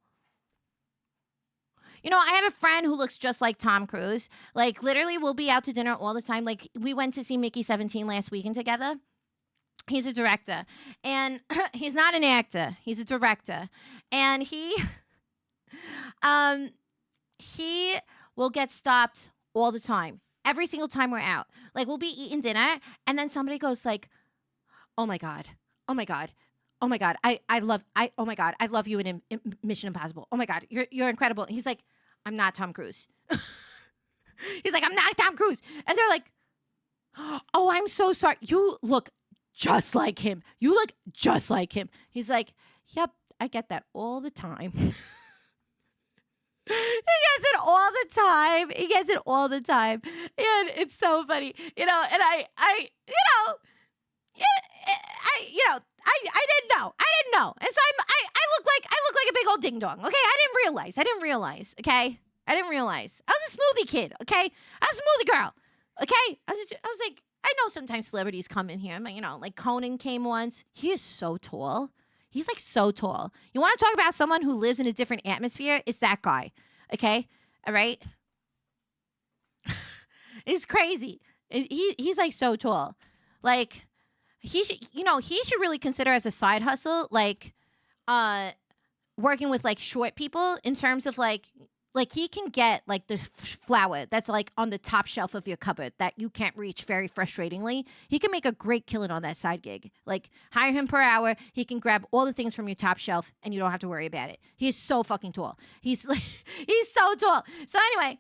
I have a friend who looks just like Tom Cruise. Like, literally, we'll be out to dinner all the time. Like, we went to see Mickey 17 last weekend together. He's a director. And he's not an actor. He's a director. And he he will get stopped all the time. Every single time we're out. Like, we'll be eating dinner, and then somebody goes like, oh my God. Oh my God. Oh my God. Oh my God. I love you in Mission Impossible. Oh my God. You're incredible. And he's like, I'm not Tom Cruise. He's like, I'm not Tom Cruise. And they're like, oh, I'm so sorry. You look just like him. You look just like him. He's like, yep, I get that all the time. He gets it all the time. He gets it all the time. And it's so funny. And I didn't know. And so I look like a big old ding dong. Okay. I didn't realize. Okay. I didn't realize. I was a smoothie kid. Okay. I was a smoothie girl. Okay. I was like, I know sometimes celebrities come in here. Like Conan came once. He is so tall. He's like so tall. You want to talk about someone who lives in a different atmosphere? It's that guy. Okay. All right. It's crazy. He's like so tall. Like, he should really consider as a side hustle, like, working with like short people in terms of like he can get like the flour that's like on the top shelf of your cupboard that you can't reach very frustratingly. He can make a great killing on that side gig. Like, hire him per hour. He can grab all the things from your top shelf and you don't have to worry about it. He's so fucking tall. He's like, he's so tall. So anyway,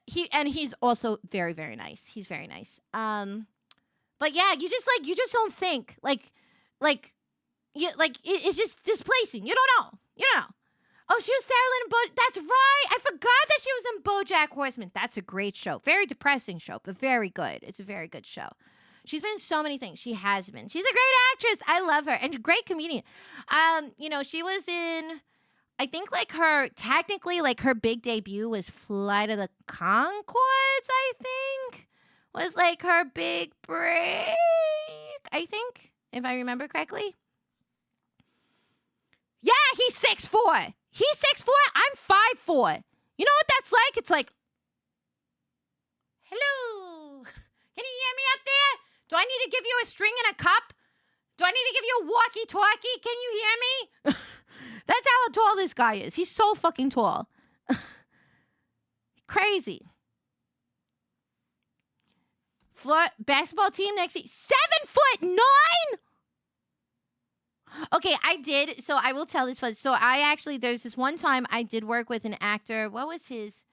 he's also very, very nice. He's very nice. But yeah, you just don't think it's just displacing. You don't know. Oh, she was Sarah Lynn that's right. I forgot that she was in BoJack Horseman. That's a great show. Very depressing show, but very good. It's a very good show. She's been in so many things. She has been. She's a great actress. I love her. And a great comedian. She was in, I think technically her big debut was Flight of the Conchords, I think. Was like her big break, I think, if I remember correctly. Yeah, he's 6'4". He's 6'4". I'm 5'4". You know what that's like? It's like, hello. Can you hear me up there? Do I need to give you a string and a cup? Do I need to give you a walkie-talkie? Can you hear me? That's how tall this guy is. He's so fucking tall. Crazy. Basketball team next week. 7'9". Okay, I did. So I will tell this one. So there's this one time I did work with an actor. What was his?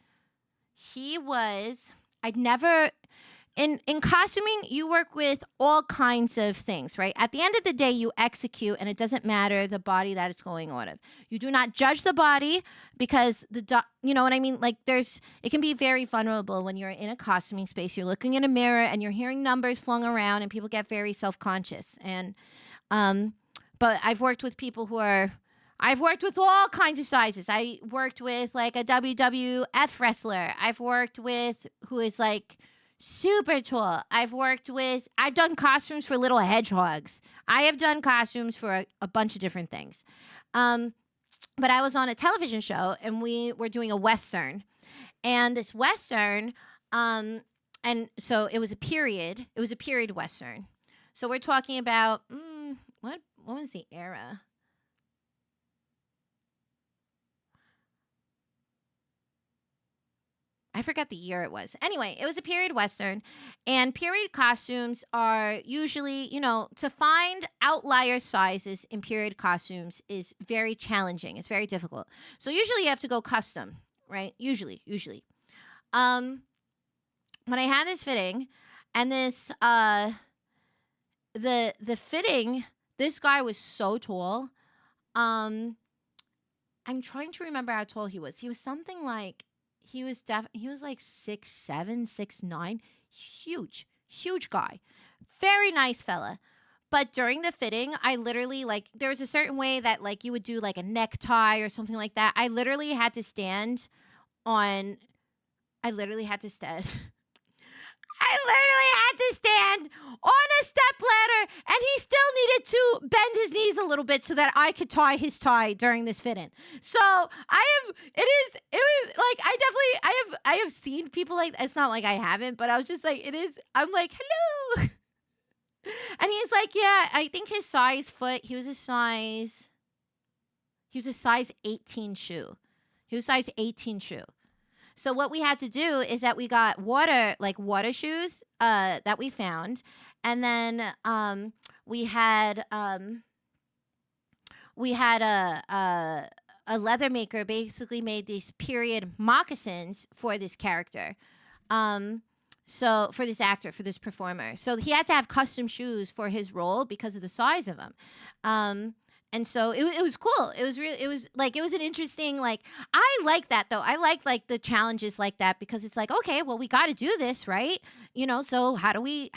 In costuming, you work with all kinds of things, right? At the end of the day, you execute, and it doesn't matter the body that it's going on of. You do not judge the body because you know what I mean? Like, it can be very vulnerable when you're in a costuming space. You're looking in a mirror and you're hearing numbers flung around, and people get very self-conscious. And, but I've worked with people I've worked with all kinds of sizes. I worked with like a WWF wrestler. I've worked with who is like super tall. I've done costumes for little hedgehogs. I have done costumes for a bunch of different things. But I was on a television show and we were doing a Western. And this Western, and so it was a period Western. So we're talking about, what was the era? I forgot the year it was. Anyway, it was a period Western, and period costumes are usually, to find outlier sizes in period costumes is very challenging. It's very difficult. So usually you have to go custom, right? Usually. When I had this fitting, and this, the fitting, this guy was so tall. I'm trying to remember how tall he was. He was something like, he was like 6'7", 6'9", huge guy, very nice fella. But during the fitting, I literally there was a certain way that you would do like a necktie or something like that. I literally had to stand on a step ladder, and he still needed to bend his knees a little bit so that I could tie his tie during this fit-in. So I have seen people it's not like I haven't, but I was just like, I'm like, hello. And he's like, yeah, I think his size foot, he was a size 18 shoe. So what we had to do is that we got water shoes that we found, and then we had a leather maker basically made these period moccasins for this character. So for this actor, for this performer. So he had to have custom shoes for his role because of the size of them. And so it was cool. It was an interesting, like, I like that though. I like the challenges like that because it's like, okay, well, we got to do this, right? So how do we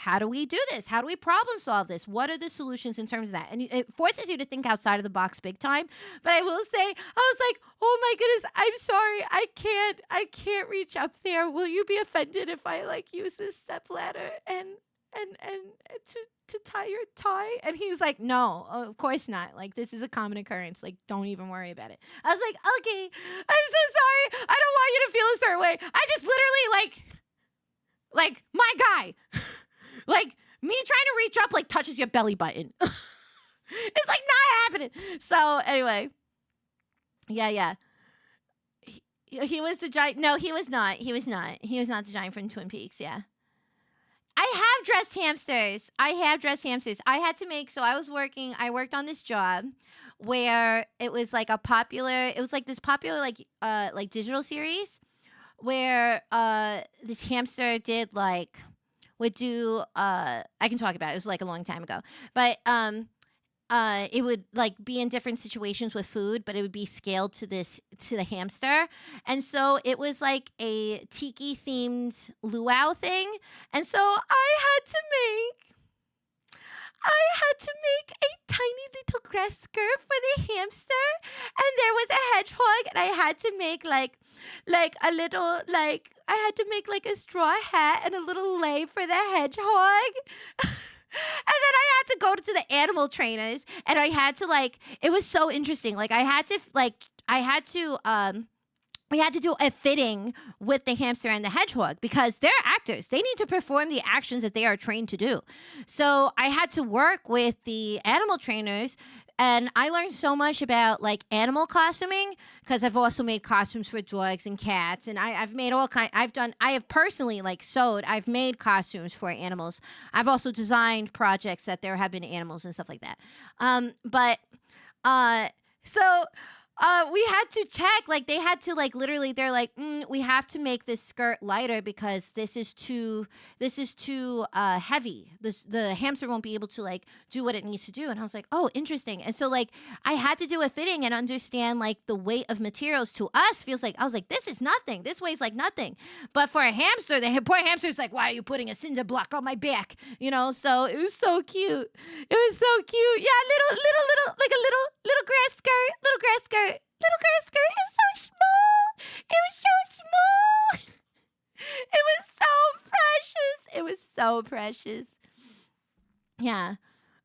do this? How do we problem solve this? What are the solutions in terms of that? And it forces you to think outside of the box big time. But I will say, I was like, oh my goodness, I'm sorry. I can't reach up there. Will you be offended if I like use this step ladder and to tie your tie? And he was like, no, of course not. Like, this is a common occurrence. Like, don't even worry about it. I was like, okay, I'm so sorry. I don't want you to feel a certain way. I just literally like my guy, like me trying to reach up, like touches your belly button. It's like not happening. So anyway, yeah. He was the giant. No, he was not. He was not the giant from Twin Peaks. Yeah. I have dressed hamsters. I had to make, so I worked on this job where it was like this popular like digital series where this hamster would do I can talk about it. It was like a long time ago. But it would like be in different situations with food, but it would be scaled to the hamster. And so it was like a tiki themed luau thing. And so I had to make a tiny little grass skirt for the hamster, and there was a hedgehog, and I had to make like a little I had to make like a straw hat and a little lei for the hedgehog. And then I had to go to the animal trainers, and I had to it was so interesting. Like we had to do a fitting with the hamster and the hedgehog because they're actors. They need to perform the actions that they are trained to do. So I had to work with the animal trainers, and I learned so much about like animal costuming because I've also made costumes for dogs and cats, and I've made all kind. I have personally sewed. I've made costumes for animals. I've also designed projects that there have been animals and stuff like that. So we had to check, they had to literally, they're like, we have to make this skirt lighter because this is too heavy. The hamster won't be able to do what it needs to do. And I was like, oh, interesting. And so I had to do a fitting and understand the weight of materials to us feels like, I was like, this is nothing. This weighs like nothing. But for a hamster, the poor hamster's like, why are you putting a cinder block on my back? So it was so cute. It was so cute. Yeah, little grass skirt, little grass skirt. Little grass skirt is so small. It was so small. It was so precious. It was so precious. Yeah.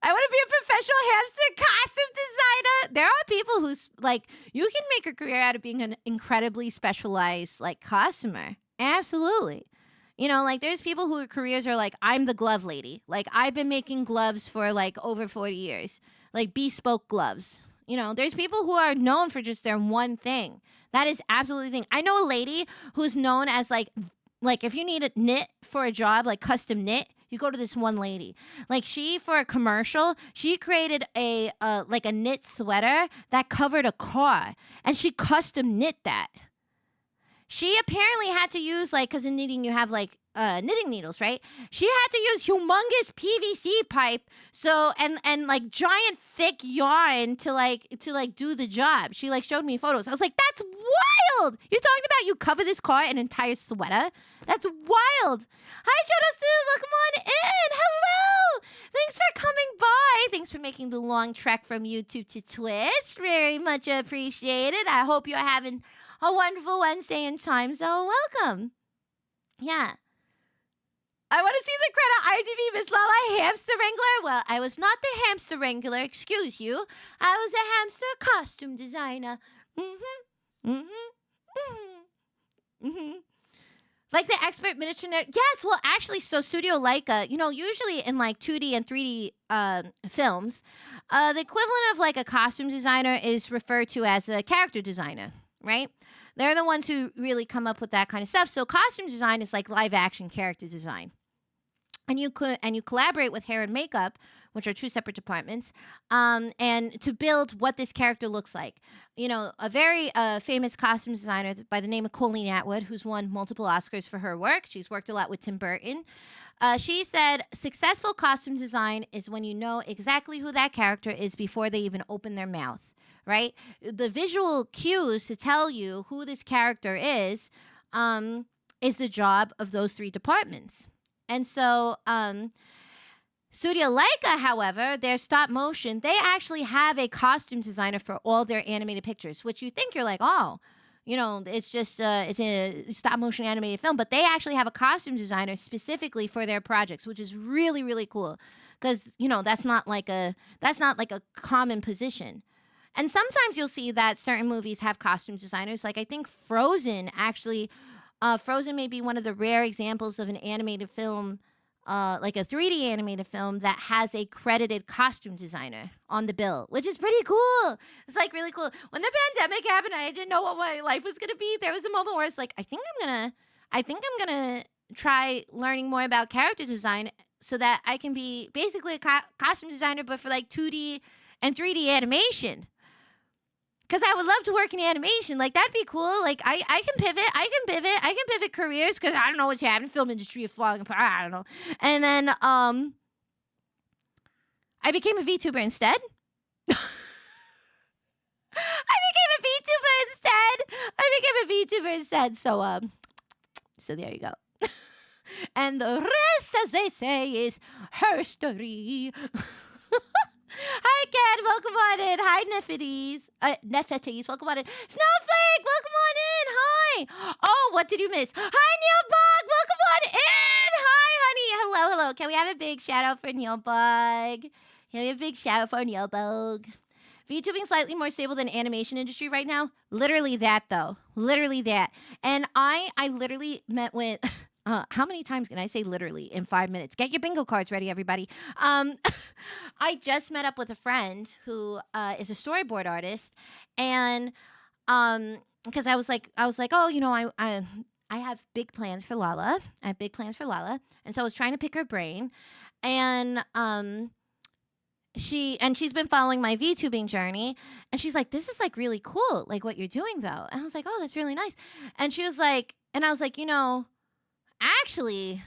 I want to be a professional hamster costume designer. There are people who's you can make a career out of being an incredibly specialized costumer. Absolutely. There's people whose careers are I'm the glove lady. I've been making gloves for over 40 years. Bespoke gloves. There's people who are known for just their one thing. That is absolutely the thing. I know a lady who's known as if you need a knit for a job, custom knit, you go to this one lady. She, for a commercial, she created a knit sweater that covered a car, and she custom knit that. She apparently had to use because in knitting you have knitting needles, right? She had to use humongous PVC pipe, so and giant thick yarn to do the job. She showed me photos. I was like, that's wild. You're talking about you cover this car in an entire sweater? That's wild. Hi, Jodo Sue. Welcome on in. Hello. Thanks for coming by. Thanks for making the long trek from YouTube to Twitch. Very much appreciated. I hope you're having a wonderful Wednesday in time zone. Welcome. Yeah. I want to see the credit IMDb, Miss Lala, hamster wrangler. Well, I was not the hamster wrangler, excuse you. I was a hamster costume designer. The expert miniature nerd. Yes, well, actually, so Studio Leica, usually in 2D and 3D films, the equivalent of a costume designer is referred to as a character designer, right? They're the ones who really come up with that kind of stuff. So costume design is like live action character design. And you collaborate with hair and makeup, which are two separate departments, and to build what this character looks like. You know, a very famous costume designer by the name of Colleen Atwood, who's won multiple Oscars for her work. She's worked a lot with Tim Burton. She said, successful costume design is when you know exactly who that character is before they even open their mouth, right? The visual cues to tell you who this character is the job of those three departments. And so, Studio Leica, however, their stop motion, they actually have a costume designer for all their animated pictures, which you think you're like, oh, you know, it's just it's a stop motion animated film, but they actually have a costume designer specifically for their projects, which is really, really cool, because you know that's not like a common position. And sometimes you'll see that certain movies have costume designers. Like I think Frozen actually, Frozen may be one of the rare examples of an animated film, like a 3D animated film that has a credited costume designer on the bill, which is pretty cool. It's like really cool. When the pandemic happened, I didn't know what my life was gonna be. There was a moment where it's like, I think I'm gonna try learning more about character design so that I can be basically a costume designer, but for like 2D and 3D animation. Because I would love to work in animation. Like, that'd be cool. Like, I can pivot. I can pivot careers because I don't know what's happening. Film industry is falling apart. I don't know. And then I became a VTuber instead. So there you go. And the rest, as they say, is herstory. Hi, Kat. Welcome on in. Hi, Nephites. Welcome on in. Snowflake. Welcome on in. Hi. Oh, what did you miss? Hi, Neil Bug. Welcome on in. Hi, honey. Hello. Can we have a big shout out for Neil Bug? Can we have a big shout out for Neil Bug? VTubing slightly more stable than animation industry right now. Literally that, though. Literally that. And I literally met with... how many times can I say literally in 5 minutes? Get your bingo cards ready, everybody. I just met up with a friend who is a storyboard artist, and because I was like, oh, you know, I have big plans for Lala. And so I was trying to pick her brain, and she's been following my VTubing journey, and she's like, this is like really cool, like what you're doing though. And I was like, oh, that's really nice. And she was like, and I was like, you know. Actually,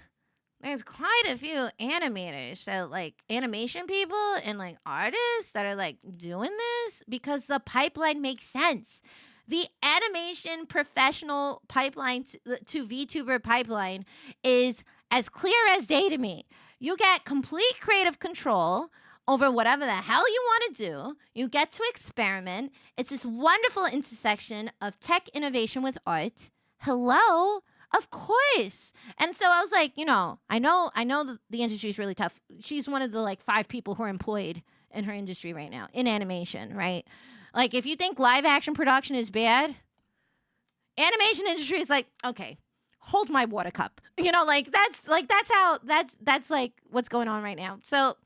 there's quite a few animators that like animation people and like artists that are like doing this because the pipeline makes sense. The animation professional pipeline to VTuber pipeline is as clear as day to me. You get complete creative control over whatever the hell you want to do. You get to experiment. It's this wonderful intersection of tech innovation with art. Hello? Of course. And so I was like, you know, I know the industry is really tough. She's one of the like 5 people who are employed in her industry right now in animation, right? Like if you think live action production is bad, animation industry is like, okay, hold my water cup. You know, that's like what's going on right now. So,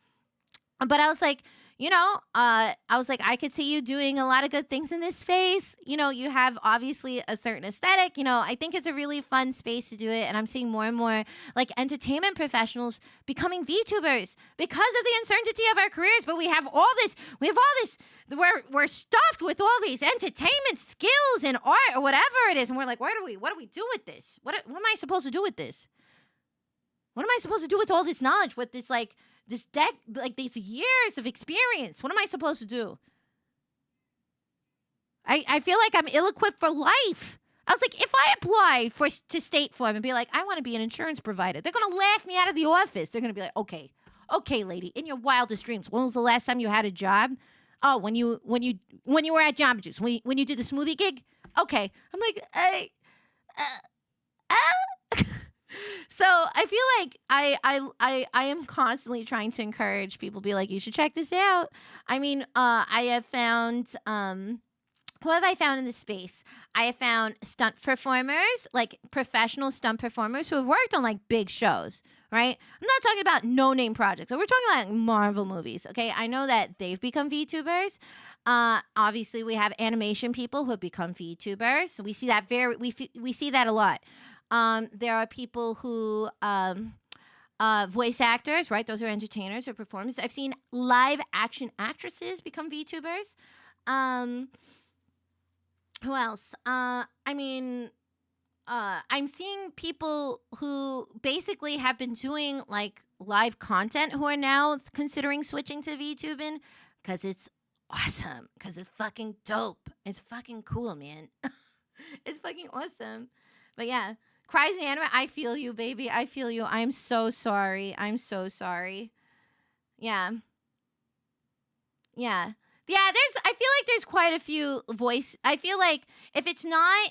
but I was like, you know, I could see you doing a lot of good things in this space. You know, you have obviously a certain aesthetic. You know, I think it's a really fun space to do it. And I'm seeing more and more like entertainment professionals becoming VTubers because of the uncertainty of our careers. But we have all this, we're stuffed with all these entertainment skills and art or whatever it is. And we're like, what do we do with this? What am I supposed to do with this? What am I supposed to do with all this knowledge, with this these years of experience? What am I supposed to do? I feel like I'm ill-equipped for life. I was like, if I apply to State Farm and be like, I want to be an insurance provider, they're going to laugh me out of the office. They're going to be like, okay, lady, in your wildest dreams, when was the last time you had a job? Oh, when you were at Jamba Juice, when you did the smoothie gig? Okay. I'm like, So I feel like I am constantly trying to encourage people, be like, you should check this out. I mean, I have found, who have I found in this space? I have found stunt performers, like professional stunt performers who have worked on like big shows, right? I'm not talking about no-name projects. We're talking like Marvel movies, okay? I know that they've become VTubers. Obviously, we have animation people who have become VTubers. So we see that we see that a lot. There are people who voice actors, right? Those are entertainers or performers. I've seen live action actresses become VTubers. Um, who else? I'm seeing people who basically have been doing like live content who are now considering switching to VTubing because it's awesome, because it's fucking dope. It's fucking cool, man. It's fucking awesome. But yeah, cries in anime. I feel you, baby. I feel you. I'm so sorry. I'm so sorry. Yeah. Yeah. Yeah, I feel like there's quite a few voice. I feel like if it's not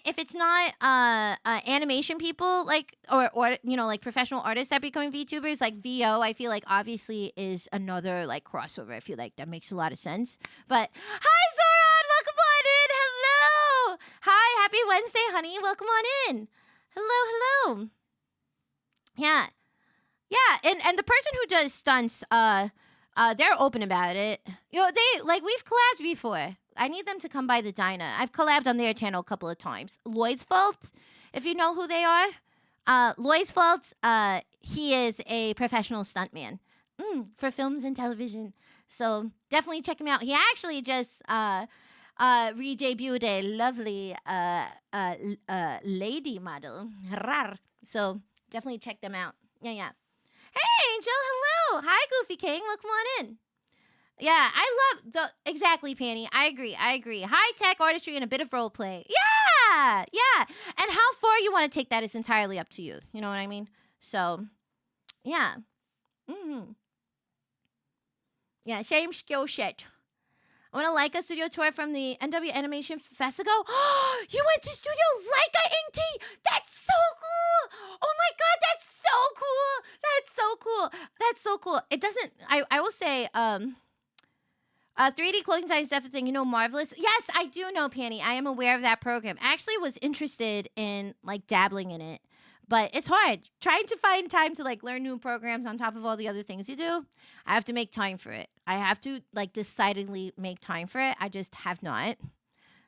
animation people like or like professional artists that becoming VTubers like VO, I feel like obviously is another like crossover. I feel like that makes a lot of sense. But hi Zoran, welcome on in. Hello. Hi, happy Wednesday, honey. Welcome on in. Hello. Yeah. Yeah, and the person who does stunts they're open about it. They like we've collabed before. I need them to come by the diner. I've collabed on their channel a couple of times. Lloyd's Fault, if you know who they are. Lloyd's Fault, he is a professional stuntman for films and television. So definitely check him out. He actually just re-debuted a lovely lady model. Rar. So definitely check them out. Yeah. Hey, Angel, hello. Hi, Goofy King. Welcome on in. Yeah, I love exactly, Panny. I agree. High tech artistry and a bit of role play. Yeah. And how far you want to take that is entirely up to you. You know what I mean? So, yeah. Yeah, same skill set. I want a Leica studio tour from the NW Animation Festival. You went to Studio Leica Inc. That's so cool. Oh my God, that's so cool. It doesn't, I will say, 3D clothing design is definitely a thing. You know, Marvelous. Yes, I do know, Panny. I am aware of that program. I actually was interested in like dabbling in it, but it's hard trying to find time to like learn new programs on top of all the other things you do. I have to make time for it. I have to like decidedly make time for it. I just have not.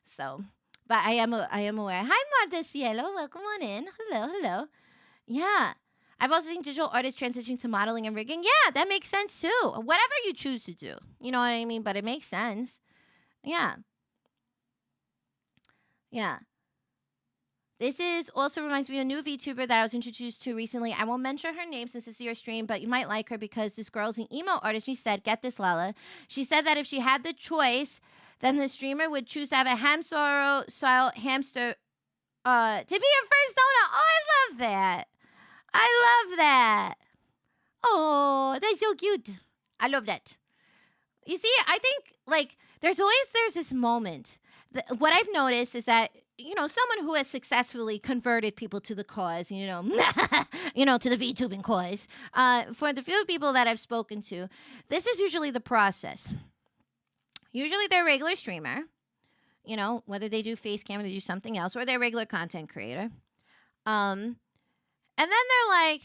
So, but I am aware. Hi, Cielo. Welcome on in. Hello. Yeah. I've also seen digital artists transitioning to modeling and rigging. Yeah, that makes sense too. Whatever you choose to do. You know what I mean? But it makes sense. Yeah. This is also reminds me of a new VTuber that I was introduced to recently. I won't mention her name since this is your stream, but you might like her because this girl's an emo artist. She said, get this, Lala. She said that if she had the choice, then the streamer would choose to have a hamster-style hamster to be her first owner. Oh, I love that. Oh, that's so cute. I love that. You see, I think like there's this moment. What I've noticed is that someone who has successfully converted people to the cause, to the VTubing cause. For the few people that I've spoken to, this is usually the process. Usually they're a regular streamer, whether they do face cam or they do something else, or they're a regular content creator. And then they're like,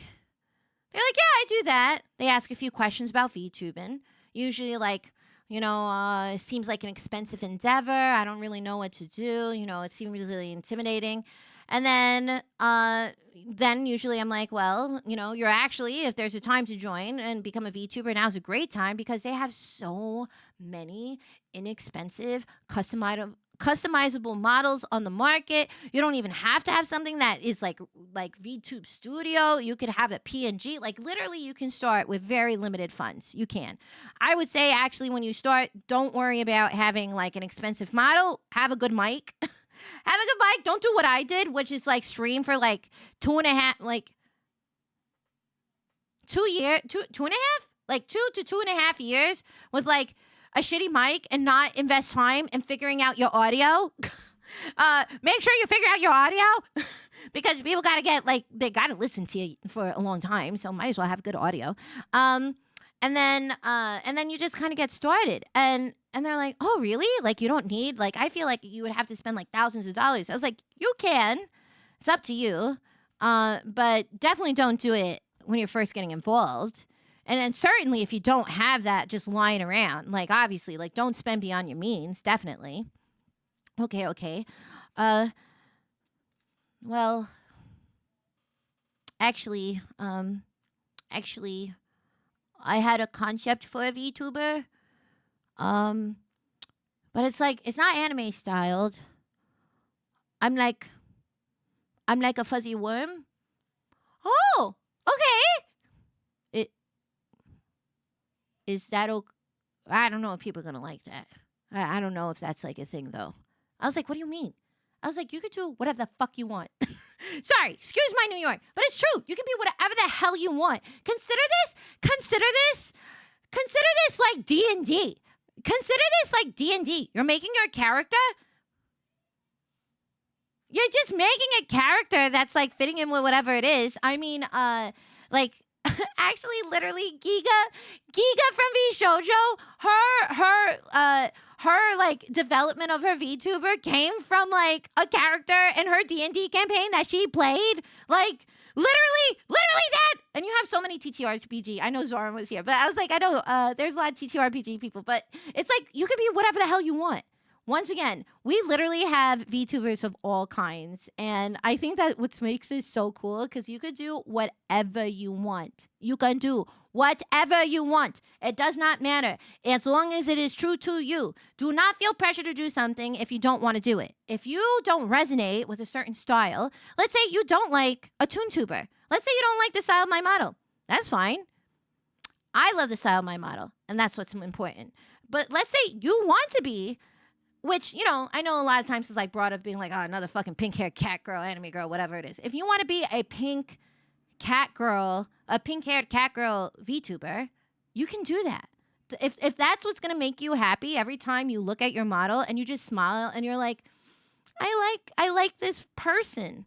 yeah, I do that. They ask a few questions about VTubing. Usually like, it seems like an expensive endeavor. I don't really know what to do. It seems really intimidating. And then usually I'm like, well, you're actually, if there's a time to join and become a VTuber, now's a great time because they have so many inexpensive, customizable models on the market. You don't even have to have something that is like VTube Studio. You could have a PNG. Like literally you can start with very limited funds. You can. I would say actually when you start, don't worry about having like an expensive model. Have a good mic. Have a good mic. Don't do what I did, which is like stream for like 2.5 years with like a shitty mic and not invest time in figuring out your audio. Make sure you figure out your audio because people they gotta listen to you for a long time, so might as well have good audio. And then you just kind of get started, and they're like, oh really? Like you don't need I feel like you would have to spend like thousands of dollars. I was like, you can, it's up to you, but definitely don't do it when you're first getting involved. And then certainly if you don't have that just lying around, like obviously, like don't spend beyond your means, definitely. Okay. Well, actually, I had a concept for a VTuber. But it's like it's not anime styled. I'm like a fuzzy worm. Oh, okay. It is that okay? I don't know if people are gonna like that. I don't know if that's like a thing though. I was like, what do you mean? I was like, you could do whatever the fuck you want. Sorry, excuse my New York, but it's true. You can be whatever the hell you want. Consider this like D&D. Consider this like D&D. You're making your character. You're just making a character that's like fitting in with whatever it is. I mean, like actually, literally, Giga from VShojo, her like development of her VTuber came from like a character in her D&D campaign that she played. Like literally that. And you have so many TTRPG. I know Zoran was here, but I was like, I know there's a lot of TTRPG people, but it's like you can be whatever the hell you want. Once again, we literally have VTubers of all kinds. And I think that what makes this so cool because you could do whatever you want. You can do whatever you want. It does not matter. As long as it is true to you. Do not feel pressure to do something if you don't want to do it. If you don't resonate with a certain style, let's say you don't like a ToonTuber. Let's say you don't like the style of my model. That's fine. I love the style of my model, and that's what's important. But let's say you want to be, which, you know, I know a lot of times it's like brought up being like, oh, another fucking pink-haired cat girl, anime girl, whatever it is. If you want to be a pink-haired cat girl VTuber, you can do that. If that's what's going to make you happy every time you look at your model and you just smile and you're like, I like this person,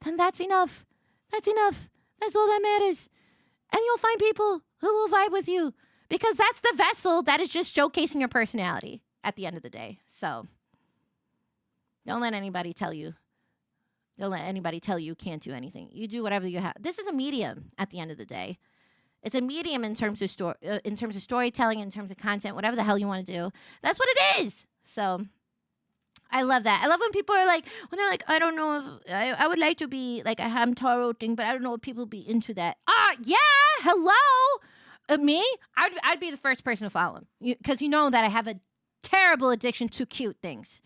then that's enough. That's enough. That's all that matters. And you'll find people who will vibe with you because that's the vessel that is just showcasing your personality at the end of the day. So don't let anybody tell you. Don't let anybody tell you can't do anything. You do whatever you have. This is a medium at the end of the day. It's a medium in terms of storytelling, in terms of content, whatever the hell you want to do. That's what it is. So I love that. I love when people are like, when they're like, I don't know if I would like to be like a Hamtaro thing, but I don't know if people be into that. Yeah, hello. Me? I'd be the first person to follow him because you know that I have a terrible addiction to cute things.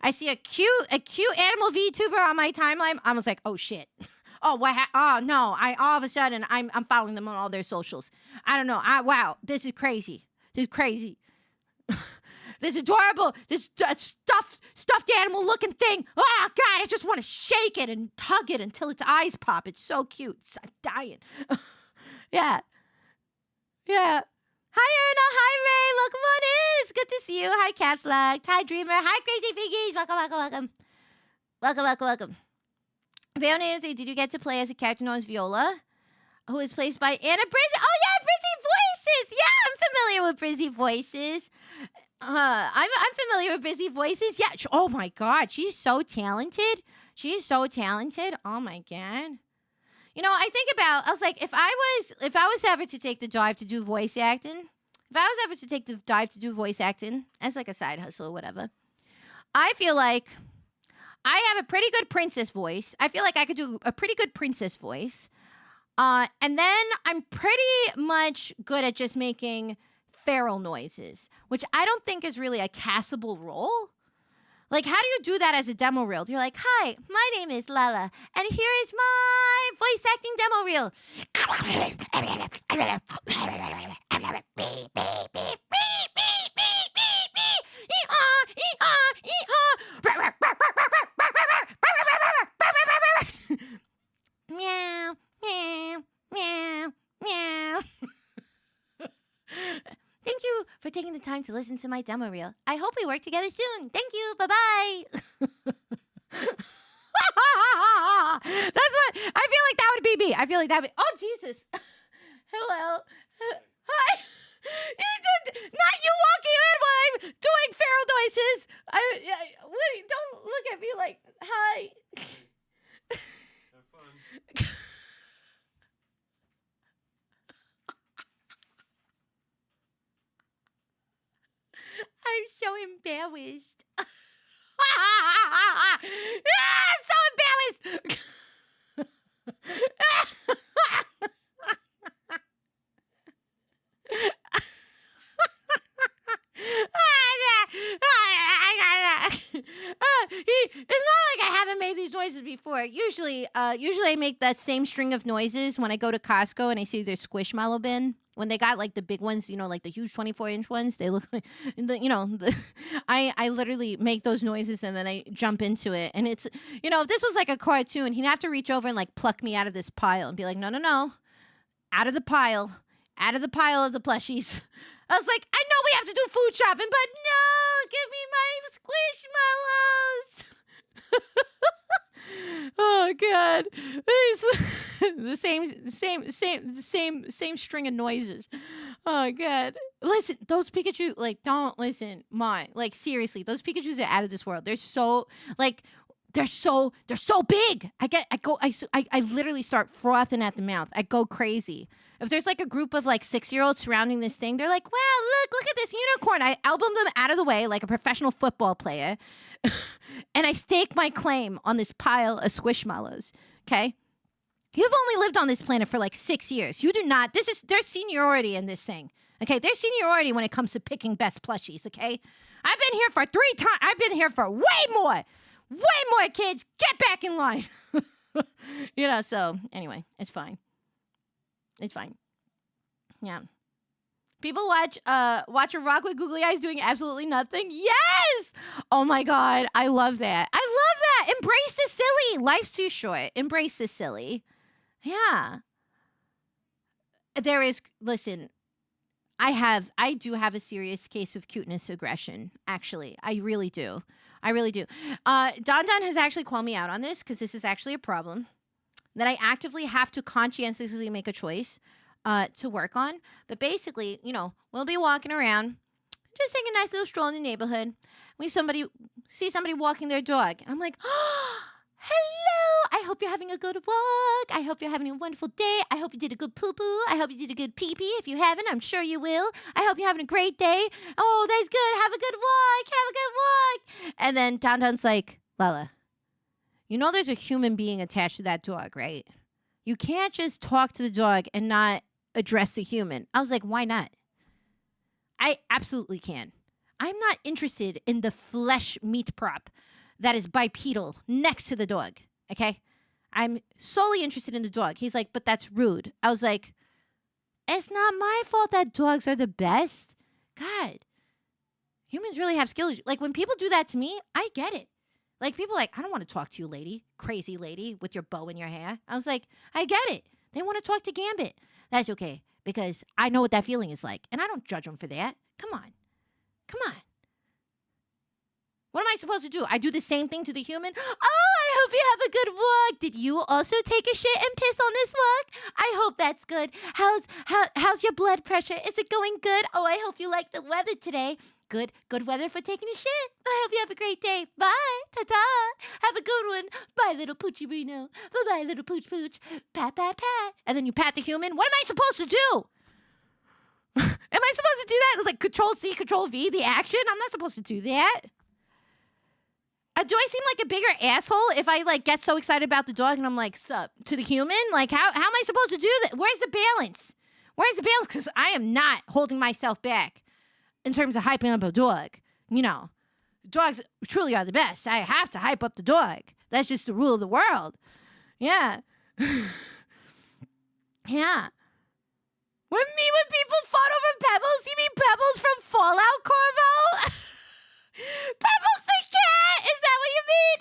I see a cute animal VTuber on my timeline. I was like, oh shit. Oh, what? Oh no! All of a sudden I'm following them on all their socials. I don't know. Wow, this is crazy. This is crazy. This adorable, this stuffed animal looking thing. Oh God, I just want to shake it and tug it until its eyes pop. It's so cute. I'm dying. Yeah. Hi Erna, hi Ray, welcome on in. It's good to see you. Hi Caps Locked, hi Dreamer, hi Crazy Piggies. Welcome. Viola, did you get to play as a character known as Viola, who is placed by Anna Brizzy? Oh yeah, Brizzy Voices. Yeah, I'm familiar with Brizzy Voices. I'm familiar with Brizzy Voices. Yeah. Oh my God, she's so talented. Oh my God. You know, I was like, if I was ever to take the dive to do voice acting, as like a side hustle or whatever, I feel like I have a pretty good princess voice. I feel like I could do a pretty good princess voice. And then I'm pretty much good at just making feral noises, which I don't think is really a castable role. Like, how do you do that as a demo reel? You're like, hi, my name is Lala, and here is my voice acting demo reel. Meow, meow, meow, meow. Thank you for taking the time to listen to my demo reel. I hope we work together soon. Thank you. Bye-bye. That's what I feel like that would be me. I feel like that would be. Oh, Jesus. Hello. Hi. Not you walking in while I'm doing feral noises. Wait, don't look at me like, hi. Have fun. these noises before. Usually I make that same string of noises when I go to Costco and I see their Squishmallow bin. When they got like the big ones, like the huge 24-inch ones, they look like, I literally make those noises and then I jump into it. And it's, if this was like a cartoon, he'd have to reach over and like pluck me out of this pile and be like, no, out of the pile of the plushies. I was like, I know we have to do food shopping, but no, give me my Squishmallows. Oh God, the same string of noises. Oh God, listen, those Pikachu, like, don't listen, like seriously, those Pikachus are out of this world. They're so like. They're so big. I literally start frothing at the mouth. I go crazy. If there's like a group of like 6-year-olds surrounding this thing, they're like, wow, look at this unicorn. I album them out of the way like a professional football player. And I stake my claim on this pile of Squishmallows. Okay? You've only lived on this planet for like 6 years. You do not. There's seniority in this thing. Okay? There's seniority when it comes to picking best plushies. Okay? I've been here for 3 times. I've been here for way more. Way more, kids. Get back in line. So anyway, it's fine. It's fine. Yeah. People watch a rock with googly eyes doing absolutely nothing. Yes! Oh my God. I love that. Embrace the silly. Life's too short. Embrace the silly. Yeah. Listen, I do have a serious case of cuteness aggression, actually. I really do. Don Don has actually called me out on this because this is actually a problem that I actively have to conscientiously make a choice to work on. But basically, we'll be walking around, just taking a nice little stroll in the neighborhood. We see somebody walking their dog. And I'm like, oh, hello. I hope you're having a good walk. I hope you're having a wonderful day. I hope you did a good poo-poo. I hope you did a good pee-pee. If you haven't, I'm sure you will. I hope you're having a great day. Oh, that's good. Have a good walk. And then Don Don's like, Lala, there's a human being attached to that dog, right? You can't just talk to the dog and not address the human. I was like, why not? I absolutely can. I'm not interested in the flesh meat prop that is bipedal next to the dog, okay? I'm solely interested in the dog. He's like, but that's rude. I was like, it's not my fault that dogs are the best. God, humans really have skills. Like, when people do that to me, I get it. Like, people are like, I don't want to talk to you, lady. Crazy lady with your bow in your hair. I was like, I get it. They want to talk to Gambit. That's okay, because I know what that feeling is like, and I don't judge them for that. Come on. What am I supposed to do? I do the same thing to the human? Oh, I hope you have a good walk. Did you also take a shit and piss on this walk? I hope that's good. How's your blood pressure? Is it going good? Oh, I hope you like the weather today. Good weather for taking a shit. I hope you have a great day. Bye. Ta-ta. Have a good one. Bye, little Poochie Reno. Bye-bye, little Pooch Pooch. Pat, pat, pat. And then you pat the human. What am I supposed to do? Am I supposed to do that? It's like Control-C, Control-V, the action? I'm not supposed to do that. Do I seem like a bigger asshole if I like get so excited about the dog and I'm like, sup, to the human? Like, how am I supposed to do that? Where's the balance? Because I am not holding myself back in terms of hyping up a dog. Dogs truly are the best. I have to hype up the dog. That's just the rule of the world. Yeah. Yeah. When people fought over Pebbles, you mean Pebbles from Fallout, Corvo? Pebbles the cat! Is that what you mean?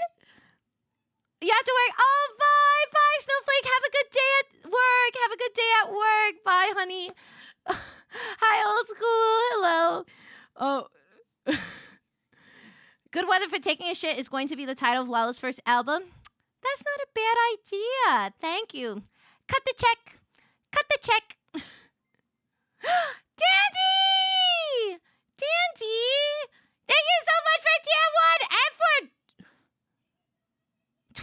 You have to work. Oh, bye, Snowflake. Have a good day at work. Bye, honey. Hi, old school. Hello. Oh. Good weather for taking a shit is going to be the title of Lala's first album. That's not a bad idea. Thank you. Cut the check. Dandy! Thank you so much for tier 1 and for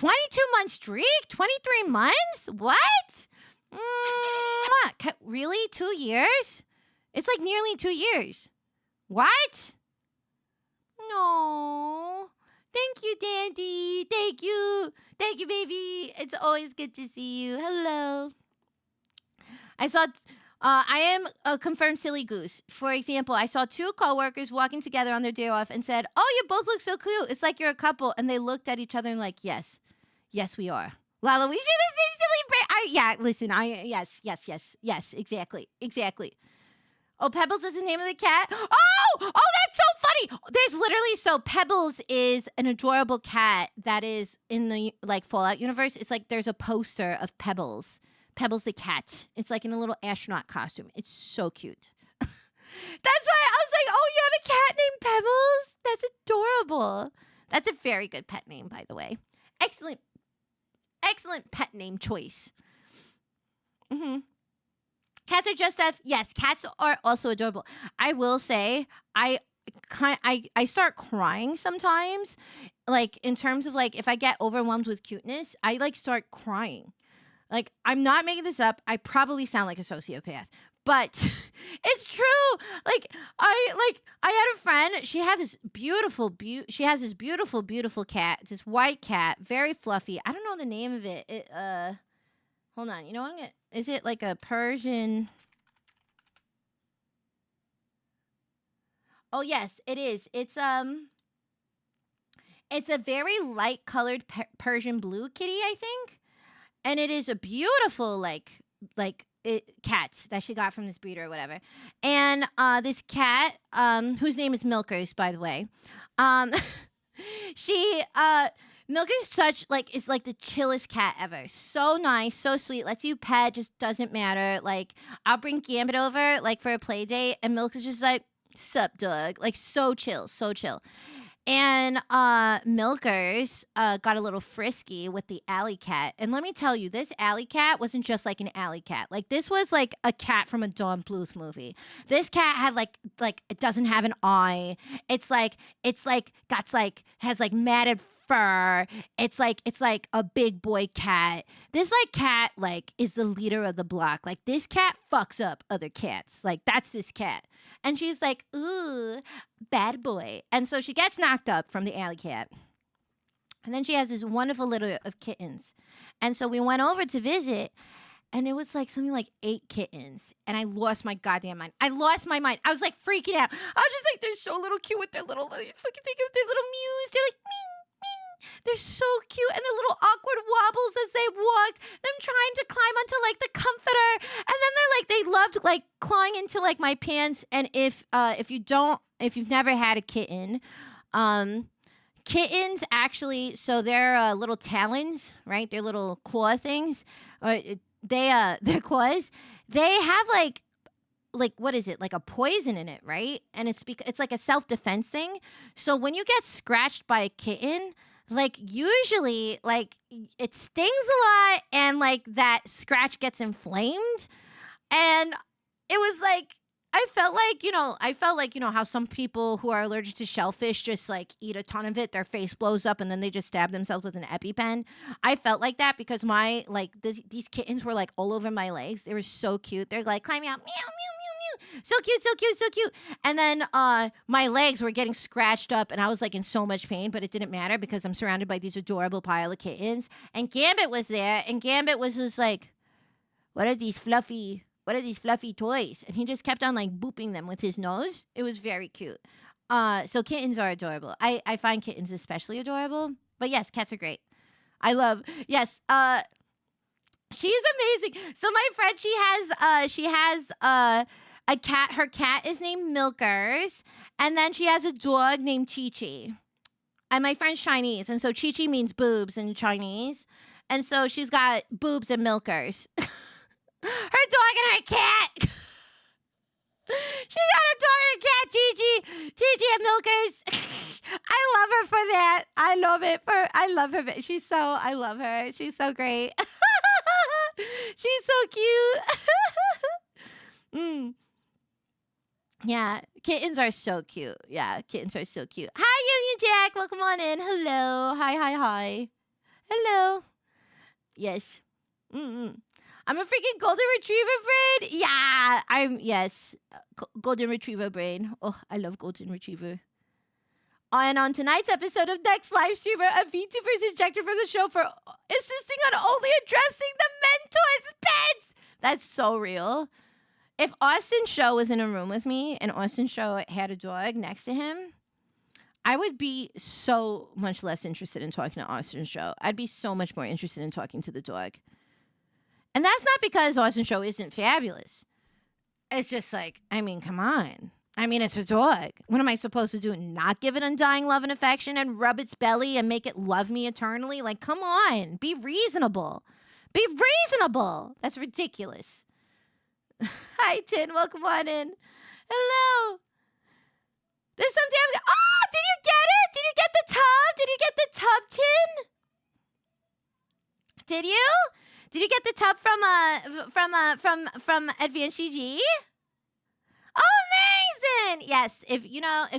22-month streak? 23 months? What? Really? 2 years? It's like nearly 2 years. What? No. Thank you, Dandy. Thank you, baby. It's always good to see you. Hello. I am a confirmed silly goose. For example, I saw 2 coworkers walking together on their day off and said, oh, you both look so cute. It's like you're a couple. And they looked at each other and like, yes. Yes, we are. Lala, we share the same silly brain. Yeah, listen, yes, exactly. Oh, Pebbles is the name of the cat. Oh, that's so funny. There's literally Pebbles is an adorable cat that is in the like Fallout universe. It's like there's a poster of Pebbles the cat. It's like in a little astronaut costume. It's so cute. That's why I was like, oh, you have a cat named Pebbles? That's adorable. That's a very good pet name, by the way. Excellent pet name choice. Cats are just as yes. Cats are also adorable. I will say, I start crying sometimes, like in terms of like if I get overwhelmed with cuteness, I like start crying. Like I'm not making this up. I probably sound like a sociopath, but it's true. Like I had a friend. She had this beautiful cat. It's this white cat, very fluffy. I don't know the name of it. Hold on. You know what? Is it like a Persian? Oh yes, it is. It's a very light colored Persian blue kitty, I think, and it is a beautiful cat that she got from this breeder or whatever. And this cat, whose name is Milkers, by the way, she Milker's is like the chillest cat ever. So nice, so sweet. Lets you pet, just doesn't matter. Like I'll bring Gambit over like for a play date, and Milker's just like, "Sup, dog?" Like so chill, so chill. And Milkers got a little frisky with the alley cat. And let me tell you, this alley cat wasn't just like an alley cat. Like this was like a cat from a Don Bluth movie. This cat had like it doesn't have an eye. It's like has like matted fur. It's like a big boy cat. This like cat like is the leader of the block. Like this cat fucks up other cats. Like that's this cat. And she's like, ooh, bad boy. And so she gets knocked up from the alley cat. And then she has this wonderful litter of kittens. And so we went over to visit, and it was like something like 8 kittens. And I lost my goddamn mind. I lost my mind. I was like freaking out. I was just like, they're so little cute with their little, fucking think of their little mews. They're like, meow. They're so cute, and the little awkward wobbles as they walk. Them trying to climb onto like the comforter, and then they loved like clawing into like my pants. And if you've never had a kitten, kittens actually, so their little talons, right? Their little claw things, or their claws, they have like what is it, like a poison in it, right? And it's like a self-defense thing. So when you get scratched by a kitten, like usually like it stings a lot, and like that scratch gets inflamed. And it was like I felt like how some people who are allergic to shellfish just like eat a ton of it, their face blows up, and then they just stab themselves with an EpiPen. I felt like that because my these kittens were like all over my legs. They were so cute. They're like climbing out, meow meow meow meow, so cute, so cute, so cute. And then my legs were getting scratched up, and I was like in so much pain, but it didn't matter because I'm surrounded by these adorable pile of kittens. And Gambit was there, and Gambit was just like, what are these fluffy toys? And he just kept on like booping them with his nose. It was very cute. So kittens are adorable. I find kittens especially adorable. But yes, cats are great. Yes. She's amazing. So my friend, she has a cat. Her cat is named Milkers, and then she has a dog named Chi Chi. And my friend's Chinese, and so Chi Chi means boobs in Chinese, and so she's got boobs and Milkers. Her dog and her cat. She got a dog and a cat, Gigi and Milkers. I love her for that. I love her. I love her. She's so great. She's so cute. Yeah, kittens are so cute. Hi, Union Jack. Welcome on in. Hello. Hi. Hello. Yes. I'm a freaking golden retriever brain. Yeah, yes, golden retriever brain. Oh, I love golden retriever. And on tonight's episode of Next Live Streamer, a VTuber is ejected from the show for insisting on only addressing the Mentor's pets. That's so real. If Austin Show was in a room with me and Austin Show had a dog next to him, I would be so much less interested in talking to Austin's show. I'd be so much more interested in talking to the dog. And that's not because Austin's show isn't fabulous. It's just like, I mean, come on. I mean, it's a dog. What am I supposed to do? Not give it undying love and affection and rub its belly and make it love me eternally? Like, come on. Be reasonable. Be reasonable. That's ridiculous. Hi, Tin. Welcome on in. Hello. There's some damn... Oh, did you get it? Did you get the tub? Did you get the tub, Tin? Did you? Did you get the tub from Advanced GG? Oh, amazing! Yes, if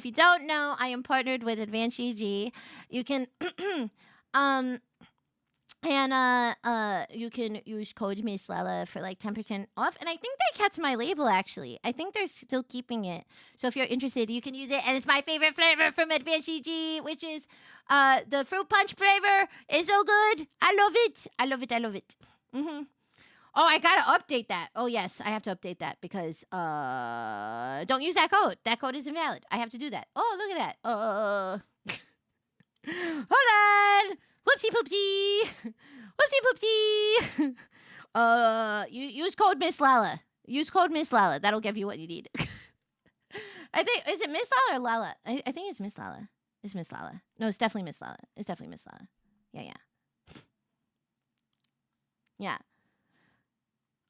you don't know, I am partnered with Advanced GG. You can you can use code Miss Lala for like 10% off. And I think they kept my label, actually. I think they're still keeping it. So if you're interested, you can use it. And it's my favorite flavor from Advanced GG, which is the fruit punch flavor. It's so good. I love it. I love it. I love it. Mm-hmm. Oh, I gotta update that. Oh, yes, I have to update that because don't use that code. That code is invalid. I have to do that. Oh, look at that. Hold on. Whoopsie poopsie. Whoopsie poopsie. You use code Miss Lala. Use code Miss Lala. That'll give you what you need. I think, is it Miss Lala or Lala? I think it's Miss Lala. It's Miss Lala. No, it's definitely Miss Lala. It's definitely Miss Lala. Yeah. Yeah.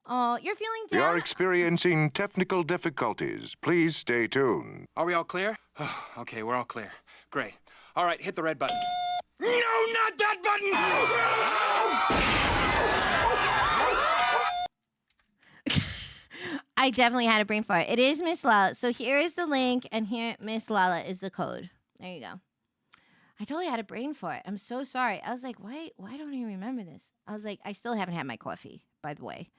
Oh, you're feeling down? We are experiencing technical difficulties. Please stay tuned. Are we all clear? Okay, we're all clear. Great. All right, hit the red button. No, not that button! I definitely had a brain fart. It is Miss Lala. So here is the link, and here, Miss Lala, is the code. There you go. I totally had a brain fart. I'm so sorry. I was like, why don't I remember this? I was like, I still haven't had my coffee, by the way.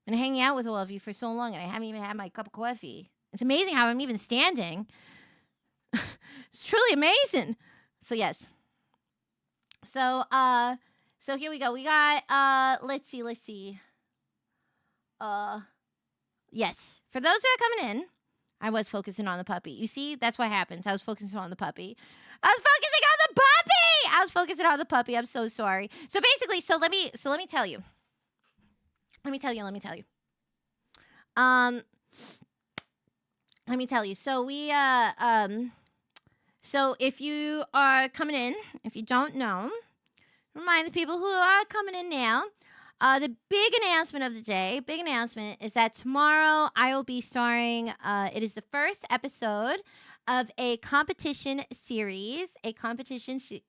Been hanging out with all of you for so long, and I haven't even had my cup of coffee. It's amazing how I'm even standing. It's truly amazing. So yes. So here we go. We got let's see. Yes. For those who are coming in, I was focusing on the puppy. You see, that's what happens. I was focusing on the puppy. I'm so sorry. So basically, let me tell you. Let me tell you. So we so if you are coming in, if you don't know, remind the people who are coming in now. The big announcement of the day, is that tomorrow I will be starring. It is the first episode of a competition series,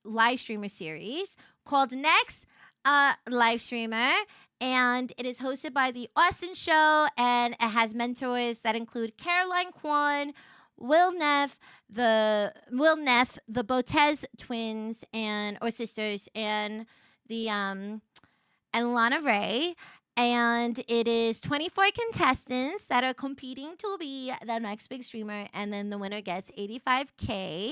live streamer series called Next Live Streamer. And it is hosted by the Austin Show, and it has mentors that include Caroline Kwan, Will Neff, the Botez twins or sisters, and and Lana Ray. And it is 24 contestants that are competing to be the next big streamer, and then the winner gets $85K.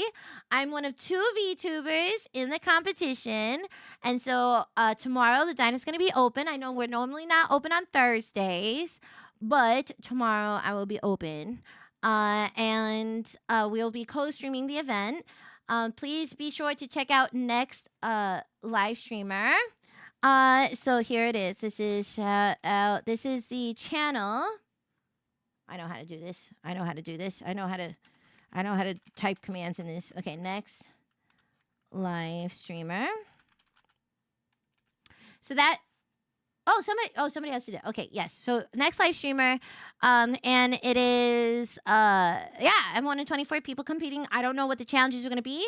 I'm one of 2 VTubers in the competition, and so tomorrow the diner's going to be open. I know we're normally not open on Thursdays, but tomorrow I will be open, and we'll be co-streaming the event. Please be sure to check out Next Live Streamer. So here it is. This is this is the channel. I know how to do this. I know how to type commands in this. Okay, Next Live Streamer. So that somebody else did it. Okay, yes. So Next Live Streamer, and it is I'm one of 24 people competing. I don't know what the challenges are gonna be.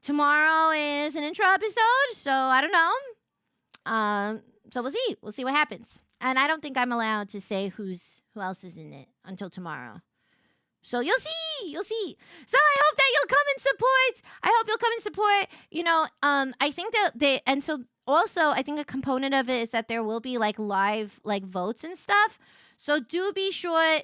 Tomorrow is an intro episode, so I don't know. So we'll see. We'll see what happens. And I don't think I'm allowed to say who else is in it until tomorrow. So you'll see. So I hope that you'll come and support. You know, I think that I think a component of it is that there will be like live like votes and stuff. So do be sure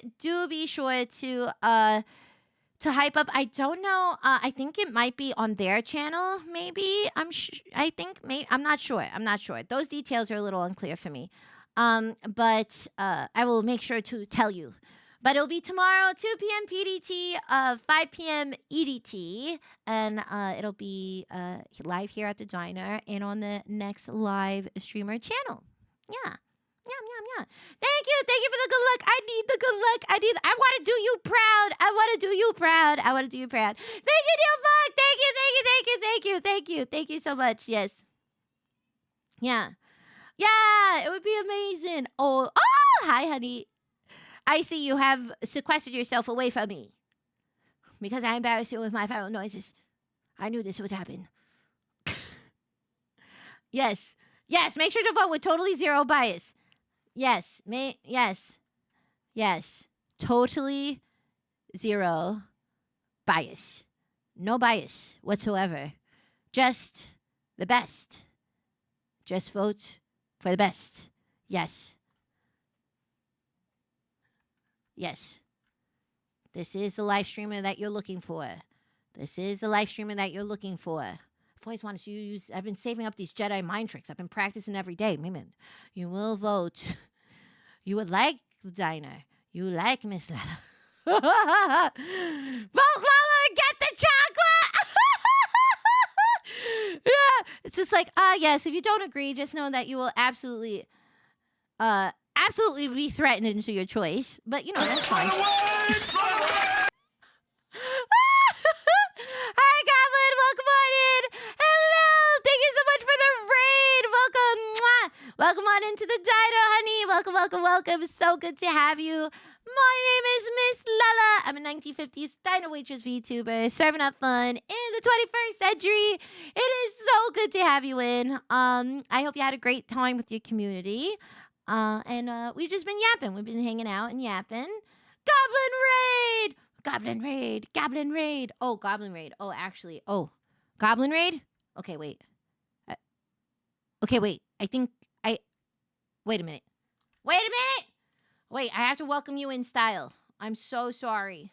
to hype up. I don't know. I think it might be on their channel. Maybe I'm not sure. Those details are a little unclear for me. But I will make sure to tell you. But it'll be tomorrow, 2 p.m. PDT, 5 p.m. EDT, and it'll be live here at the diner and on the next live streamer channel. Yeah. Yeah. Thank you for the good luck. I need the good luck. I want to do you proud. I want to do you proud. Thank you, Neil Buck. Thank you so much. Yes. Yeah, it would be amazing. Oh, hi, honey. I see you have sequestered yourself away from me because I embarrassed you with my foul noises. I knew this would happen. Yes. Make sure to vote with totally zero bias. Yes. Totally zero bias. No bias whatsoever. Just the best. Just vote for the best. Yes. This is the live streamer that you're looking for. I've always wanted to use. I've been saving up these Jedi mind tricks. I've been practicing every day. Maybe you will vote. You would like the diner. You like Miss Lala. Vote Lala and get the chocolate. Yeah, it's just like, yes. If you don't agree, just know that you will absolutely be threatened into your choice. But that's fine. Hi, Goblin. Welcome on in. Hello. Thank you so much for the raid. Welcome. Mwah. Welcome on into the dino, honey. Welcome. It's so good to have you. My name is Miss Lala. I'm a 1950s dino waitress VTuber serving up fun in the 21st century. It is so good to have you in. I hope you had a great time with your community. And we've just been yapping. We've been hanging out and yapping. Goblin raid. Oh, Goblin Raid. Oh, actually. Oh, Goblin Raid? Okay, wait. Wait a minute. Wait, I have to welcome you in style. I'm so sorry.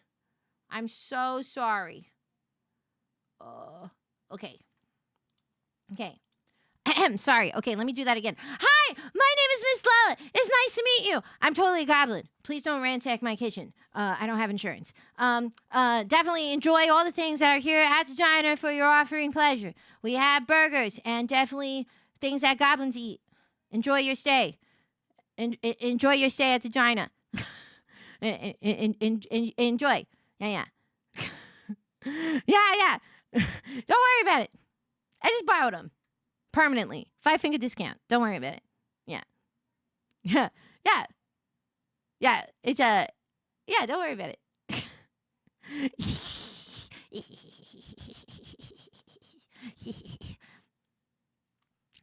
Okay. Sorry. Okay, let me do that again. Hi, my name is Miss Lala. It's nice to meet you. I'm totally a goblin. Please don't ransack my kitchen. I don't have insurance. Definitely enjoy all the things that are here at the diner for your offering pleasure. We have burgers and definitely things that goblins eat. Enjoy your stay. Enjoy your stay at the diner. Enjoy. Yeah. Yeah. Don't worry about it. I just borrowed them. Permanently. 5-finger discount. Don't worry about it. Yeah. It's yeah, don't worry about it.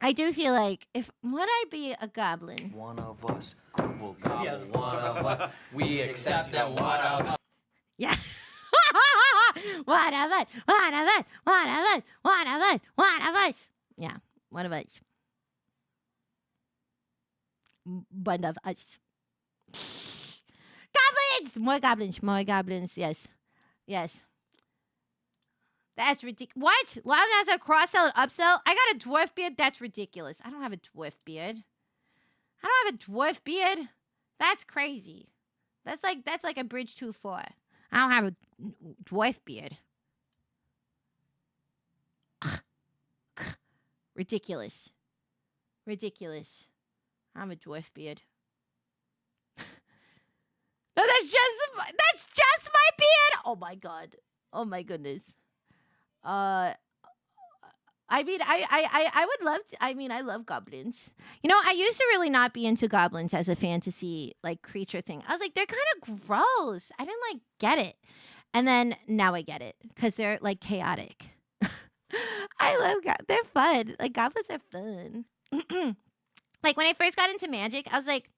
I do feel like would I be a goblin? One of us, Google Gobble, one of us. We accept that one of us. Yeah. One of us. Yeah, one of us. One of us. Goblins! More goblins. Yes. That's ridiculous. What? Lana has a cross-sell and upsell? I got a dwarf beard? That's ridiculous. I don't have a dwarf beard. That's crazy. That's like a bridge too far. I don't have a dwarf beard. Ridiculous. I'm a dwarf beard. No, that's just my beard. Oh my god. Oh my goodness. I mean, I would love to. I mean, I love goblins. I used to really not be into goblins as a fantasy creature thing. I was like, they're kind of gross. I didn't get it, and then now I get it because they're chaotic. I love they're fun. Goblins are fun. When I first got into Magic, I was like,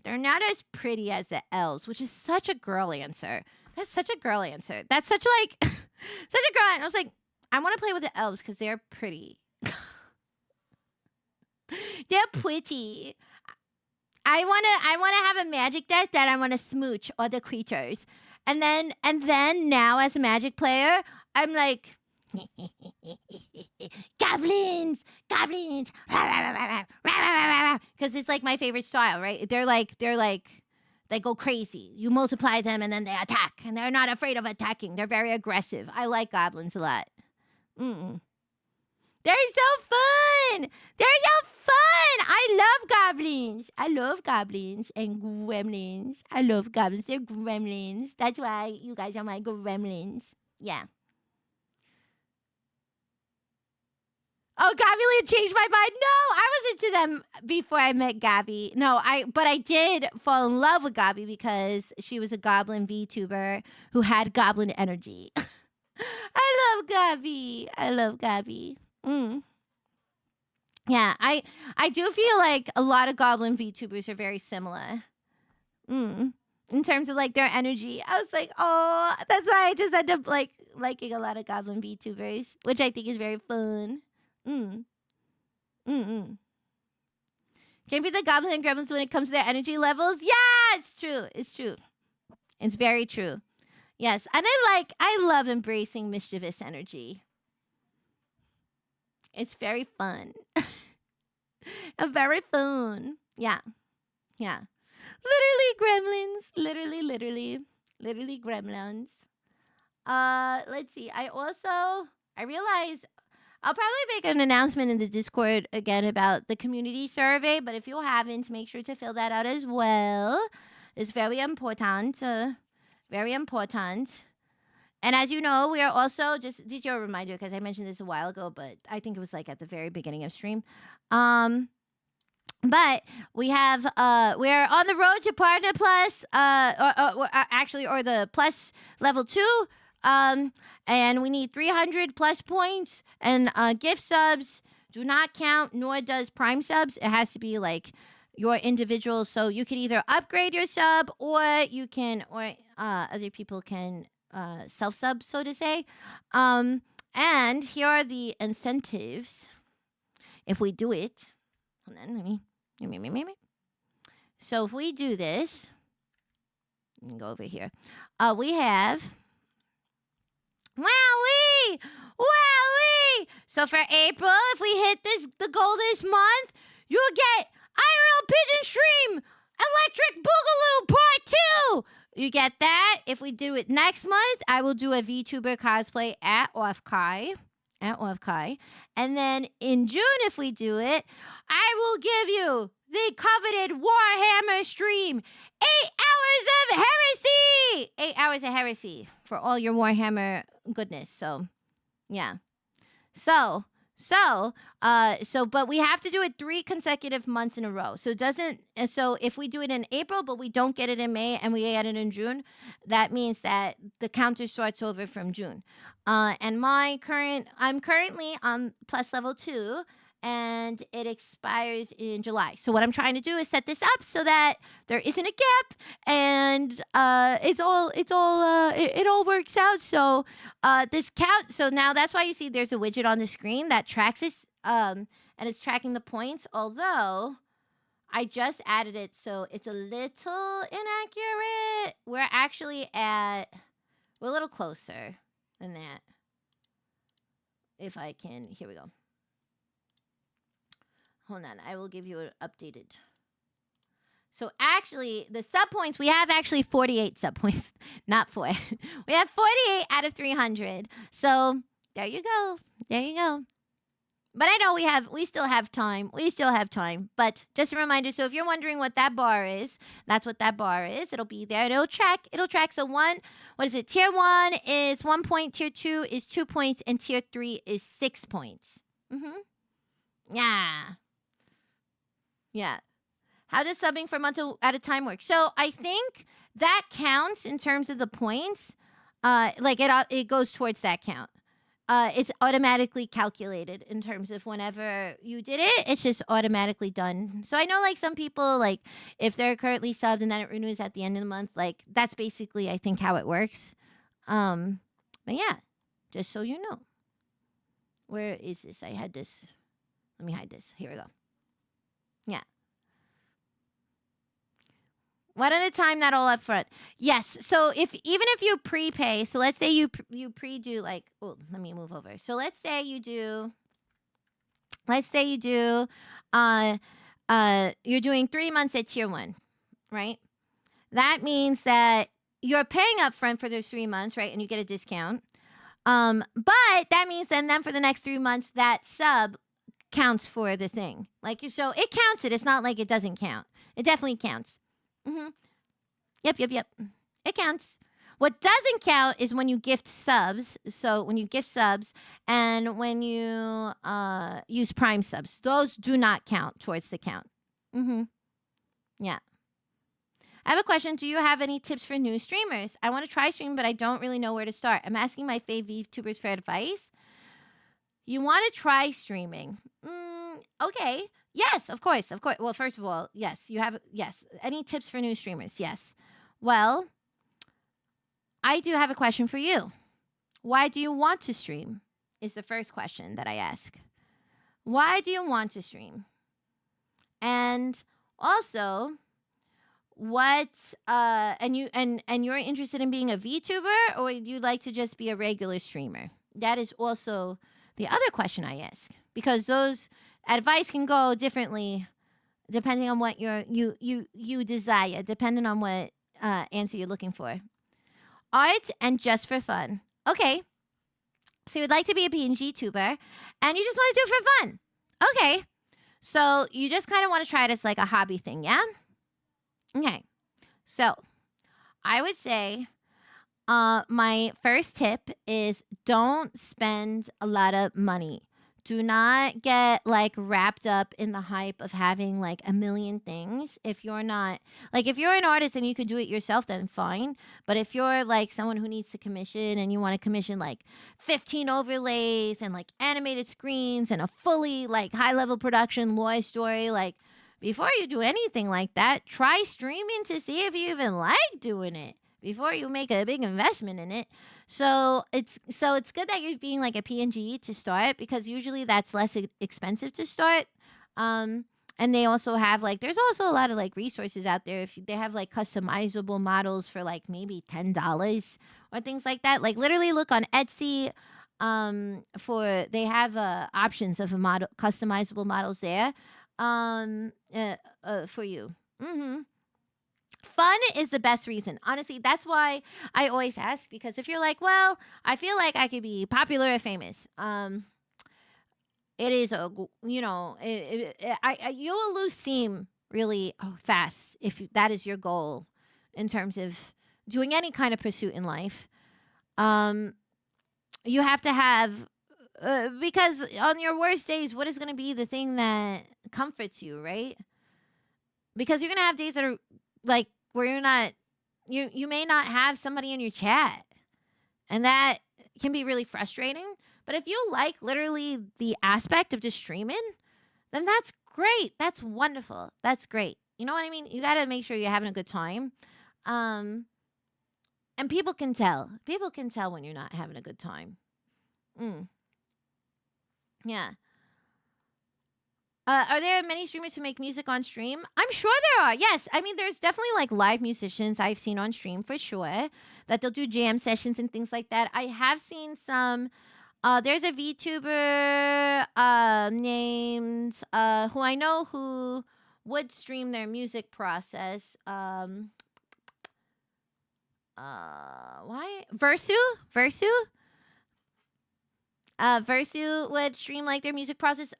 they're not as pretty as the elves, which is such a girl answer. That's such a girl answer. That's such such a girl. And I was like, I want to play with the elves because they're pretty. They're pretty. I wanna have a magic deck that I wanna smooch other creatures. And then now as a Magic player, I'm like goblins. because it's like my favorite style, right? They go crazy. You multiply them and then they attack, and they're not afraid of attacking. They're very aggressive. I like goblins a lot. Mm-mm. They're so fun. They're so fun. I love goblins. I love goblins and gremlins. I love goblins. They're gremlins. That's why you guys are my gremlins. Yeah. Oh, Gabby changed my mind. No, I was into them before I met Gabby. But I did fall in love with Gabby because she was a goblin VTuber who had goblin energy. I love Gabby. I love Gabby. Yeah, I do feel like a lot of goblin VTubers are very similar. In terms of like their energy. I was like, oh, that's why I just end up like liking a lot of goblin VTubers, which I think is very fun. Can't be the goblins and gremlins when it comes to their energy levels. Yeah, it's true. It's true. It's very true. Yes, and I love embracing mischievous energy. It's very fun. Very fun. Yeah. Yeah. Literally gremlins. Literally gremlins. Let's see. I realized I'll probably make an announcement in the Discord again about the community survey, but if you haven't, make sure to fill that out as well. It's very important. Very important. And as you know, we are also just did you a reminder because I mentioned this a while ago, but I think it was like at the very beginning of stream. But we have we're on the road to Partner Plus, or the Plus level 2. And we need 300 plus points, and gift subs do not count, nor does Prime subs. It has to be like your individual. So you can either upgrade your sub, or you can, or other people can self sub, so to say. And here are the incentives. If we do it, hold on, let me. So if we do this, let me go over here. We have. Wowee! Wowee! So for April, if we hit the goal this month, you'll get IRL Pigeon Stream Electric Boogaloo Part 2. You get that. If we do it next month, I will do a VTuber cosplay at Offkai. And then in June, if we do it, I will give you the coveted Warhammer stream. 8 hours of heresy! 8 hours of heresy for all your Warhammer goodness. So, yeah. So, but we have to do it 3 consecutive months in a row. So if we do it in April, but we don't get it in May and we get it in June, that means that the counter starts over from June. And I'm currently on Plus level 2, and it expires in July. So what I'm trying to do is set this up so that there isn't a gap, and it all works out. So this count. So now that's why you see there's a widget on the screen that tracks this, and it's tracking the points. Although I just added it, so it's a little inaccurate. We're a little closer than that. If I can, here we go. Hold on, I will give you an updated. So actually, the sub points, we have actually 48 sub points, not 4. We have 48 out of 300. So there you go. But I know we still have time. But just a reminder, so if you're wondering what that bar is, that's what that bar is. It'll be there. It'll track. So tier 1 is 1 point, tier 2 is 2 points, and tier 3 is 6 points. Yeah. How does subbing for a month at a time work? So I think that counts in terms of the points. It goes towards that count. It's automatically calculated in terms of whenever you did it. It's just automatically done. So I know like some people, like if they're currently subbed and then it renews at the end of the month, like that's basically I think how it works. But yeah, just so you know. Where is this? I had this. Let me hide this. Here we go. Yeah. One at a time, not all up front. Yes. So even if you prepay, so let's say you pre-do like, oh, let me move over. So let's say you do you're doing 3 months at tier 1, right? That means that you're paying up front for those 3 months, right? And you get a discount. But that means then for the next 3 months, that sub counts for the thing. Like, so it counts it. It's not like it doesn't count. It definitely counts. Yep. It counts. What doesn't count is when you gift subs. So when you gift subs and when you use Prime subs, those do not count towards the count. Yeah. I have a question. Do you have any tips for new streamers? I want to try streaming, but I don't really know where to start. I'm asking my fave VTubers for advice. You want to try streaming? Okay. Yes, of course. Well, first of all, yes, you have. Yes. Any tips for new streamers? Yes. Well, I do have a question for you. Why do you want to stream? Is the first question that I ask. Why do you want to stream? And also, what and you're interested in being a VTuber, or would you like to just be a regular streamer? That is also the other question I ask, because those advice can go differently depending on what you desire, depending on what answer you're looking for. Art and just for fun. Okay. So you'd like to be a PNG tuber and you just want to do it for fun. Okay. So you just kind of want to try it as like a hobby thing, yeah? Okay. So I would say my first tip is don't spend a lot of money. Do not get like wrapped up in the hype of having like a million things. If you're not like, if you're an artist and you could do it yourself, then fine. But if you're like someone who needs to commission and you want to commission like 15 overlays and like animated screens and a fully like high level production lore story, like before you do anything like that, try streaming to see if you even like doing it before you make a big investment in it. So it's good that you're being like a PNG to start, because usually that's less expensive to start. And they also have like, there's also a lot of like resources out there. If they have like customizable models for like maybe $10 or things like that. Like literally look on Etsy. They have options of customizable models there for you. Fun is the best reason. Honestly, that's why I always ask, because if you're like, well, I feel like I could be popular or famous, it is you will lose steam really fast if that is your goal in terms of doing any kind of pursuit in life. You have to have because on your worst days, what is going to be the thing that comforts you, right? Because you're going to have days that are like where you may not have somebody in your chat, and that can be really frustrating. But if you like literally the aspect of just streaming, then that's great. That's wonderful. That's great. You know what I mean? You got to make sure you're having a good time. And people can tell. People can tell when you're not having a good time. Yeah. Are there many streamers who make music on stream? I'm sure there are. Yes. I mean, there's definitely like live musicians I've seen on stream for sure, that they'll do jam sessions and things like that. I have seen some. There's a VTuber named who I know who would stream their music process. Why? Versu? Versu would stream like their music process.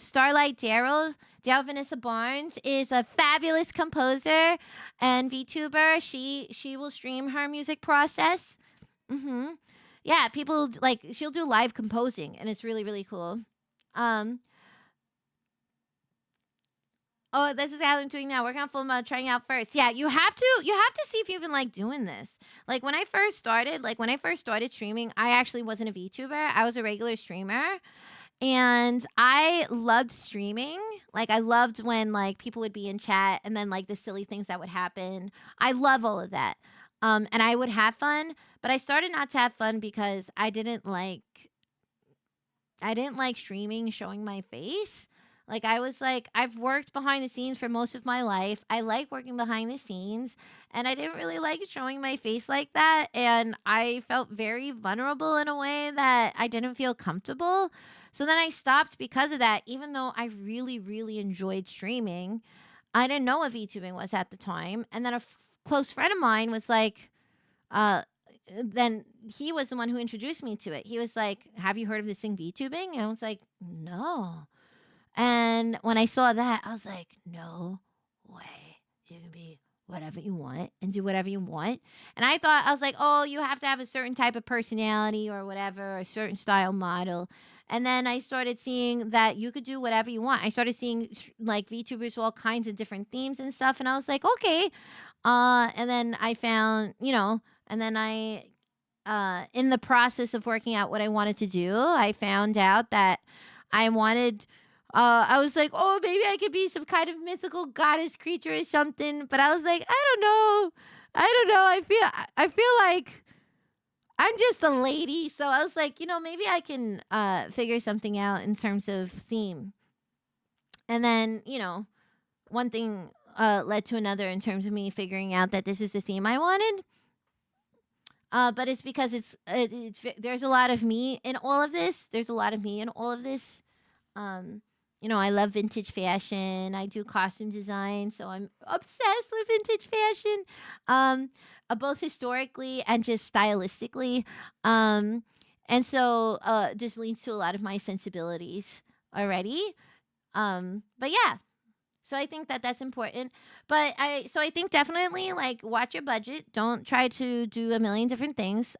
Starlight Daryl Vanessa Barnes is a fabulous composer and VTuber. She will stream her music process. Yeah, people like, she'll do live composing, and it's really, really cool. Oh, this is how I'm doing now. Working on full mode, trying out first. Yeah, you have to see if you even like doing this. Like when I first started streaming, I actually wasn't a VTuber. I was a regular streamer. And I loved streaming. Like I loved when like people would be in chat and then like the silly things that would happen. I love all of that. And I would have fun, but I started not to have fun because I didn't like streaming, showing my face. Like I was like, I've worked behind the scenes for most of my life. I like working behind the scenes, and I didn't really like showing my face like that. And I felt very vulnerable in a way that I didn't feel comfortable. So then I stopped because of that, even though I really, really enjoyed streaming. I didn't know what VTubing was at the time. And then a close friend of mine was like, uh, then he was the one who introduced me to it. He was like, "Have you heard of this thing VTubing?" And I was like, "No." And when I saw that, I was like, "No way. You can be whatever you want and do whatever you want." And I was like, "Oh, you have to have a certain type of personality or whatever, a certain style model." And then I started seeing that you could do whatever you want. I started seeing like VTubers with all kinds of different themes and stuff. And I was like, okay. And then I found, and then in the process of working out what I wanted to do, I found out that I was like, oh, maybe I could be some kind of mythical goddess creature or something. But I was like, I don't know. I feel like I'm just a lady. So I was like, maybe I can figure something out in terms of theme. And then, one thing led to another in terms of me figuring out that this is the theme I wanted. But it's because there's a lot of me in all of this. I love vintage fashion. I do costume design, so I'm obsessed with vintage fashion, both historically and just stylistically. And so this leads to a lot of my sensibilities already. But yeah, so I think that that's important. So I think definitely like watch your budget. Don't try to do a million different things.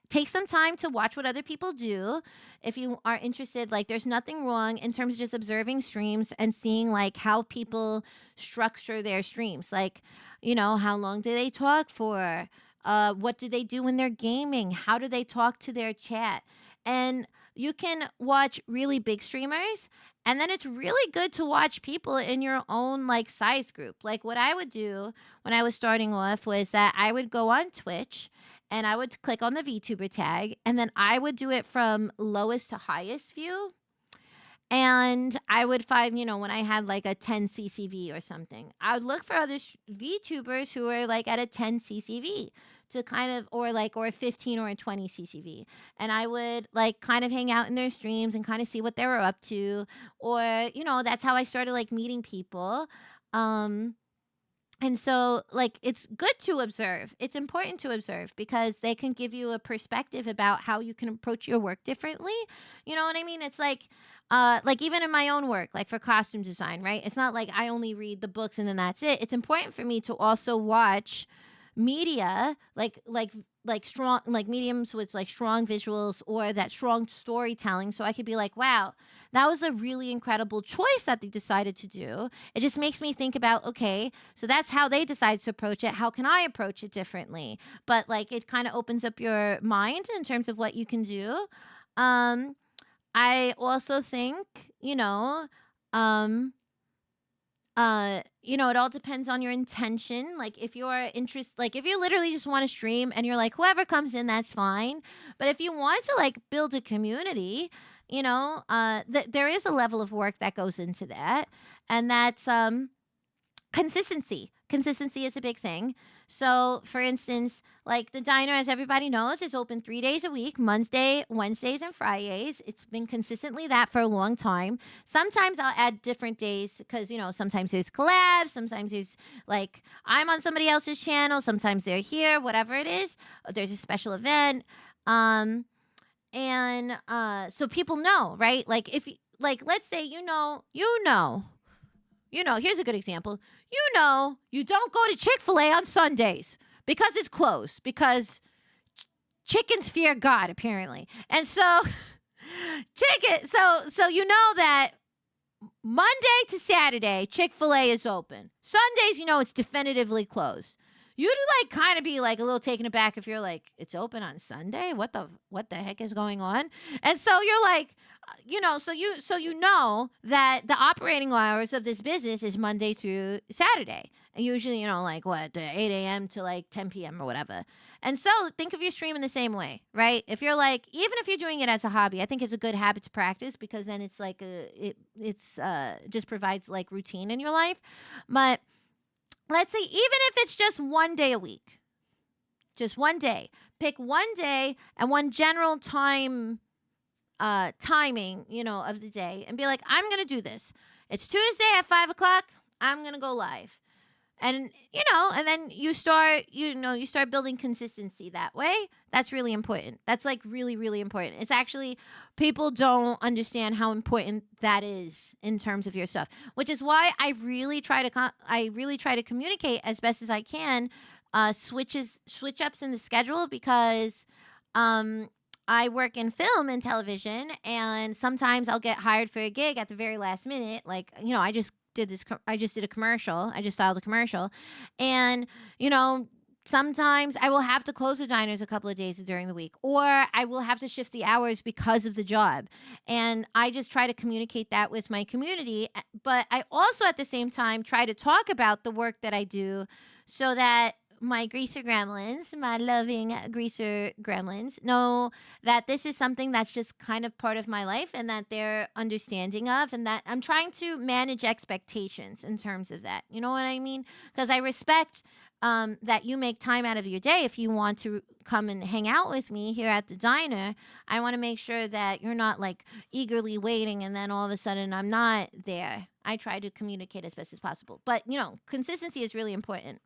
Take some time to watch what other people do. If you are interested, like there's nothing wrong in terms of just observing streams and seeing like how people structure their streams. Like, how long do they talk for? What do they do when they're gaming? How do they talk to their chat? And you can watch really big streamers, and then it's really good to watch people in your own like size group. Like what I would do when I was starting off was that I would go on Twitch and I would click on the VTuber tag, and then I would do it from lowest to highest view. And I would find, when I had like a 10 CCV or something, I would look for other VTubers who are like at a 10 CCV to kind of, or a 15 or a 20 CCV. And I would like kind of hang out in their streams and kind of see what they were up to. Or, that's how I started like meeting people. And so, like, it's good to observe. It's important to observe because they can give you a perspective about how you can approach your work differently. You know what I mean? It's like even in my own work, like for costume design, right? It's not like I only read the books and then that's it. It's important for me to also watch media, like strong, like mediums with like strong visuals or that strong storytelling, so I could be like, wow, that was a really incredible choice that they decided to do. It just makes me think about, okay, so that's how they decided to approach it. How can I approach it differently? But like it kind of opens up your mind in terms of what you can do. I also think, it all depends on your intention. Like if you're interested, like if you literally just want to stream and you're like, whoever comes in, that's fine. But if you want to like build a community, there is a level of work that goes into that. And that's consistency. Consistency is a big thing. So, for instance, like the diner, as everybody knows, is open 3 days a week, Monday, Wednesdays, and Fridays. It's been consistently that for a long time. Sometimes I'll add different days because, sometimes there's collabs, sometimes there's like I'm on somebody else's channel, sometimes they're here, whatever it is. There's a special event. And so people know, right? Like if let's say here's a good example. You don't go to Chick-fil-A on Sundays because it's closed, because chickens fear God, apparently. And so so you know that Monday to Saturday, Chick-fil-A is open. Sundays, it's definitively closed. You'd like kind of be like a little taken aback if you're like, it's open on Sunday? What the heck is going on? And so you're like, so you know that the operating hours of this business is Monday through Saturday. And usually, like what, 8 a.m. to like 10 p.m. or whatever. And so think of your stream in the same way, right? If you're like, even if you're doing it as a hobby, I think it's a good habit to practice because then it's like it's just provides like routine in your life. But let's say even if it's just 1 day a week, just 1 day, pick 1 day and one general time timing, of the day and be like, I'm gonna do this. It's Tuesday at 5 o'clock. I'm gonna go live. And and then you start building consistency that way. That's really important. That's like really, really important. It's actually, people don't understand how important that is in terms of your stuff, which is why I really try to communicate as best as I can, switch ups in the schedule, because I work in film and television, and sometimes I'll get hired for a gig at the very last minute. Like, I just did a commercial. I just styled a commercial. And, sometimes I will have to close the diners a couple of days during the week, or I will have to shift the hours because of the job. And I just try to communicate that with my community. But I also, at the same time, try to talk about the work that I do so that my greaser gremlins, my loving greaser gremlins, know that this is something that's just kind of part of my life and that they're understanding of, and that I'm trying to manage expectations in terms of that. You know what I mean? Because I respect that you make time out of your day if you want to come and hang out with me here at the diner. I want to make sure that you're not like eagerly waiting and then all of a sudden I'm not there. I try to communicate as best as possible. But, consistency is really important.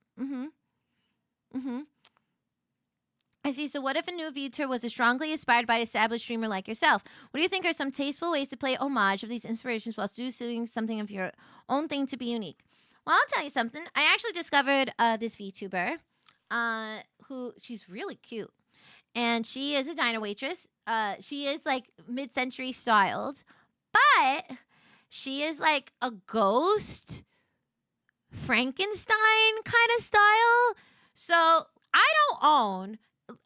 I see. So what if a new VTuber was strongly inspired by an established streamer like yourself? What do you think are some tasteful ways to play homage of these inspirations while still doing something of your own thing to be unique? Well, I'll tell you something. I actually discovered this VTuber who, she's really cute. And she is a diner waitress. She is like mid-century styled, but she is like a ghost Frankenstein kind of style. So I don't own.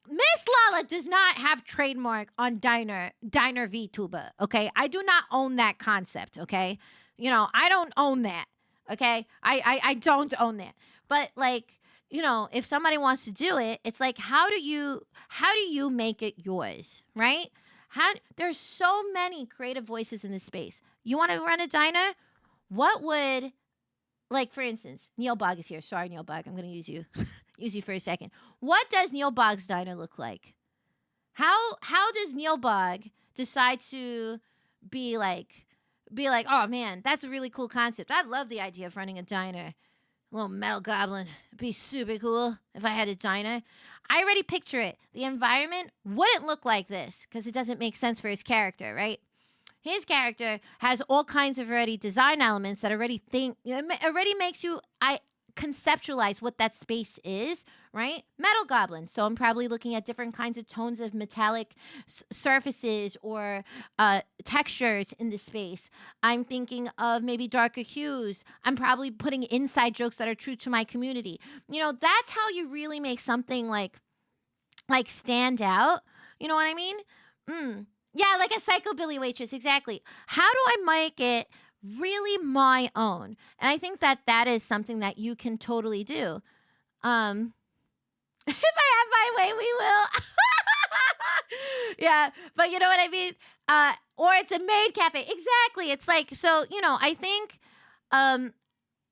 Miss Lala does not have trademark on diner VTuber. Okay, I do not own that concept. Okay, I don't own that. Okay, I don't own that. But like, if somebody wants to do it, it's like, how do you make it yours, right? There's so many creative voices in this space. You want to run a diner? What would, like, for instance, Neil Bogg is here. Sorry, Neil Bogg, I'm going to use you. Use you for a second. What does Neil Bogg's diner look like? How does Neil Bogg decide to be like, oh man, that's a really cool concept. I love the idea of running a diner. A little metal goblin. It'd be super cool if I had a diner. I already picture it. The environment wouldn't look like this because it doesn't make sense for his character, right? His character has all kinds of already design elements that already makes you conceptualize what that space is, right? Metal goblin. So I'm probably looking at different kinds of tones of metallic surfaces or textures in the space. I'm thinking of maybe darker hues. I'm probably putting inside jokes that are true to my community. That's how you really make something like stand out. You know what I mean? Yeah, like a psychobilly waitress, exactly. How do I make it really my own? And I think that is something that you can totally do. If I have my way, we will. Yeah, but you know what I mean? Or it's a maid cafe. Exactly. It's like, so, I think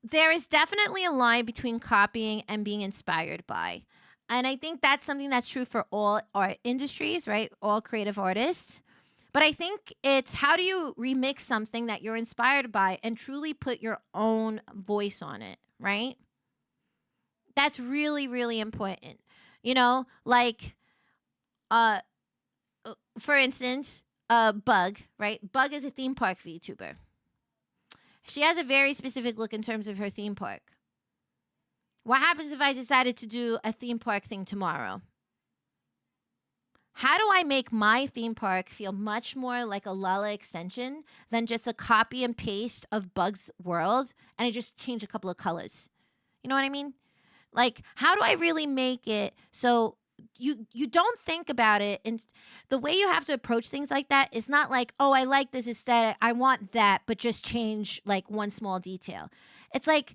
there is definitely a line between copying and being inspired by. And I think that's something that's true for all art industries, right? All creative artists. But I think it's, how do you remix something that you're inspired by and truly put your own voice on it, right? That's really, really important. Like, for instance, Bug, right? Bug is a theme park VTuber. She has a very specific look in terms of her theme park. What happens if I decided to do a theme park thing tomorrow? How do I make my theme park feel much more like a Lala extension than just a copy and paste of Bug's world, and I just change a couple of colors? You know what I mean? Like, how do I really make it so you don't think about it? And the way you have to approach things like that is not like, oh, I like this aesthetic, I want that, but just change like one small detail. It's like,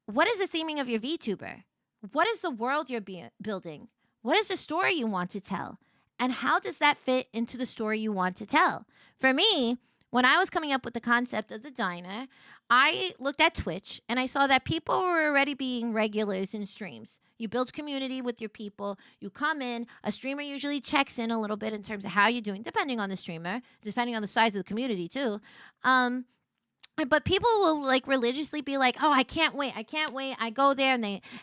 what is the theming of your VTuber? What is the world you're building? What is the story you want to tell? And how does that fit into the story you want to tell? For me, when I was coming up with the concept of the diner, I looked at Twitch and I saw that people were already being regulars in streams. You build community with your people. You come in. A streamer usually checks in a little bit in terms of how you're doing, depending on the streamer, depending on the size of the community too. But people will like religiously be like, "Oh, I can't wait! I can't wait!" I go there,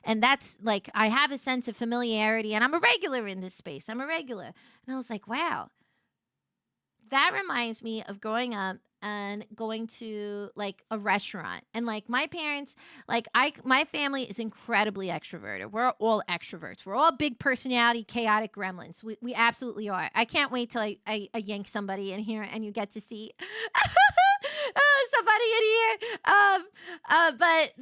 and that's like I have a sense of familiarity, and I'm a regular in this space. I'm a regular, and I was like, "Wow." That reminds me of growing up and going to like a restaurant. And like my parents, my family is incredibly extroverted. We're all extroverts. We're all big personality, chaotic gremlins. We absolutely are. I can't wait till I yank somebody in here and you get to see somebody in here. But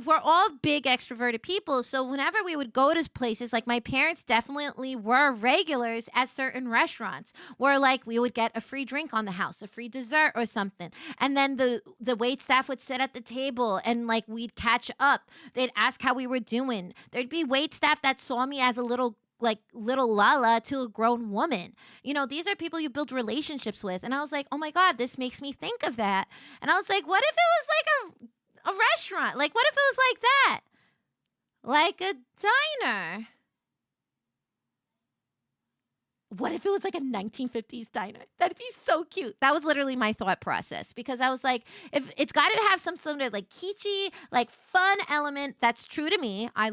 we're all big extroverted people. So whenever we would go to places, like my parents definitely were regulars at certain restaurants where like we would get a free drink on the house, a free dessert or something. And then the wait staff would sit at the table and like we'd catch up. They'd ask how we were doing. There'd be wait staff that saw me as a little Lala to a grown woman. You know, these are people you build relationships with. And I was like, oh my God, this makes me think of that. And I was like, what if it was like a restaurant? Like, what if it was like that? Like a diner. What if it was like a 1950s diner? That'd be so cute. That was literally my thought process because I was like, if it's got to have some sort of like kitschy, like fun element that's true to me. I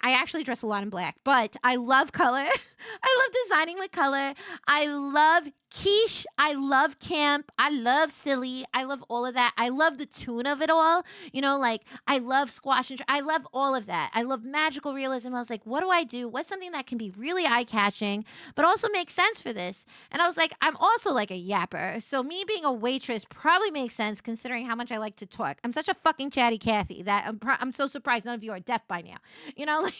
actually dress a lot in black, but I love color. I love designing with color. I love quiche. I love camp. I love silly. I love all of that. I love the tune of it all. You know, like I love squash and I love all of that. I love magical realism. I was like, what do I do? What's something that can be really eye-catching, but also make sense for this? And I was like, I'm also like a yapper. So me being a waitress probably makes sense considering how much I like to talk. I'm such a fucking chatty Cathy that I'm so surprised none of you are deaf by now. You know, like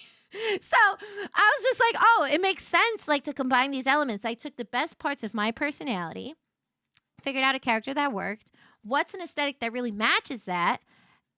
so I was just like, oh, it makes sense like to combine these elements. I took the best parts of my personality, figured out a character that worked, what's an aesthetic that really matches that,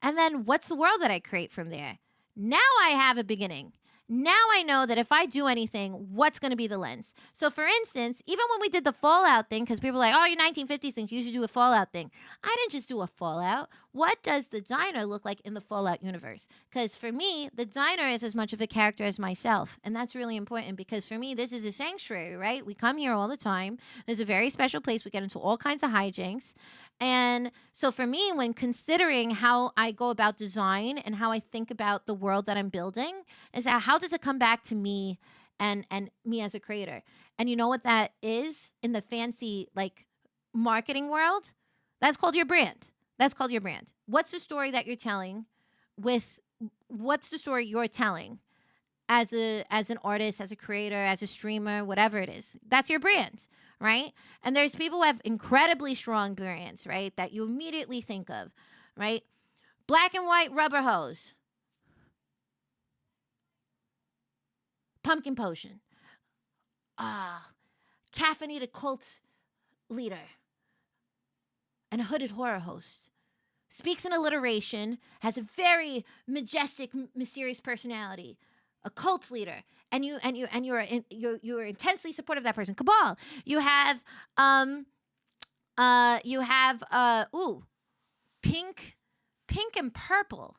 and then what's the world that I create from there. Now I have a beginning. Now I know that if I do anything, what's going to be the lens? So for instance, even when we did the Fallout thing, because people were like, oh, you're 1950s things, you should do a Fallout thing. I didn't just do a Fallout. What does the diner look like in the Fallout universe? Because for me, the diner is as much of a character as myself. And that's really important because for me, this is a sanctuary, right? We come here all the time. There's a very special place. We get into all kinds of hijinks. And so for me, when considering how I go about design and how I think about the world that I'm building, is that how does it come back to me and me as a creator? And you know what that is in the fancy like marketing world? That's called your brand. That's called your brand. What's the story that you're telling what's the story you're telling as an artist, as a creator, as a streamer, whatever it is? That's your brand, right? And there's people who have incredibly strong brands, right, that you immediately think of, right? Black and white rubber hose. Pumpkin potion. Caffeinated cult leader. And a hooded horror host. Speaks in alliteration, has a very majestic, mysterious personality. A cult leader, and you're intensely supportive of that person. Cabal. You have pink and purple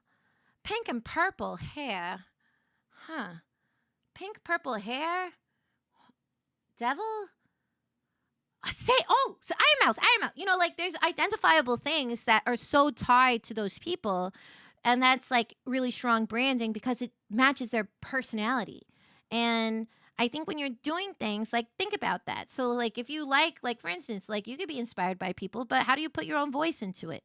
hair, pink purple hair, devil. So Iron Mouse. You know, like there's identifiable things that are so tied to those people. And that's like really strong branding because it matches their personality. And I think when you're doing things, like think about that. So like if you like for instance, like you could be inspired by people, but how do you put your own voice into it?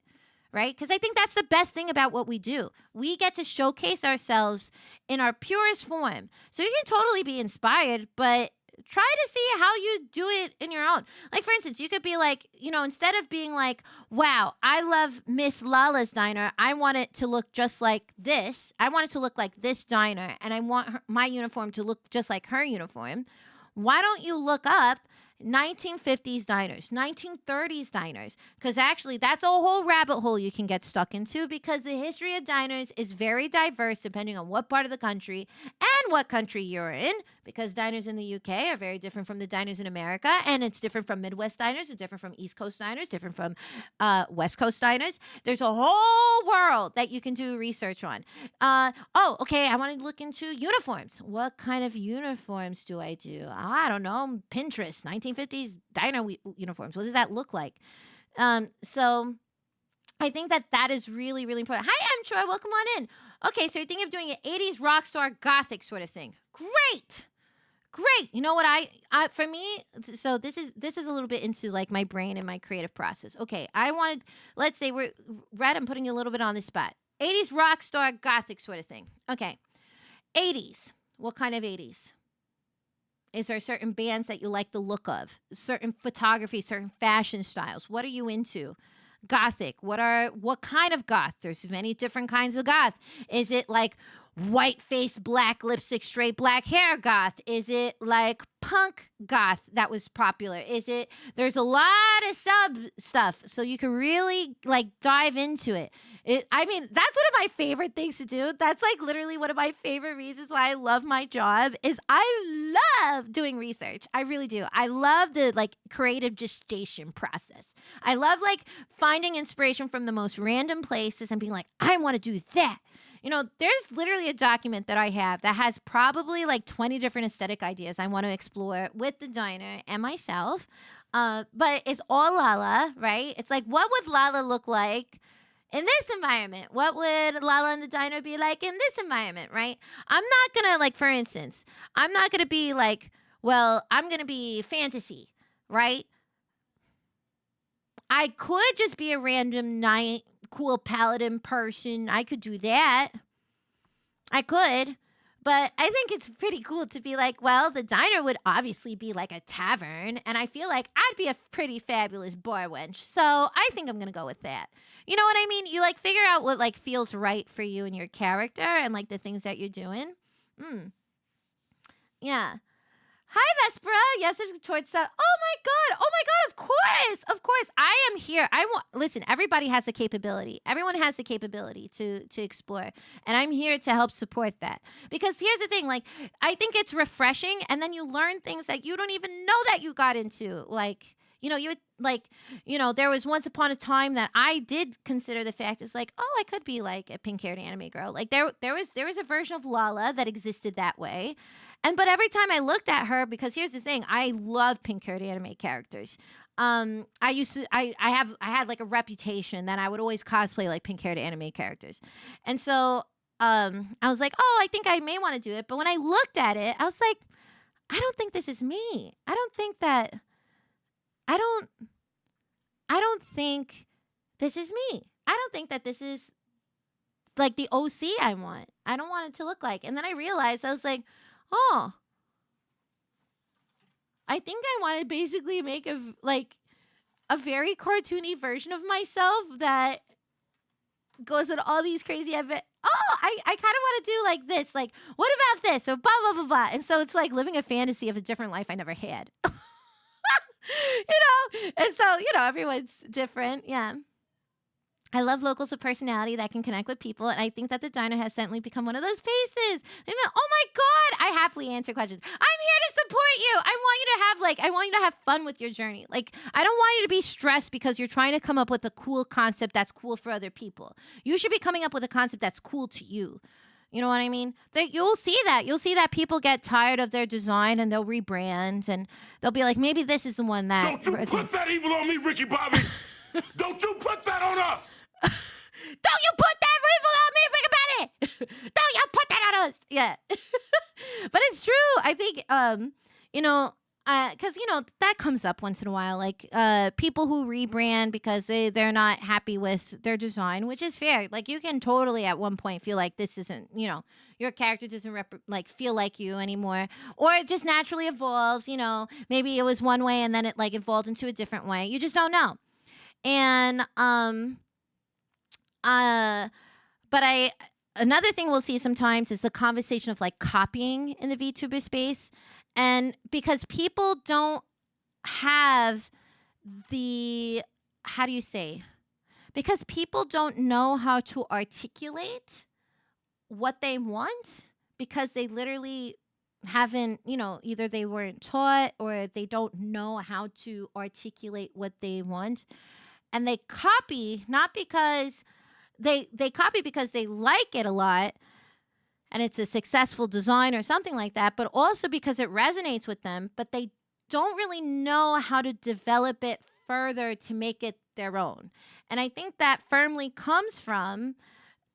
Right? Because I think that's the best thing about what we do. We get to showcase ourselves in our purest form. So you can totally be inspired, but try to see how you do it in your own. Like, for instance, you could be like, you know, instead of being like, wow, I love Miss Lala's diner. I want it to look just like this. I want it to look like this diner. And I want my uniform to look just like her uniform. Why don't you look up 1950s diners, 1930s diners? Because actually, that's a whole rabbit hole you can get stuck into because the history of diners is very diverse depending on what part of the country and what country you're in, because diners in the UK are very different from the diners in America, and it's different from Midwest diners, it's different from East Coast diners, different from West Coast diners. There's a whole world that you can do research on. Okay, I want to look into uniforms. What kind of uniforms do I do? I don't know. Pinterest, 1950s diner uniforms. What does that look like? So I think that is really, really important. Hi, M. Troy. Welcome on in. Okay, so you're thinking of doing an 80s rock star gothic sort of thing. Great. Great. You know what I for me, so this is a little bit into like my brain and my creative process. Okay, I wanted, let's say Red, I'm putting you a little bit on the spot. 80s rock star gothic sort of thing. Okay. 80s. What kind of 80s? Is there certain bands that you like the look of? Certain photography, certain fashion styles? What are you into? Gothic. What kind of goth? There's many different kinds of goth. Is it like white face, black lipstick, straight black hair goth? Is it like punk goth that was popular? There's a lot of sub stuff, so you can really like dive into it. I mean, that's one of my favorite things to do. That's like literally one of my favorite reasons why I love my job is I love doing research. I really do. I love the like creative gestation process. I love like finding inspiration from the most random places and being like, I want to do that. You know, there's literally a document that I have that has probably like 20 different aesthetic ideas I want to explore with the diner and myself. But it's all Lala, right? It's like, what would Lala look like in this environment? What would Lala and the diner be like in this environment, right? I'm not going to, like, for instance, I'm not going to be like, well, I'm going to be fantasy, right? I could just be a random night cool paladin person. I could do that. I could. But I think it's pretty cool to be like, well, the diner would obviously be like a tavern, and I feel like I'd be a pretty fabulous bar wench. So I think I'm going to go with that. You know what I mean? You like figure out what like feels right for you and your character and like the things that you're doing. Yeah. Hi, Vespera. Yes, it's towards Oh my God. Oh my God. Of course. Of course. I am here. Listen, everybody has the capability. Everyone has the capability to explore. And I'm here to help support that. Because here's the thing, like, I think it's refreshing, and then you learn things that you don't even know that you got into. Like, you know, there was once upon a time that I did consider the fact it's like, oh, I could be like a pink-haired anime girl. Like there was a version of Lala that existed that way. But every time I looked at her, because here's the thing, I love pink-haired anime characters. I had like a reputation that I would always cosplay like pink-haired anime characters. And so I was like, oh, I think I may want to do it. But when I looked at it, I was like, I don't think this is me. I don't think this is me. I don't think that this is like the OC I want. I don't want it to look like. And then I realized, I was like, oh, I think I want to basically make a very cartoony version of myself that goes in all these crazy events. Oh, I kind of want to do like this. Like, what about this? Or blah, blah, blah, blah. And so it's like living a fantasy of a different life I never had. And so, everyone's different. Yeah. I love locals with personality that can connect with people, and I think that the diner has certainly become one of those faces. Oh my God, I happily answer questions. I'm here to support you. I want you to have fun with your journey. Like, I don't want you to be stressed because you're trying to come up with a cool concept that's cool for other people. You should be coming up with a concept that's cool to you. You know what I mean? You'll see that. You'll see that people get tired of their design and they'll rebrand and they'll be like, maybe this is the one that. Don't you put that evil on me, Ricky Bobby! Don't you put that on us! Don't you put that evil on me, Ricky Bobby! Don't you put that on us! Yeah. But it's true. I think, because, that comes up once in a while. Like, people who rebrand because they're not happy with their design, which is fair. Like, you can totally at one point feel like this isn't, your character doesn't feel like you anymore. Or it just naturally evolves, Maybe it was one way and then it, evolved into a different way. You just don't know. And, but another thing we'll see sometimes is the conversation of copying in the VTuber space. And because people don't have because people don't know how to articulate what they want because they literally haven't, either they weren't taught or they don't know how to articulate what they want. And they copy not because they copy because they like it a lot and it's a successful design or something like that, but also because it resonates with them, but they don't really know how to develop it further to make it their own. And I think that firmly comes from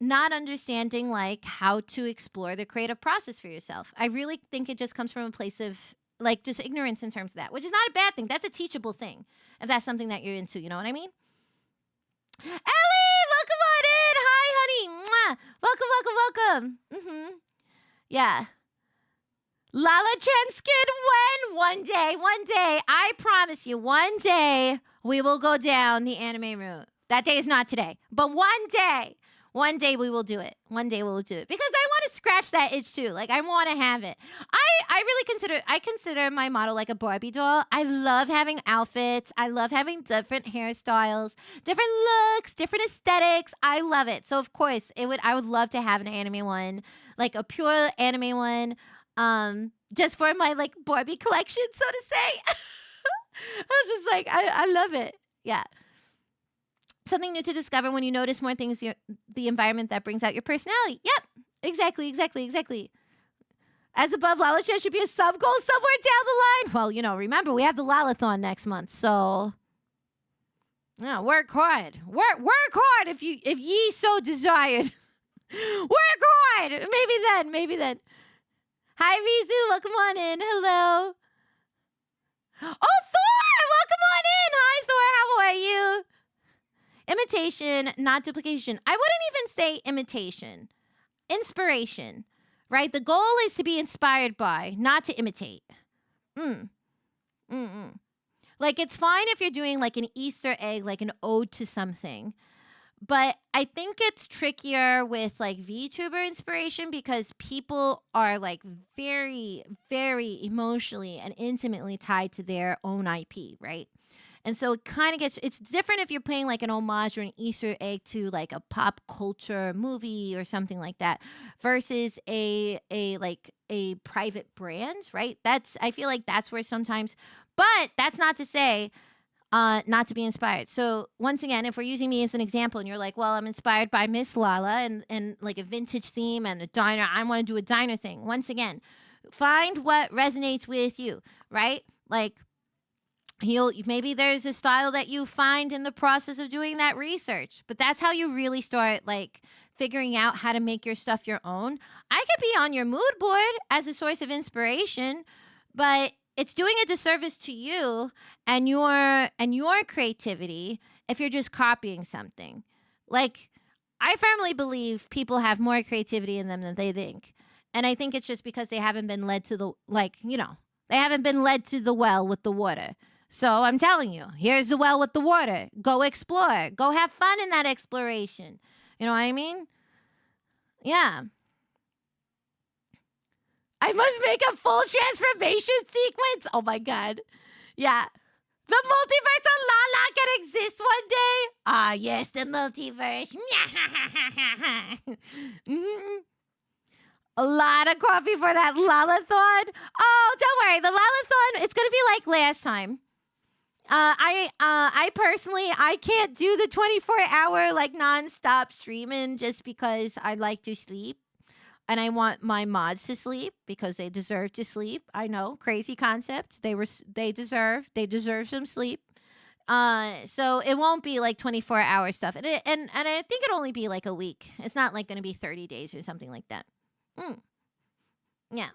not understanding like how to explore the creative process for yourself. I really think it just comes from a place of like just ignorance in terms of that, which is not a bad thing. That's a teachable thing if that's something that you're into, you know what I mean? Ellie, welcome on in. Hi, honey. Mwah. Welcome. Yeah. Lala Chen Skin, when? One day. I promise you, one day we will go down the anime route. That day is not today, but one day we will do it. One day we will do it because I want to scratch that itch too. Like I want to have it. I really consider my model like a Barbie doll. I love having outfits. I love having different hairstyles, different looks, different aesthetics. I love it. So of course I would love to have an anime one, like a pure anime one. Just for my like Barbie collection, so to say. I was just like, I love it. Yeah. Something new to discover when you notice more things, the environment that brings out your personality. Yep. Exactly. As above, Lala Chan should be a sub goal somewhere down the line. Well, remember, we have the Lalathon next month, so yeah, work hard. Work hard if ye so desired. Work hard. Maybe then. Hi, Rizu. Welcome on in. Hello. Oh, Thor! Welcome on in. Hi, Thor. How are you? Imitation, not duplication. I wouldn't even say imitation. Inspiration, right? The goal is to be inspired by, not to imitate. Like, it's fine if you're doing, like, an Easter egg, like an ode to something. But I think it's trickier with like VTuber inspiration because people are like very, very emotionally and intimately tied to their own IP, right? And so it kind of it's different if you're playing like an homage or an Easter egg to like a pop culture movie or something like that versus a private brand, right? I feel like that's where sometimes, but that's not to say not to be inspired. So once again, if we're using me as an example and you're like, well, I'm inspired by Miss Lala and like a vintage theme and a diner, I want to do a diner thing. Once again, find what resonates with you, right? Like maybe there's a style that you find in the process of doing that research, but that's how you really start like figuring out how to make your stuff your own. I could be on your mood board as a source of inspiration, but it's doing a disservice to you and your creativity if you're just copying something. Like, I firmly believe people have more creativity in them than they think. And I think it's just because they haven't been led to they haven't been led to the well with the water. So I'm telling you, here's the well with the water. Go explore. Go have fun in that exploration. You know what I mean? Yeah. I must make a full transformation sequence. Oh my God. Yeah. The multiverse of Lala can exist one day. Ah, yes, the multiverse. A lot of coffee for that Lalathon. Oh, don't worry. The Lalathon, it's going to be like last time. I personally, I can't do the 24-hour like nonstop streaming just because I like to sleep. And I want my mods to sleep because they deserve to sleep. I know, crazy concept. They deserve some sleep. So it won't be like 24-hour stuff. And I think it'll only be like a week. It's not like going to be 30 days or something like that. Yeah.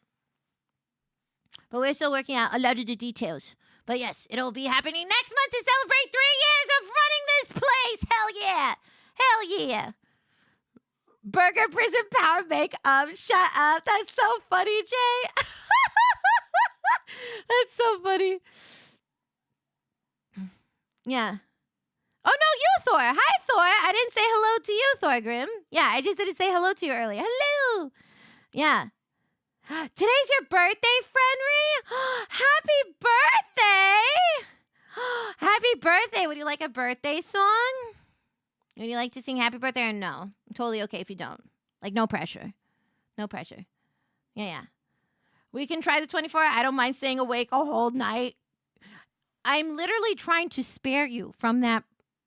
But we're still working out a lot of the details. But yes, it'll be happening next month to celebrate 3 years of running this place. Hell yeah. Hell yeah. Burger Prison Power Makeup. Shut up. That's so funny, Jay. That's so funny. Yeah. Oh, no, you, Thor. Hi, Thor. I didn't say hello to you, Thor Grimm. Yeah, I just didn't say hello to you earlier. Hello. Yeah. Today's your birthday, Frenry? Happy birthday. Happy birthday. Would you like a birthday song? Would you like to sing happy birthday or no? I'm totally okay if you don't. Like, no pressure. No pressure. Yeah. We can try the 24. I don't mind staying awake a whole night. I'm literally trying to spare you from that.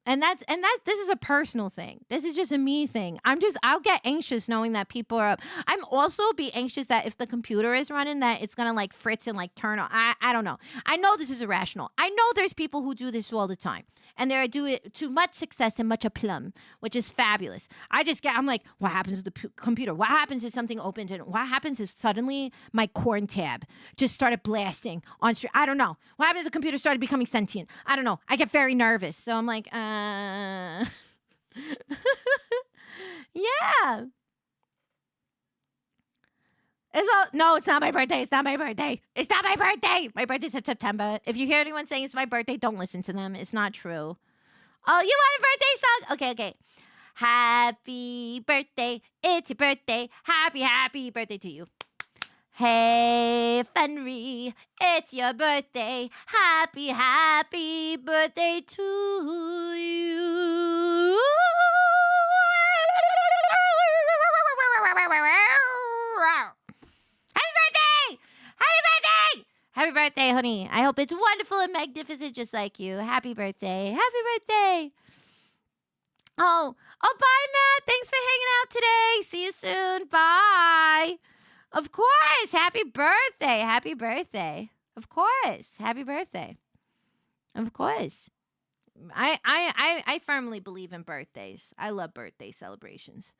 And this is a personal thing. This is just a me thing. I'll get anxious knowing that people are up. I'm also be anxious that if the computer is running, that it's gonna like fritz and like turn on. I don't know. I know this is irrational. I know there's people who do this all the time. And they do it to much success and much aplomb, which is fabulous. I'm like, what happens with the computer? What happens if something opened? And what happens if suddenly my corn tab just started blasting on stream? I don't know. What happens if the computer started becoming sentient? I don't know. I get very nervous. So I'm like, yeah. No, it's not my birthday. It's not my birthday. It's not my birthday. My birthday's in September. If you hear anyone saying it's my birthday, don't listen to them. It's not true. Oh, you want a birthday song? Okay. Happy birthday. It's your birthday. Happy birthday to you. Hey, Fenry, it's your birthday. Happy birthday to you. Happy birthday, honey. I hope it's wonderful and magnificent just like you. Happy birthday. Oh, bye, Matt. Thanks for hanging out today. See you soon. Bye. Of course. Happy birthday. Of course. Happy birthday. Of course. I firmly believe in birthdays. I love birthday celebrations.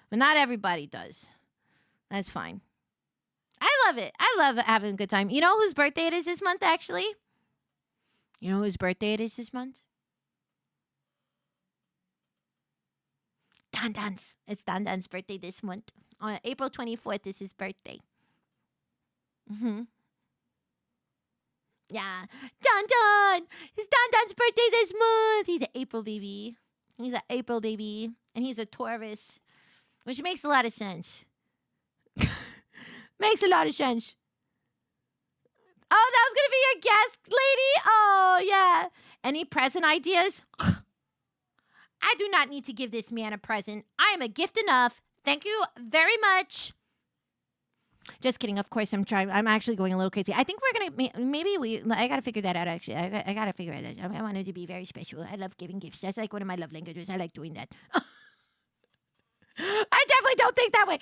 But not everybody does. That's fine. I love it. I love having a good time. You know whose birthday it is this month, actually? You know whose birthday it is this month? Don Don's. It's Don Don's birthday this month. On April 24th is his birthday. Yeah. Don Don! It's Don Don's birthday this month. He's an April baby. And he's a Taurus. Which makes a lot of sense. Makes a lot of sense. Oh, that was going to be your guest, lady? Oh, yeah. Any present ideas? I do not need to give this man a present. I am a gift enough. Thank you very much. Just kidding. Of course, I'm actually going a little crazy. I think we're going to, I got to figure that out, actually. I got to figure it out. I want it to be very special. I love giving gifts. That's like one of my love languages. I like doing that. I definitely don't think that way.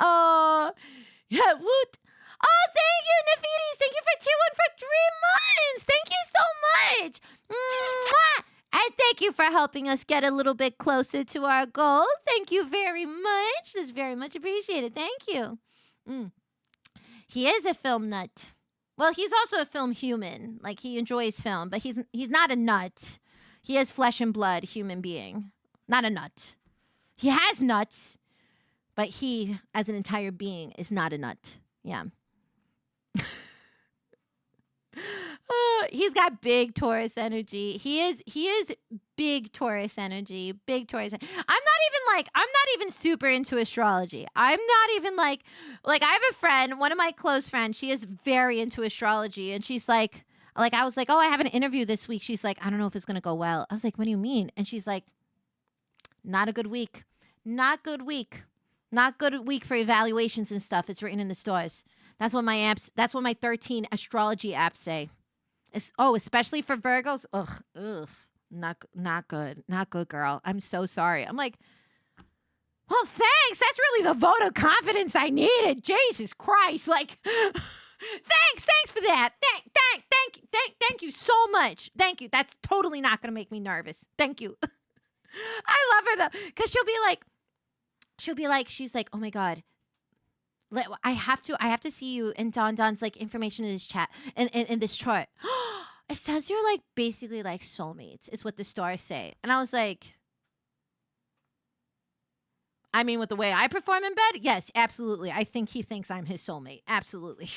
Oh, yeah, woot. Oh, thank you, Nafides. Thank you for 2-1 for 3 months. Thank you so much. Mwah! And thank you for helping us get a little bit closer to our goal. Thank you very much. That's very much appreciated. Thank you. He is a film nut. Well, he's also a film human. Like, he enjoys film, but he's not a nut. He is flesh and blood human being, not a nut. He has nuts, but he, as an entire being, is not a nut. Yeah. He's got big Taurus energy. He is big Taurus energy. I'm not even super into astrology. I'm not even like I have a friend, one of my close friends, she is very into astrology, and she's like I was like, "Oh, I have an interview this week." She's like, "I don't know if it's going to go well." I was like, "What do you mean?" And she's like, "Not a good week. Not good week. Not good week for evaluations and stuff. It's written in the stars." That's what my 13 astrology apps say. Especially for Virgos. Ugh. Not good, girl. I'm so sorry. I'm like, well, thanks. That's really the vote of confidence I needed. Jesus Christ. Like, thanks for that. Thank you so much. Thank you. That's totally not going to make me nervous. Thank you. I love her though, because she'll be like, she's like, "Oh my God, I have to see you in Don's like information in this chat in this chart. It says you're like basically like soulmates is what the stars say." And I was like, I mean, with the way I perform in bed, yes, absolutely. I think he thinks I'm his soulmate. Absolutely.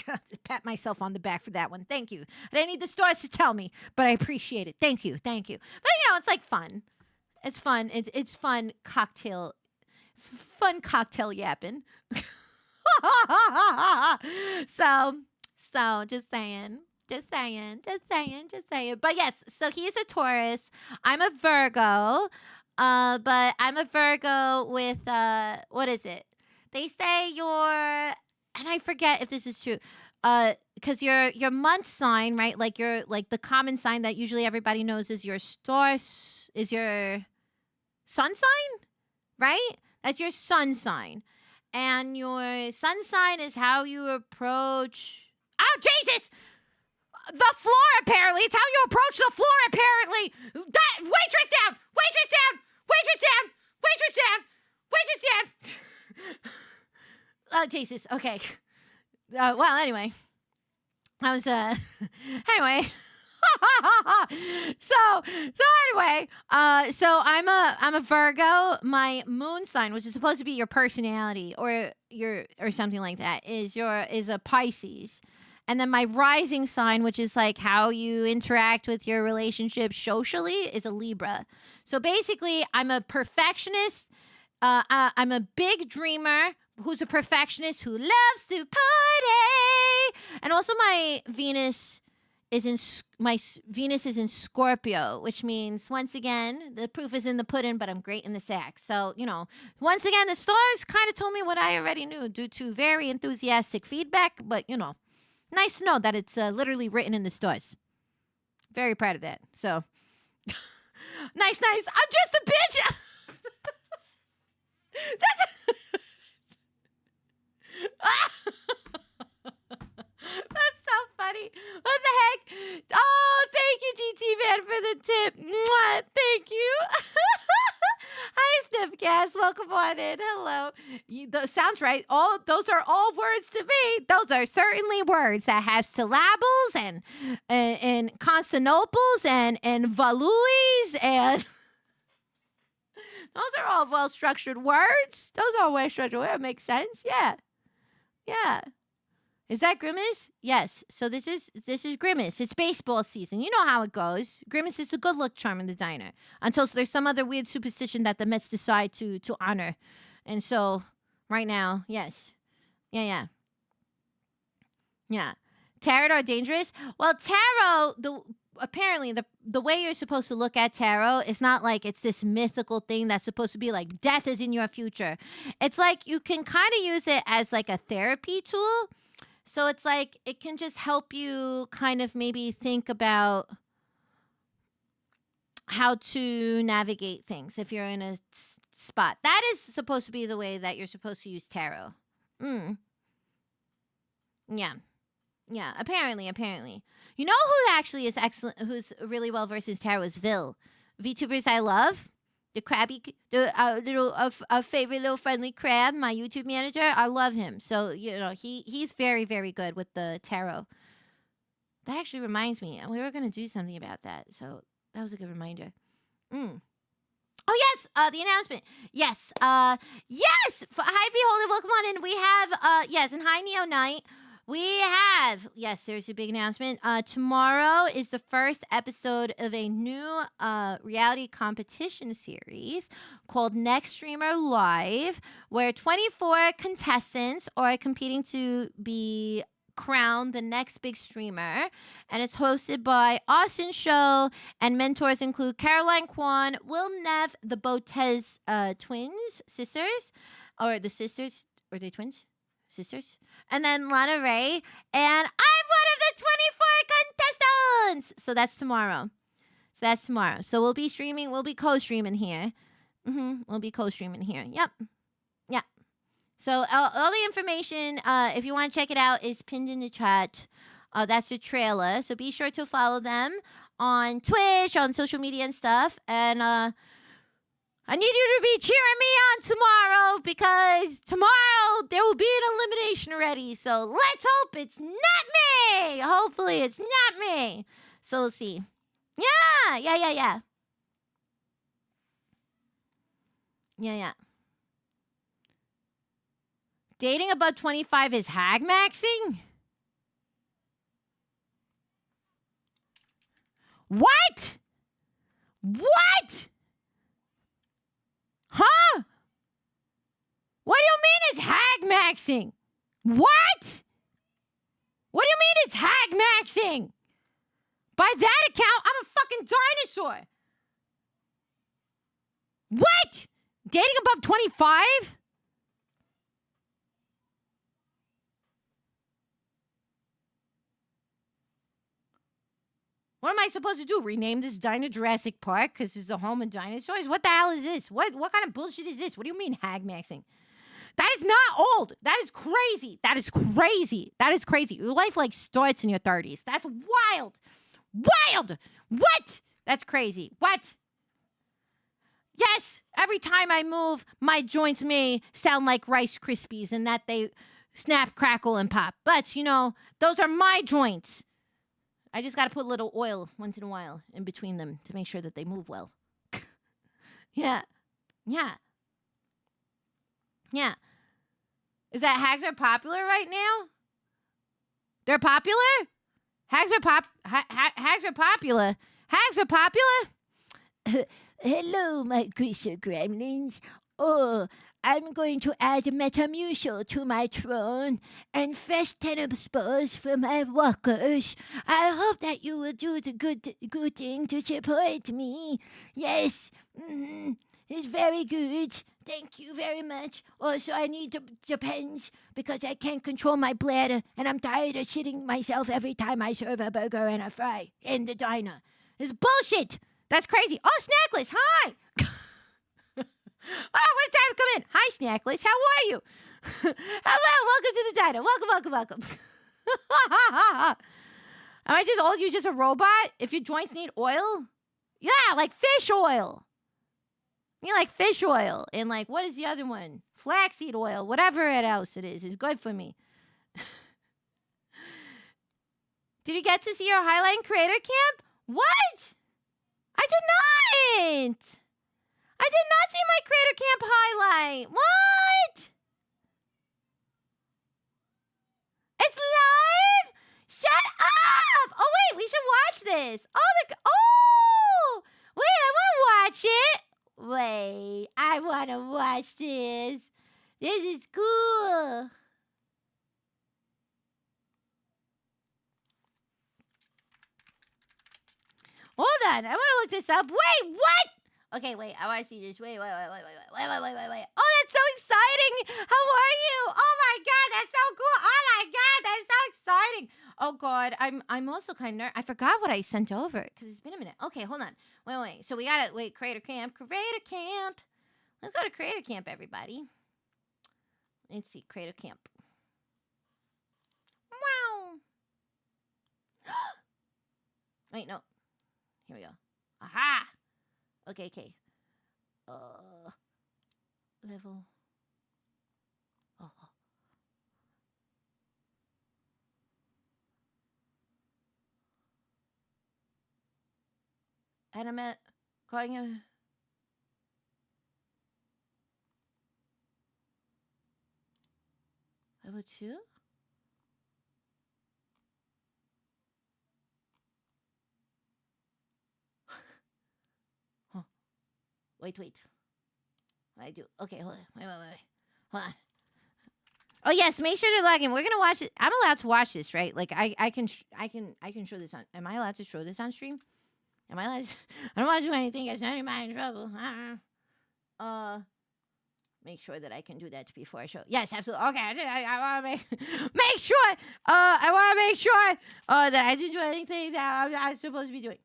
Pat myself on the back for that one. Thank you. I didn't need the stars to tell me, but I appreciate it. Thank you. But it's like fun. It's fun. It's fun cocktail yapping. So just saying. But yes, so he's a Taurus. I'm a Virgo. But I'm a Virgo with what is it? They say and I forget if this is true. Because your month sign, right? Like the common sign that usually everybody knows is your is your sun sign, right? That's your sun sign. And your sun sign is how you approach. Oh, Jesus! The floor, apparently. It's how you approach the floor, apparently. Waitress down! Waitress down! Waitress down! Waitress down! Waitress down! Oh, Jesus. Okay. Well, anyway. I was, anyway. so anyway, so I'm a Virgo. My moon sign, which is supposed to be your personality or something like that, is a Pisces. And then my rising sign, which is like how you interact with your relationship socially, is a Libra. So basically, I'm a perfectionist. I'm a big dreamer who's a perfectionist who loves to party. And also my Venus is in Scorpio, which means, once again, the proof is in the pudding, but I'm great in the sack. So, once again, the stars kind of told me what I already knew due to very enthusiastic feedback, but, nice to know that it's literally written in the stars. Very proud of that. So, nice. I'm just a bitch. That's so funny. What the heck? Oh, thank you, GT Man, for the tip. Mwah, thank you. Hi, Sniffcast. Welcome on in. Hello. Sounds right. Those are all words to me. Those are certainly words that have syllables and consonantals and values and. Those are all well-structured words. Those are well-structured words. That makes sense. Yeah. Is that Grimace? Yes. So this is Grimace. It's baseball season. You know how it goes. Grimace is the good luck charm in the diner until there's some other weird superstition that the Mets decide to honor. And so right now, yes. Yeah. Tarot are dangerous. Well, tarot, apparently the way you're supposed to look at tarot is not like it's this mythical thing that's supposed to be like death is in your future. It's like you can kind of use it as like a therapy tool. So it's like it can just help you kind of maybe think about how to navigate things if you're in a spot. That is supposed to be the way that you're supposed to use tarot. Yeah, apparently. You know who actually is excellent, who's really well versed in tarot is Vil. VTubers I love. The crabby, a favorite little friendly crab, my YouTube manager. I love him. So, he's very, very good with the tarot. That actually reminds me. We were going to do something about that. So that was a good reminder. Oh, yes, the announcement. Yes. Yes. Hi, Beholder. Welcome on in. We have, and hi, Neo Knight. We have, yes, there's a big announcement. Tomorrow is the first episode of a new reality competition series called Next Streamer Live, where 24 contestants are competing to be crowned the next big streamer. And it's hosted by Austin Show, and mentors include Caroline Kwan, Will Nev, the Botez twins, sisters, or the sisters, or they twins? Sisters? And then Lana Ray. And I'm one of the 24 contestants. So that's tomorrow. So we'll be streaming. We'll be co-streaming here. We'll be co-streaming here. Yep. Yeah. So all the information, if you want to check it out, is pinned in the chat. That's the trailer. So be sure to follow them on Twitch, on social media and stuff. And I need you to be cheering me on tomorrow, because tomorrow there will be an elimination already. So let's hope it's not me. Hopefully it's not me. So we'll see. Yeah. Dating above 25 is hag maxing? What? Huh? What do you mean it's hag maxing? What? What do you mean it's hag maxing? By that account, I'm a fucking dinosaur. What? Dating above 25? What am I supposed to do? Rename this dino Jurassic Park because it's a home of dinosaurs? What the hell is this? What kind of bullshit is this? What do you mean hag maxing? That is not old. That is crazy. That is crazy. That is crazy. Your life like starts in your 30s. That's wild. Wild. What? That's crazy. What? Yes, every time I move, my joints may sound like Rice Krispies and that they snap, crackle, and pop. But, you know, those are my joints. I just got to put a little oil once in a while in between them to make sure that they move well. Yeah. Yeah. Yeah. Is that hags are popular right now? They're popular? Hags are hags are popular. Hags are popular? Hello, my greaser gremlins. Oh, I'm going to add Metamucil to my throne and fresh tenor spores for my walkers. I hope that you will do the good thing to support me. Yes, it's very good. Thank you very much. Also, I need the pens because I can't control my bladder and I'm tired of shitting myself every time I serve a burger and a fry in the diner. It's bullshit. That's crazy. Oh, Snackless, hi. Oh, what a time to come in. Hi, Snackless. How are you? Hello, welcome to the diner. Welcome. Am I just old? You just a robot? If your joints need oil? Yeah, like fish oil. You like fish oil. And like, what is the other one? Flaxseed oil. Whatever else it is good for me. Did you get to see your Highline Creator Camp? What? I did not. I did not see my Creator Camp highlight. What? It's live? Shut up! Oh wait, we should watch this. Oh, wait, I want to watch it. Wait, I want to watch this. This is cool. Hold on, I want to look this up. Wait, what? Okay, wait, I want to see this. Wait. Oh, that's so exciting. How are you? Oh my God, that's so cool. Oh my God, that's so exciting. Oh God, I'm also kind of nervous. I forgot what I sent over because it's been a minute. Okay, hold on. Wait. So we got to wait. Creator Camp. Let's go to Creator Camp, everybody. Let's see, Creator Camp. Wow. Wait, no. Here we go. Aha. Okay. Level. Oh. And I'm at going level 2? Huh. Wait. I do. Okay, hold on. Wait. Hold on. Oh yes, make sure to log in. We're gonna watch it. I'm allowed to watch this, right? Like I can show this on. Am I allowed to show this on stream? Am I allowed to? I don't want to do anything that's anybody in trouble. Make sure that I can do that before I show. Yes, absolutely. Okay, I want to make sure. I want to make sure that I didn't do anything that I'm supposed to be doing.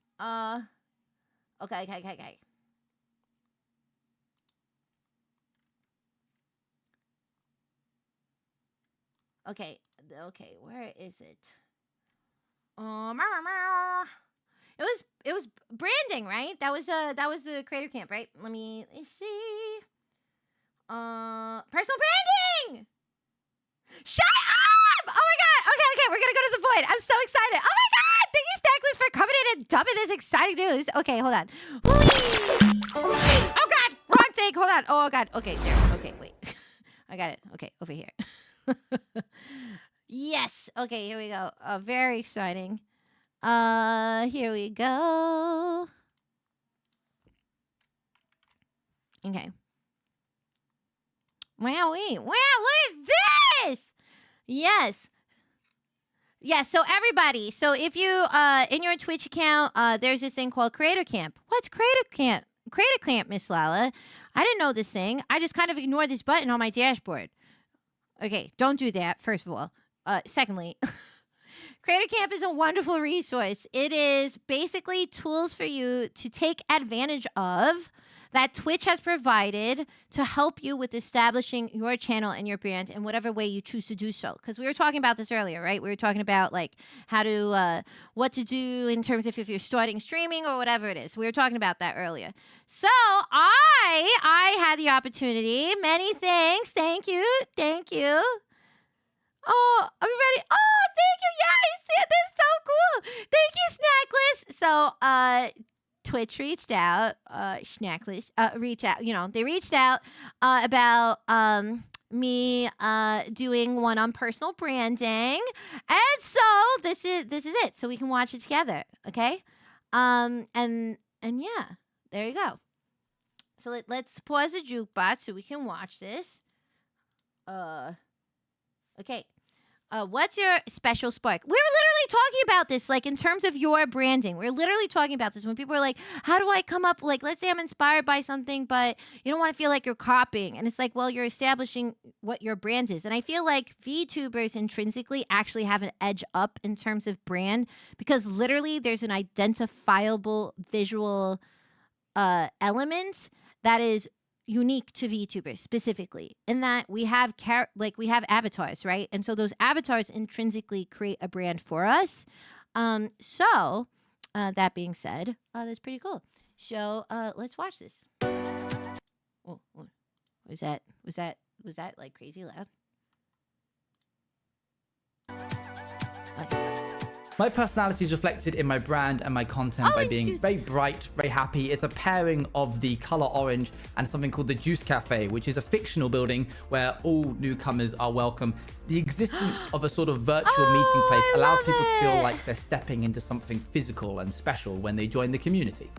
Okay. Okay, where is it? It was branding, right? That was the Creator Camp, right? Let's see. Personal branding. Shut up! Oh my God. Okay, we're gonna go to the void. I'm so excited. Oh my God! Thank you, Stackless, for coming in and dumping this exciting news. Okay, hold on. Oh God, wrong thing. Hold on. Oh God. Okay, there. Okay, wait. I got it. Okay, over here. Yes. Okay, here we go. Very exciting. Here we go. Okay. Wow, look at this. Yes. So everybody, so if you in your Twitch account, there's this thing called Creator Camp. What's Creator Camp? create a clamp, Miss Lala. I didn't know this thing. I just kind of ignored this button on my dashboard. Okay, don't do that, first of all. Secondly, Creator Camp is a wonderful resource. It is basically tools for you to take advantage of that Twitch has provided to help you with establishing your channel and your brand in whatever way you choose to do so. Because we were talking about this earlier, right? We were talking about like how to, what to do in terms of if you're starting streaming or whatever it is. We were talking about that earlier. So I had the opportunity. Many thanks. Thank you. Oh, are we ready? Oh, thank you. Yes, that's so cool. Thank you, Snackless. So, Twitch reached out, Snackless, they reached out about me doing one on personal branding. And so this is it. So we can watch it together, okay? And yeah, there you go. So let's pause the jukebox so we can watch this. Okay. What's your special spark? We're literally talking about this, like, in terms of your branding. We're literally talking about this when people are like, how do I come up, like, let's say I'm inspired by something, but you don't want to feel like you're copying. And it's like, well, you're establishing what your brand is. And I feel like VTubers intrinsically actually have an edge up in terms of brand because literally there's an identifiable visual element that is unique to VTubers specifically in that we have we have avatars, right? And so those avatars intrinsically create a brand for us. So that being said, that's pretty cool. So let's watch this. Oh, was that like crazy loud? My personality is reflected in my brand and my content by being very bright, very happy. It's a pairing of the color orange and something called the Juice Cafe, which is a fictional building where all newcomers are welcome. The existence of a sort of virtual meeting place allows people to feel like they're stepping into something physical and special when they join the community.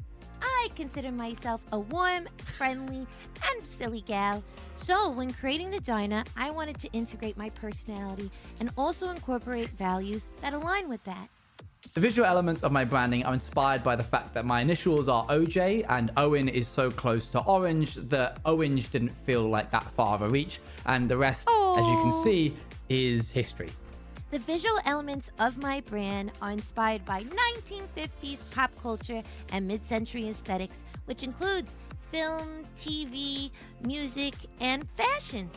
I consider myself a warm, friendly, and silly gal. So when creating the diner, I wanted to integrate my personality and also incorporate values that align with that. The visual elements of my branding are inspired by the fact that my initials are OJ and Owen is so close to orange that orange didn't feel like that far of a reach, and the rest, as you can see, is history. The visual elements of my brand are inspired by 1950s pop culture and mid-century aesthetics, which includes film, TV, music, and fashion.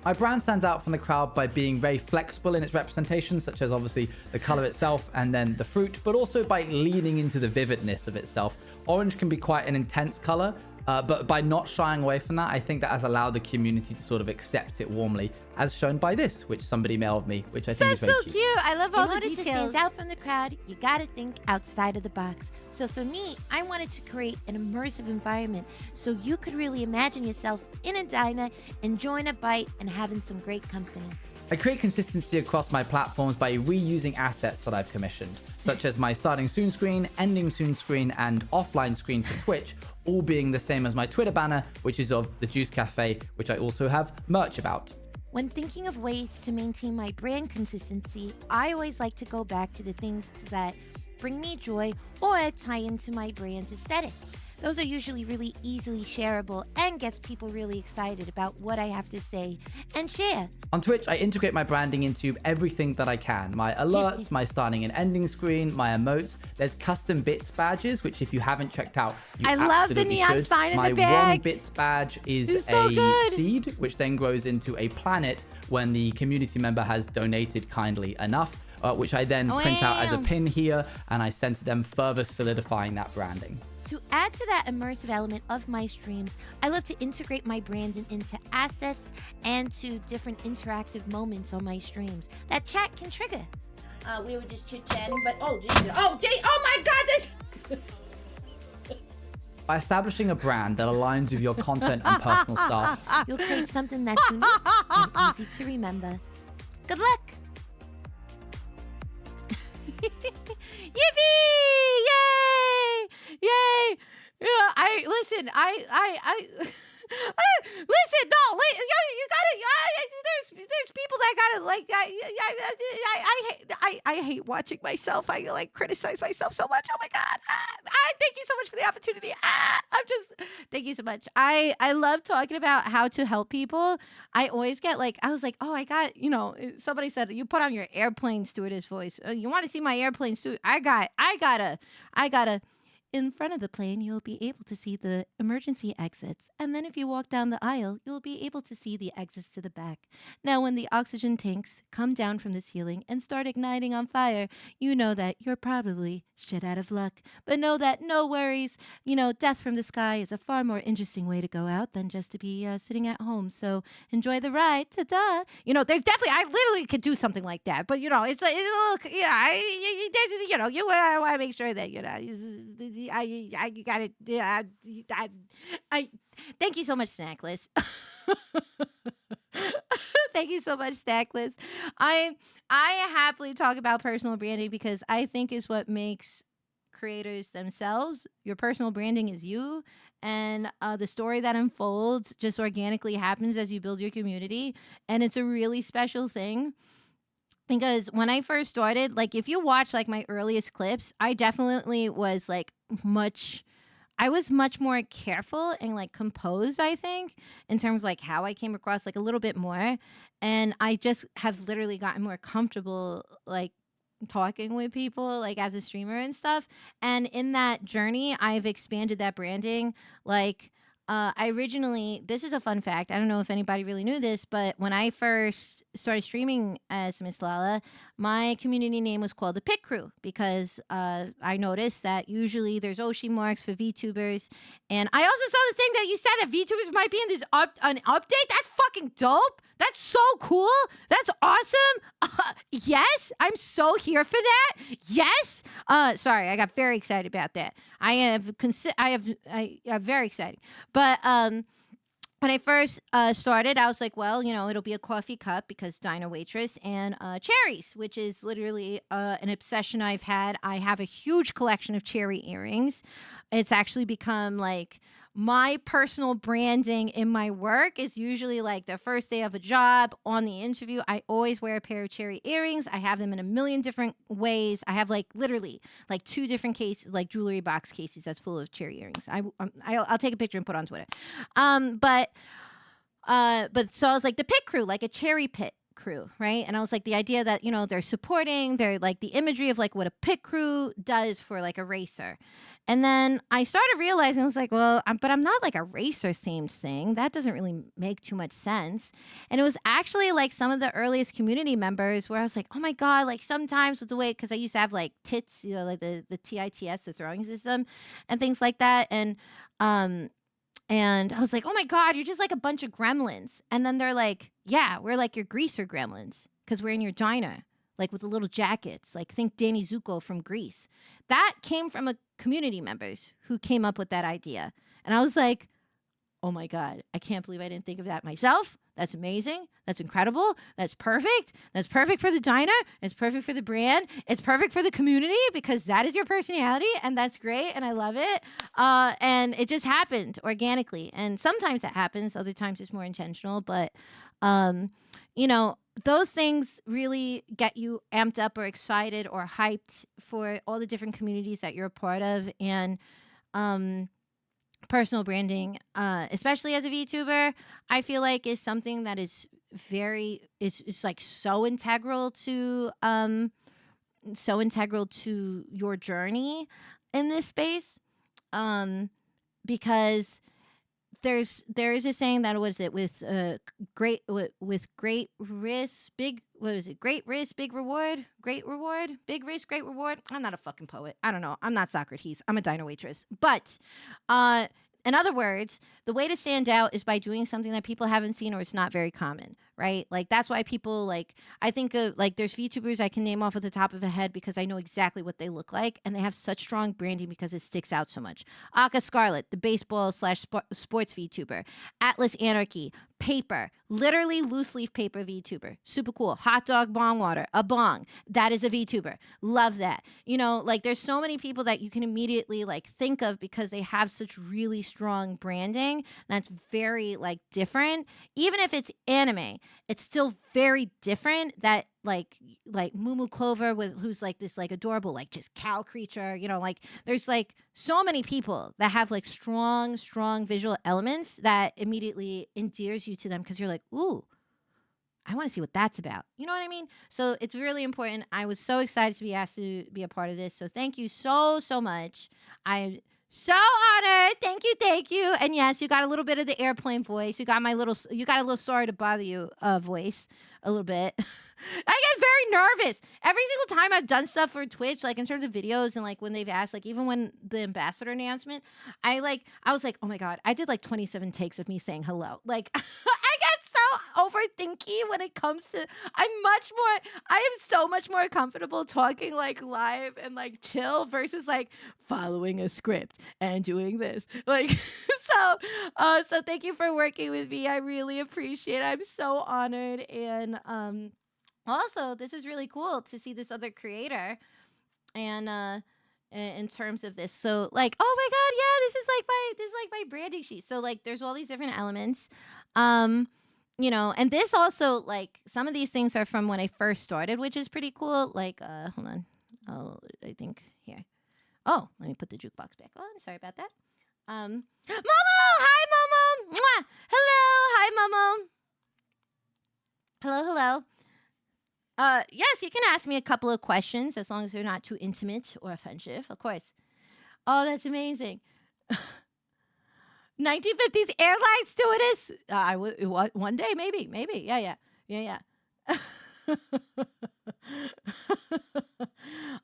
My brand stands out from the crowd by being very flexible in its representation, such as obviously the color itself and then the fruit, but also by leaning into the vividness of itself. Orange can be quite an intense color, but by not shying away from that, I think that has allowed the community to sort of accept it warmly, as shown by this, which somebody mailed me, which I think is very cute. I love all the details. In order to stand out from the crowd, you gotta think outside of the box. So for me, I wanted to create an immersive environment so you could really imagine yourself in a diner, enjoying a bite, and having some great company. I create consistency across my platforms by reusing assets that I've commissioned, such as my starting soon screen, ending soon screen, and offline screen for Twitch, all being the same as my Twitter banner, which is of the Juice Cafe, which I also have merch about. When thinking of ways to maintain my brand consistency, I always like to go back to the things that bring me joy or tie into my brand's aesthetic. Those are usually really easily shareable and gets people really excited about what I have to say and share. On Twitch, I integrate my branding into everything that I can. My alerts, my starting and ending screen, my emotes. There's custom bits badges, which if you haven't checked out, you I love the absolutely neon should. sign in my the bag. one bits badge is It's so a good. seed, which then grows into a planet when the community member has donated kindly enough, which I then print out as a pin here, and I send to them, further solidifying that branding. To add to that immersive element of my streams, I love to integrate my branding into assets and to different interactive moments on my streams that chat can trigger. We were just chit-chatting, but oh my God, this... By establishing a brand that aligns with your content and personal style, You'll create something that's unique and easy to remember. Good luck! Yippee! Yay! Yay! Yeah, listen. Listen. No, you gotta. There's people that gotta like. I hate watching myself. I like criticize myself so much. Oh my God! Thank you so much for the opportunity. Thank you so much. I love talking about how to help people. I always get like, I was like, oh, I got, somebody said, you put on your airplane stewardess voice. You want to see my airplane steward? I gotta. In front of the plane, you'll be able to see the emergency exits. And then if you walk down the aisle, you'll be able to see the exits to the back. Now, when the oxygen tanks come down from the ceiling and start igniting on fire, you know that you're probably shit out of luck. But know that no worries. Death from the sky is a far more interesting way to go out than just to be sitting at home. So enjoy the ride. Ta-da. There's definitely, I literally could do something like that. But, it's a little, I want to make sure that, I got it. I thank you so much, Snackless. Thank you so much, Snackless. I happily talk about personal branding because I think is what makes creators themselves. Your personal branding is you, and the story that unfolds just organically happens as you build your community, and it's a really special thing. Because when I first started, like if you watch like my earliest clips, I definitely was like much more careful and like composed, I think, in terms of like how I came across like a little bit more. And I just have literally gotten more comfortable like talking with people like as a streamer and stuff. And in that journey, I've expanded that branding. Like I originally, this is a fun fact. I don't know if anybody really knew this, but when I first started streaming as Miss Lala, my community name was called the Pit Crew because I noticed that usually there's Oshi marks for VTubers. And I also saw the thing that you said that VTubers might be in this an update. That's fucking dope. That's so cool. That's awesome. Yes, I'm so here for that. Yes. Sorry, I got very excited about that. I am very excited. But when I first started, I was like, well, it'll be a coffee cup because diner waitress and cherries, which is literally an obsession I've had. I have a huge collection of cherry earrings. It's actually become like my personal branding in my work is usually like the first day of a job on the interview. I always wear a pair of cherry earrings. I have them in a million different ways. I have like literally like 2 different cases, like jewelry box cases that's full of cherry earrings. I'll take a picture and put it on Twitter. But so I was like the pit crew, like a cherry pit crew, right? And I was like the idea that they're supporting, they're like the imagery of like what a pit crew does for like a racer. And then I started realizing, I was like, well, but I'm not like a racer themed thing. That doesn't really make too much sense. And it was actually like some of the earliest community members where I was like, oh my God, like sometimes with the way, because I used to have like TITS, like the TITS, the throwing system and things like that. And I was like, oh my God, you're just like a bunch of gremlins. And then they're like, yeah, we're like your greaser gremlins because we're in your diner, like with the little jackets. Like think Danny Zuko from Grease. That came from a community members who came up with that idea. And I was like, oh my God, I can't believe I didn't think of that myself. That's amazing. That's incredible. That's perfect. That's perfect for the diner. It's perfect for the brand. It's perfect for the community because that is your personality and that's great and I love it. And it just happened organically. And sometimes that happens. Other times it's more intentional. But, those things really get you amped up or excited or hyped for all the different communities that you're a part of. And personal branding, especially as a VTuber, I feel like is something that is it's like so integral to your journey in this space. Because there is a saying that with great risk, great risk, big reward, big risk, great reward. I'm not a fucking poet. I don't know. I'm not Socrates. I'm a diner waitress. But in other words, the way to stand out is by doing something that people haven't seen or it's not very common, right? Like that's why people I think of like there's VTubers I can name off at the top of a head because I know exactly what they look like and they have such strong branding because it sticks out so much. Aka Scarlet, the baseball / sports VTuber. Atlas Anarchy, paper, literally loose leaf paper VTuber. Super cool. Hot dog bong water, a bong. That is a VTuber. Love that. There's so many people that you can immediately think of because they have such really strong branding. something that's very like different, even if it's anime, it's still very different. That like Moo Clover with who's like this like adorable like just cow creature, you know, like there's like so many people that have like strong visual elements that immediately endears you to them because you're like, ooh, I want to see what that's about. You know what I mean? So it's really important. I was so excited to be asked to be a part of this. So thank you so much. I'm so honored. Thank you. And yes, you got a little bit of the airplane voice. You got a little sorry to bother you voice a little bit. I get very nervous every single time I've done stuff for Twitch, like in terms of videos and like when they've asked, like even when the ambassador announcement, I was like, oh my God, I did like 27 takes of me saying hello. Like I get so overthinky when it comes to, I am so much more comfortable talking like live and like chill versus like following a script and doing this. Like, so thank you for working with me. I really appreciate it. I'm so honored. And, also, this is really cool to see this other creator, and in terms of this, so like, oh my God, yeah, this is like my branding sheet. So like, there's all these different elements, you know, and this also like some of these things are from when I first started, which is pretty cool. Like, hold on, I think here. Oh, let me put the jukebox back on. Sorry about that. Momo, hi Momo. Mwah! Hello, hi Momo. Hello. Yes, you can ask me a couple of questions as long as they're not too intimate or offensive, of course. Oh, that's amazing. 1950s airline stewardess. I would one day, maybe. Yeah.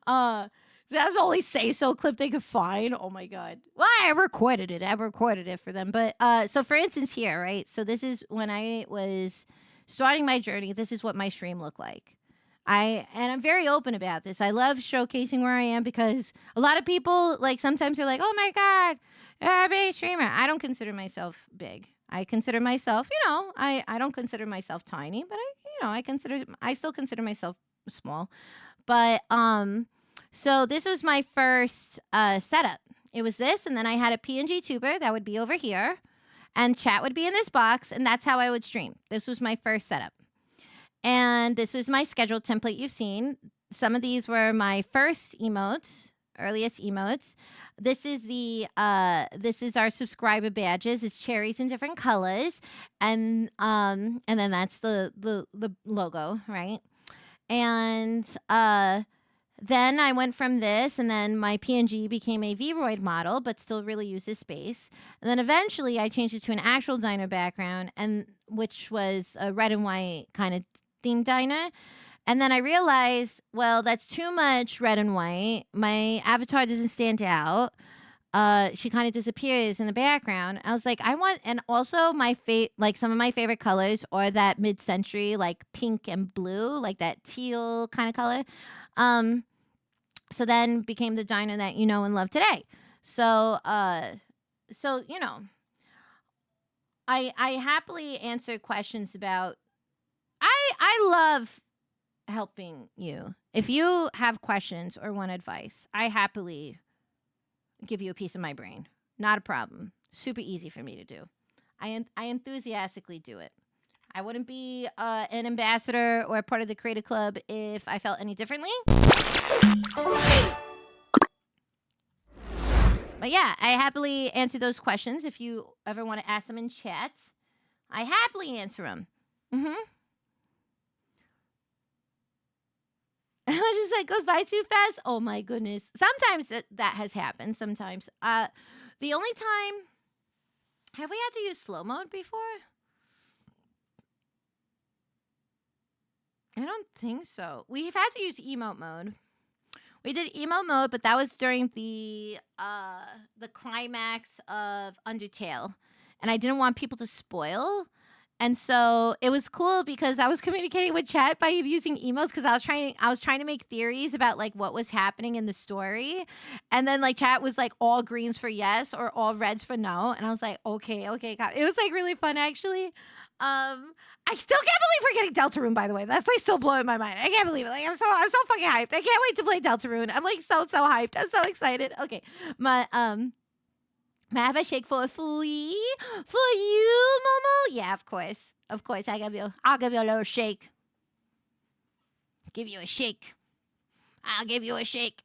That was only say so clip they could find. Oh my God. Well, I recorded it for them. But so for instance here, right? So this is when I was starting my journey. This is what my stream looked like. I'm very open about this. I love showcasing where I am because a lot of people like sometimes are like, "Oh my God, you're a big streamer." I don't consider myself big. I consider myself, you know, I don't consider myself tiny, but I still consider myself small. But so this was my first setup. It was this, and then I had a PNG tuber that would be over here, and chat would be in this box, and that's how I would stream. This was my first setup. And this is my schedule template you've seen. Some of these were my first emotes, earliest emotes. This is our subscriber badges. It's cherries in different colors, and then that's the logo, right? And then I went from this, and then my PNG became a Vroid model, but still really uses space. And then eventually I changed it to an actual diner background, and which was a red and white kind of theme diner. And then I realized, well, that's too much red and white. My avatar doesn't stand out. She kind of disappears in the background. I was like, and also like some of my favorite colors are that mid-century, like pink and blue, like that teal kind of color. So then became the diner that you know and love today. So you know, I happily answer questions about. I love helping you. If you have questions or want advice, I happily give you a piece of my brain. Not a problem. Super easy for me to do. I enthusiastically do it. I wouldn't be an ambassador or a part of the Creative Club if I felt any differently. But yeah, I happily answer those questions. If you ever want to ask them in chat, I happily answer them. Just like goes by too fast. Oh my goodness. Sometimes that has happened. Sometimes. The only time, have we had to use slow mode before? I don't think so. We've had to use emote mode. We did emote mode, but that was during the climax of Undertale, and I didn't want people to spoil. And so it was cool because I was communicating with chat by using emotes because I was trying to make theories about like what was happening in the story. And then like chat was like all greens for yes or all reds for no. And I was like, okay. God. It was like really fun actually. I still can't believe we're getting Deltarune, by the way. That's like still blowing my mind. I can't believe it. Like I'm so fucking hyped. I can't wait to play Deltarune. I'm like so hyped. I'm so excited. Okay. May I have a shake for Fui? For you, Momo? Yeah, of course. Of course, I'll give you a little shake. Give you a shake. I'll give you a shake.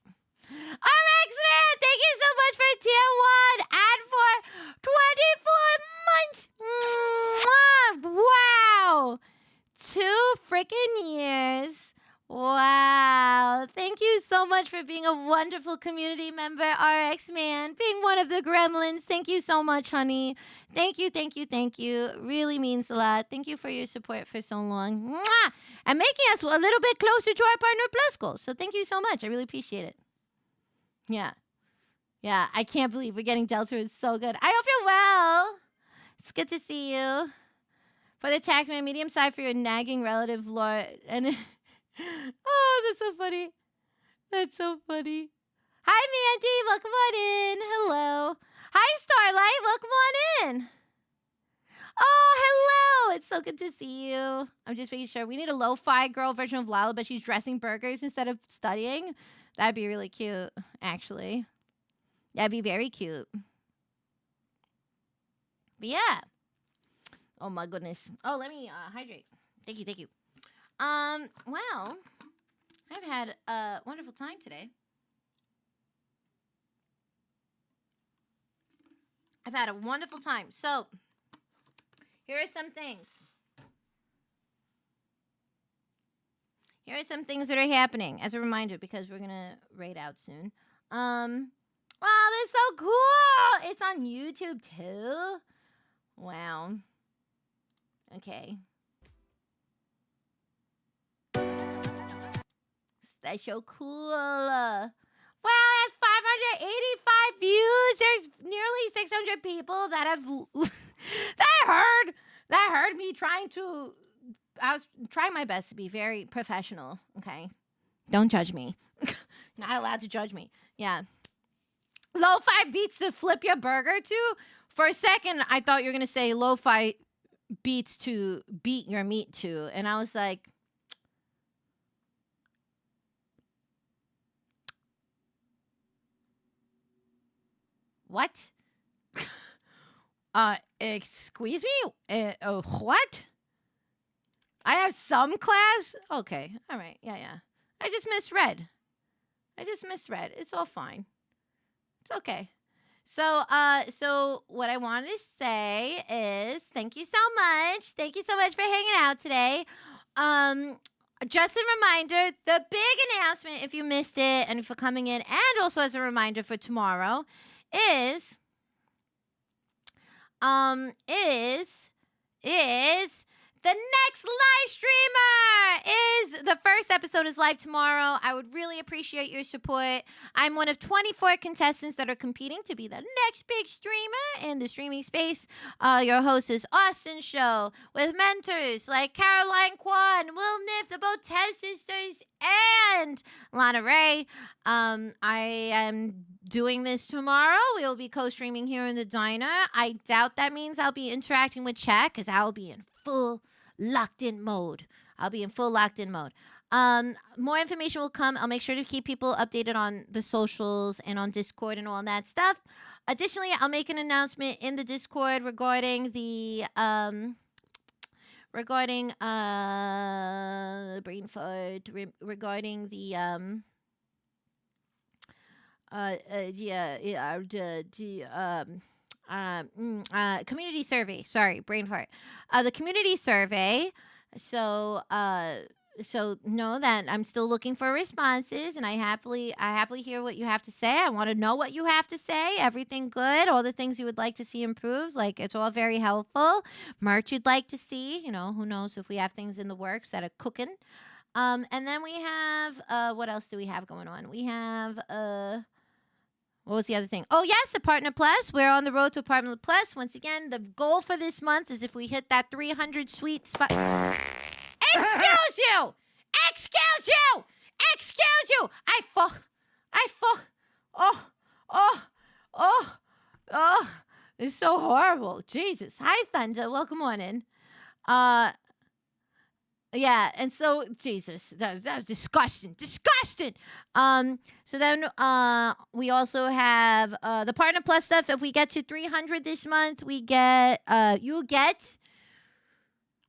RX Man, thank you so much for tier 1 and for 24 months. Mwah! Wow. 2 freaking years. Wow. Thank you so much for being a wonderful community member, RX Man. Being one of the gremlins. Thank you so much, honey. Thank you, thank you, thank you. Really means a lot. Thank you for your support for so long. Mwah! And making us a little bit closer to our Partner Plus goals. So thank you so much. I really appreciate it. Yeah. Yeah, I can't believe we're getting Delta. It's so good. I hope you're well. It's good to see you. For the taxman, medium side for your nagging relative, Laura. And oh, that's so funny. That's so funny. Hi, Mandy. Welcome on in. Hello. Hi, Starlight. Welcome on in. Oh, hello. It's so good to see you. I'm just making sure. We need a lo-fi girl version of Lala, but she's dressing burgers instead of studying. That'd be really cute, actually. That'd be very cute. But yeah. Oh, my goodness. Oh, let me hydrate. Thank you, thank you. Well, I've had a wonderful time today. I've had a wonderful time. So, here are some things. Here are some things that are happening as a reminder because we're going to raid out soon. Wow, that's so cool. It's on YouTube too. Wow. Okay. That's so cool. Wow, that's 585 views. There's nearly 600 people that have that heard me trying to. I was trying my best to be very professional. Okay, don't judge me. Not allowed to judge me. Yeah. Lo-fi beats to flip your burger to. For a second, I thought you were gonna say lo-fi beats to beat your meat to, and I was like. What? Excuse me? What? I have some class? Okay. All right. Yeah. I just misread. It's all fine. It's okay. So what I wanted to say is thank you so much. Thank you so much for hanging out today. Just a reminder, the big announcement, if you missed it and for coming in, and also as a reminder for tomorrow, is the next live streamer is the first episode is live tomorrow. I would really appreciate your support. I'm one of 24 contestants that are competing to be the next big streamer in the streaming space. Your host is Austin Show with mentors like Caroline Kwan, Will Niff, the Botez sisters, and Lana Ray. I am doing this tomorrow. We will be co-streaming here in the diner. I doubt that means I'll be interacting with chat because I'll be in full locked-in mode. More information will come. I'll make sure to keep people updated on the socials and on Discord and all that stuff. Additionally, I'll make an announcement in the Discord regarding the brain fart, regarding the community survey. Sorry, brain fart. The community survey. So know that I'm still looking for responses, and I happily hear what you have to say. I want to know what you have to say. Everything good? All the things you would like to see improved? Like, it's all very helpful. Merch you'd like to see? You know, who knows if we have things in the works that are cooking. And then we have what else do we have going on? We have what was the other thing? Oh, yes, a Partner Plus. We're on the road to a Partner Plus. Once again, the goal for this month is if we hit that 300 sweet spot. Excuse you! Excuse you! Excuse you! Oh. It's so horrible. Jesus. Hi, Thunder. Welcome on in. Yeah, and so Jesus, that was disgusting. So then we also have the Partner Plus stuff. If we get to 300 this month, we get you get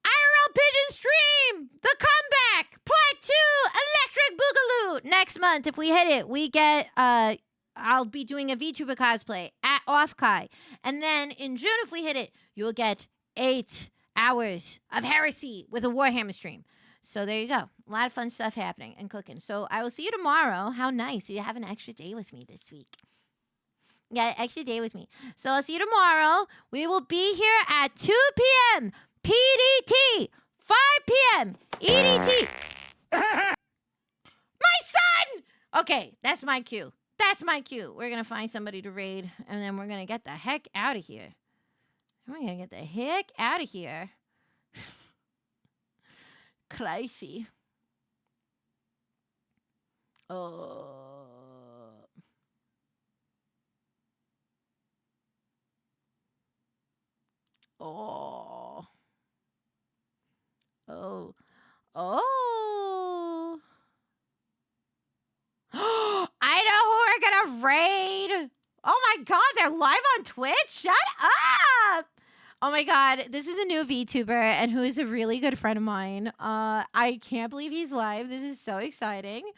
IRL Pigeon Stream, The Comeback, Part 2, Electric Boogaloo. Next month, if we hit it, we get I'll be doing a VTuber cosplay at Offkai. And then in June, if we hit it, you'll get 8 hours of heresy with a Warhammer stream. So there you go. A lot of fun stuff happening and cooking. So I will see you tomorrow. How nice. You have an extra day with me this week. Yeah, extra day with me. So I'll see you tomorrow. We will be here at 2 p.m. PDT, 5 p.m. EDT. My son! Okay, that's my cue. That's my cue. We're going to find somebody to raid, and then we're going to get the heck out of here. We're going to get the heck out of here. Crazy. Oh. Oh. Oh. Oh. I know who we're gonna raid. Oh my god, they're live on Twitch? Shut up! Oh my god, this is a new VTuber and who is a really good friend of mine. I can't believe he's live. This is so exciting.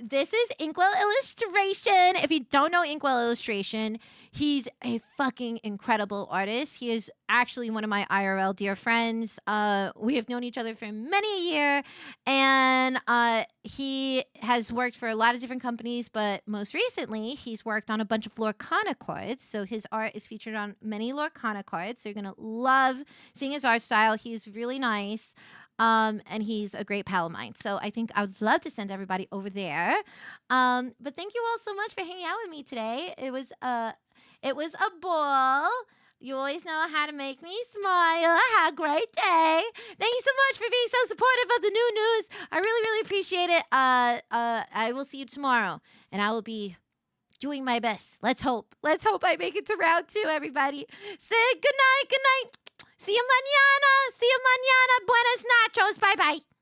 This is Inkwell Illustration. If you don't know Inkwell Illustration, he's a fucking incredible artist. He is actually one of my IRL dear friends. We have known each other for many a year, and he has worked for a lot of different companies, but most recently, he's worked on a bunch of Lorcana cards. So his art is featured on many Lorcana cards. So you're going to love seeing his art style. He's really nice. And he's a great pal of mine. So I think I would love to send everybody over there. But thank you all so much for hanging out with me today. It was a ball. You always know how to make me smile. Have a great day. Thank you so much for being so supportive of the new news. I really, really appreciate it. I will see you tomorrow, and I will be doing my best. Let's hope I make it to round 2, everybody. Say good night. See you mañana. Buenas nachos. Bye-bye.